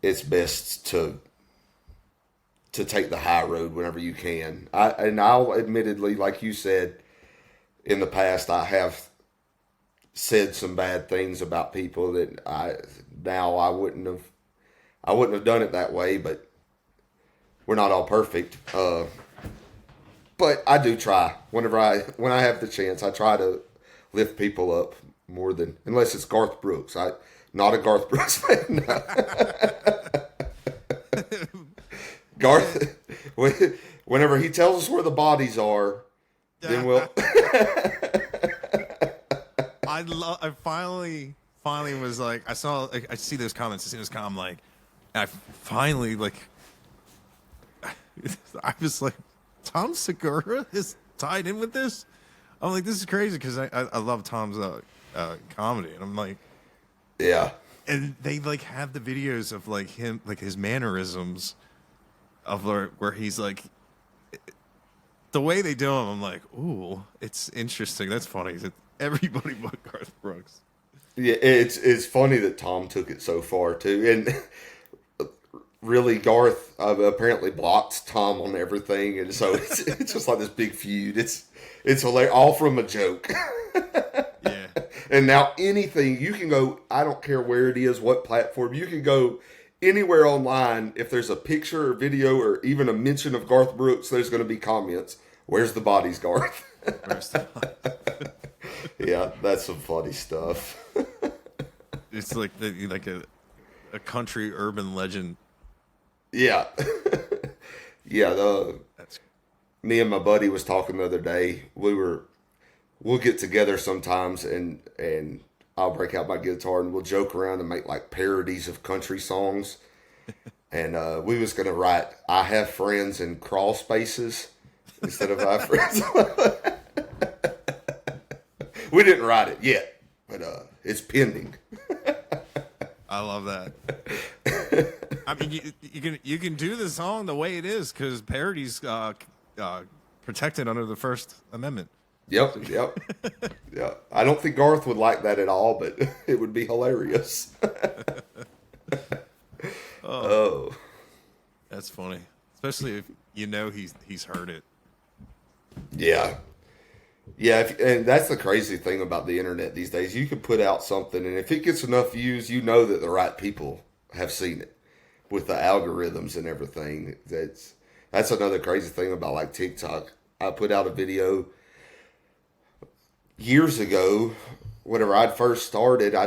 it's best to take the high road whenever you can. I'll admittedly, like you said, in the past, I have said some bad things about people that I wouldn't have done it that way, but we're not all perfect. But I do try when I have the chance. I try to lift people up more than, unless it's Garth Brooks. Not a Garth Brooks fan. No. Garth, whenever he tells us where the bodies are, then we'll. I finally was like, I see those comments. I'm like, I finally I was like, Tom Segura is tied in with this. I'm like, this is crazy because I love Tom's comedy, and I'm like, yeah. And they have the videos of him, his mannerisms of where he's like, the way they do them. I'm like, ooh, it's interesting. That's funny. Everybody but Garth Brooks. Yeah, it's funny that Tom took it so far too, and really Garth apparently blocked Tom on everything, and so it's just like this big feud. It's hilarious, all from a joke. Yeah. And now anything you can go, I don't care where it is, what platform, you can go anywhere online. If there's a picture or video or even a mention of Garth Brooks, there's going to be comments. Where's the bodies, Garth? Where's the Yeah, that's some funny stuff. It's like a country urban legend. Yeah. Yeah, That's me and my buddy was talking the other day. We'll get together sometimes and I'll break out my guitar and we'll joke around and make like parodies of country songs. And we was gonna write "I have friends" in crawl spaces instead of "I have friends." We didn't write it yet, but it's pending. I love that. I mean, you can do the song the way it is because parody's protected under the First Amendment. Yep. Yeah. I don't think Garth would like that at all, but it would be hilarious. Oh. That's funny, especially if you know he's heard it. Yeah. Yeah, and that's the crazy thing about the internet these days. You can put out something, and if it gets enough views, you know that the right people have seen it with the algorithms and everything. That's another crazy thing about like TikTok. I put out a video years ago, whenever I'd first started. I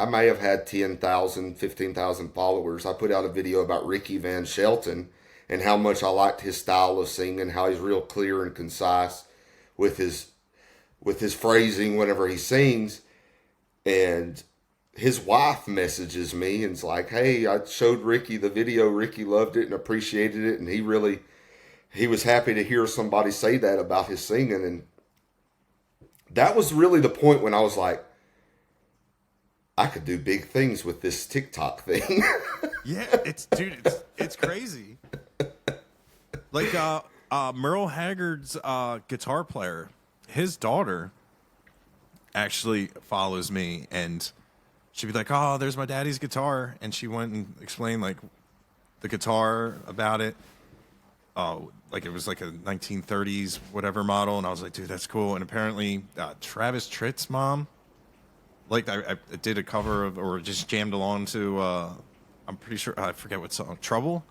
may have had 10,000, 15,000 followers. I put out a video about Ricky Van Shelton and how much I liked his style of singing, how he's real clear and concise with his phrasing whenever he sings. And his wife messages me and's like, "Hey, I showed Ricky the video. Ricky loved it and appreciated it, and he was happy to hear somebody say that about his singing." And that was really the point when I was like, I could do big things with this TikTok thing. Yeah, it's crazy. Like Merle Haggard's guitar player, his daughter actually follows me, and she'd be like, "Oh, there's my daddy's guitar," and she went and explained like the guitar about it. Like it was like a 1930s whatever model, and I was like, "Dude, that's cool." And apparently, Travis Tritt's mom, like I did a cover of or just jammed along to, I'm pretty sure I forget what song, Trouble,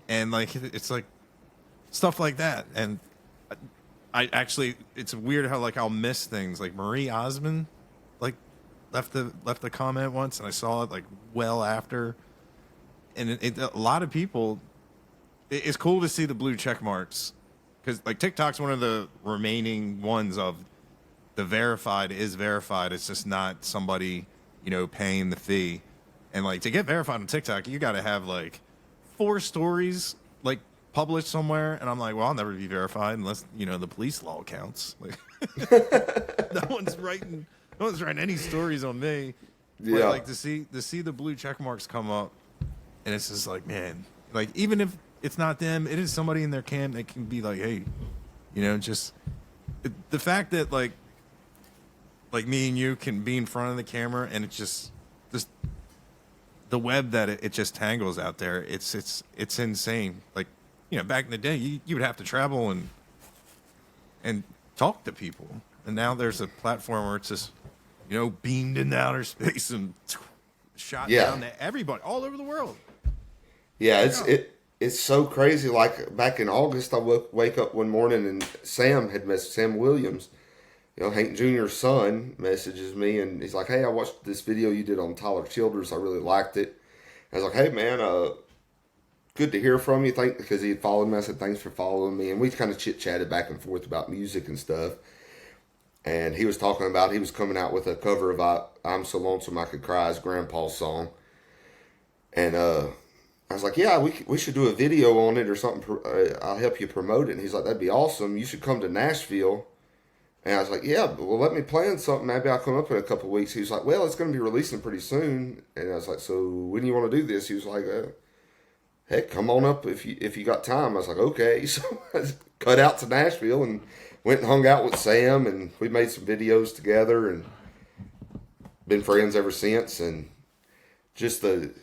and like it's like stuff like that, and I actually, it's weird how like I'll miss things. Like Marie Osmond, like left the comment once, and I saw it like well after, and a lot of people. It's cool to see the blue check marks because like TikTok's one of the remaining ones of the verified is verified. It's just not somebody, paying the fee. And like to get verified on TikTok, you got to have like 4 stories like published somewhere. And I'm like, well, I'll never be verified unless, the police law counts. Like no one's writing any stories on me. Yeah. But like to see the blue check marks come up, and it's just like, man, like even if it's not them, it is somebody in their camp that can be like, hey, just the fact that like me and you can be in front of the camera, and it's just the web that it just tangles out there. It's insane. Like, back in the day, you would have to travel and talk to people, and now there's a platform where it's just beamed into outer space and shot down to everybody all over the world. Yeah, it's so crazy. Like back in August, I wake up one morning and Sam Williams, Hank Jr.'s son, messages me and he's like, "Hey, I watched this video you did on Tyler Childers. I really liked it." I was like, "Hey, man, good to hear from you." Because he had followed me. I said, "Thanks for following me." And we kind of chit-chatted back and forth about music and stuff. And he was talking about he was coming out with a cover of "I'm So Lonesome I Could Cry," his grandpa's song. And I was like, "Yeah, we should do a video on it or something. I'll help you promote it." And he's like, "That'd be awesome. You should come to Nashville." And I was like, "Yeah, well, let me plan something. Maybe I'll come up in a couple of weeks." He was like, "Well, it's going to be releasing pretty soon." And I was like, "So when do you want to do this?" He was like, "Heck, come on up if you got time." I was like, "Okay." So I cut out to Nashville and went and hung out with Sam, and we made some videos together. And been friends ever since, and just and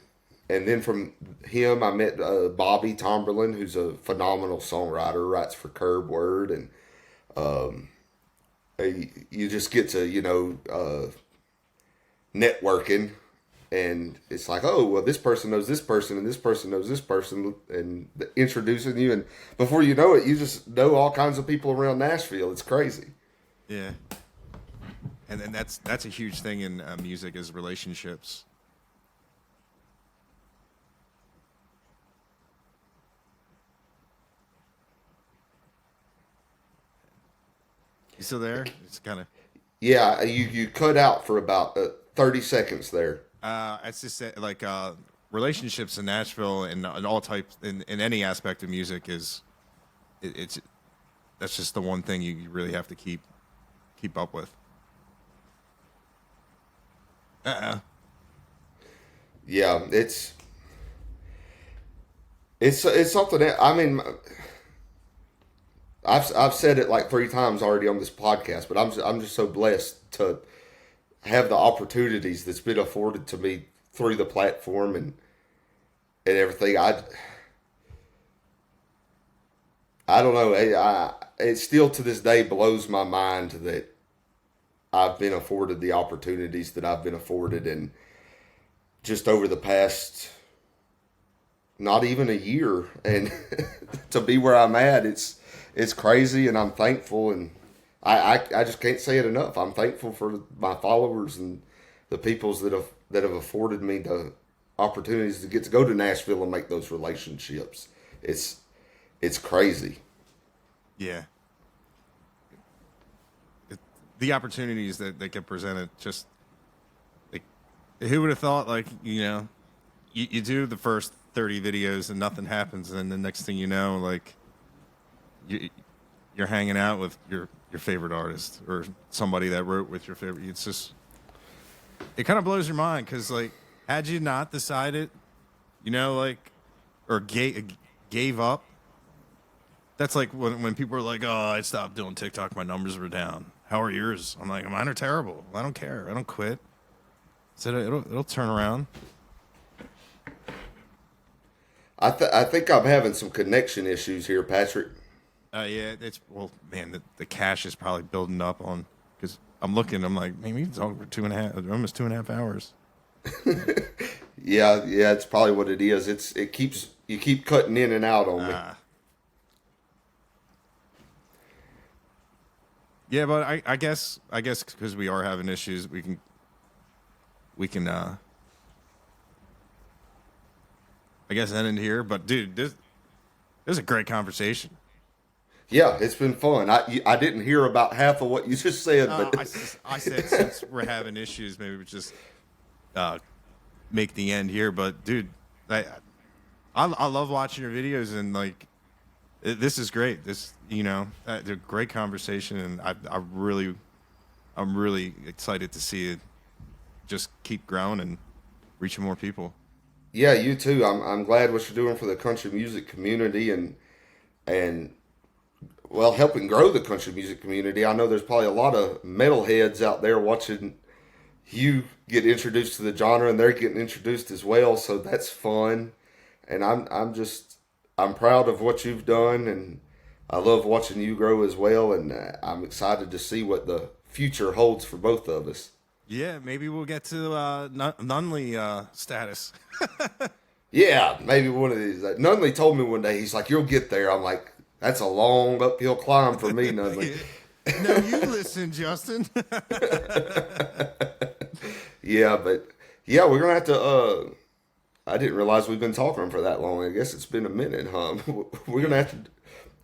then from him I met Bobby Tomberlin, who's a phenomenal songwriter, writes for Curb Word, and you just get to networking, and it's like, oh well, this person knows this person, and this person knows this person, and introducing you, and before you know it, you just know all kinds of people around Nashville. It's crazy. Yeah. And then that's a huge thing in music is relationships. You still there? It's kind of. Yeah, you cut out for about 30 seconds there. It's just like relationships in Nashville and all types in any aspect of music it's that's just the one thing you really have to keep up with. Yeah, it's something that, I mean, I've said it like 3 times already on this podcast, but I'm just so blessed to have the opportunities that's been afforded to me through the platform and everything. I don't know. It still to this day blows my mind that I've been afforded the opportunities that I've been afforded, and just over the past not even a year, and to be where I'm at, it's crazy, and I'm thankful, and I just can't say it enough. I'm thankful for my followers and the peoples that have afforded me the opportunities to get to go to Nashville and make those relationships. It's crazy. Yeah. The opportunities that get presented, just like, who would have thought, like, you do the first 30 videos and nothing happens, and then the next thing you know, like, you're hanging out with your favorite artist or somebody that wrote with your favorite. It's just, it kind of blows your mind, because, like, had you not decided, like, or gave up, that's like when people are like, oh, I stopped doing TikTok, my numbers were down. How are yours? I'm like, mine are terrible. I don't care. I don't quit. So it'll turn around. I think I'm having some connection issues here, Patrick. Yeah, man, the cash is probably building up on, because I'm looking, I'm like, man, we've talked for almost 2.5 hours. Yeah, it's probably what it is. You keep cutting in and out on me. Yeah, but I guess because we are having issues, we can I guess end it here. But dude, this is a great conversation. Yeah, it's been fun. I didn't hear about half of what you just said, but I said since we're having issues, maybe we just make the end here. But dude, I love watching your videos, and like, this is great. This, it's a great conversation, and I'm really excited to see it just keep growing and reaching more people. Yeah, you too. I'm glad what you're doing for the country music community, and well, helping grow the country music community. I know there's probably a lot of metalheads out there watching you get introduced to the genre, and they're getting introduced as well. So that's fun, and I'm proud of what you've done, and I love watching you grow as well. And I'm excited to see what the future holds for both of us. Yeah, maybe we'll get to Nunley status. Yeah, maybe one of these. Nunley told me one day, he's like, "You'll get there." I'm like, that's a long uphill climb for me, Nunley. No, you listen, Justin. Yeah, but yeah, we're gonna have to. I didn't realize we've been talking for that long. I guess it's been a minute, huh? We're gonna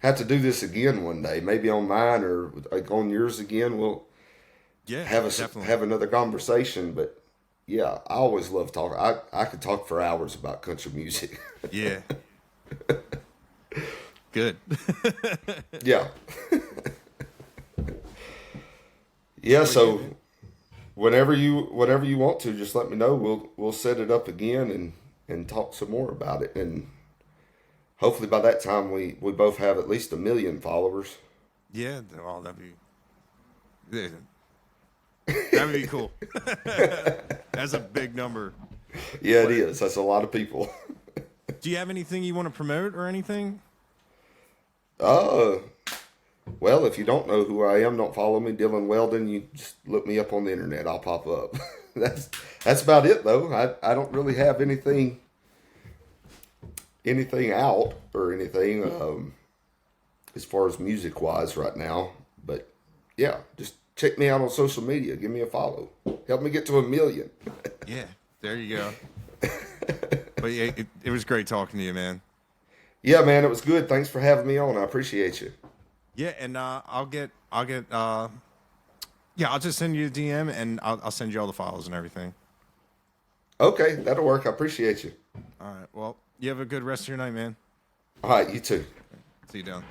have to do this again one day, maybe on mine or like on yours again. We'll have another conversation. But yeah, I always love talking. I could talk for hours about country music. Yeah. Good. Yeah. Yeah. So whenever you want to, just let me know. We'll set it up again and talk some more about it. And hopefully by that time we both have at least 1 million followers. Yeah. Well, that'd be. That would be cool. That's a big number. Yeah, it is. That's a lot of people. Do you have anything you want to promote or anything? Well, if you don't know who I am, don't follow me, Dillon Weldon. You just look me up on the internet. I'll pop up. That's about it, though. I don't really have anything out or anything as far as music wise right now. But yeah, just check me out on social media. Give me a follow. Help me get to 1 million. Yeah, there you go. But yeah, it was great talking to you, man. Yeah, man, it was good. Thanks for having me on. I appreciate you. Yeah, and I'll just send you a DM and I'll send you all the files and everything. Okay, that'll work. I appreciate you. All right. Well, you have a good rest of your night, man. All right, you too. See you down.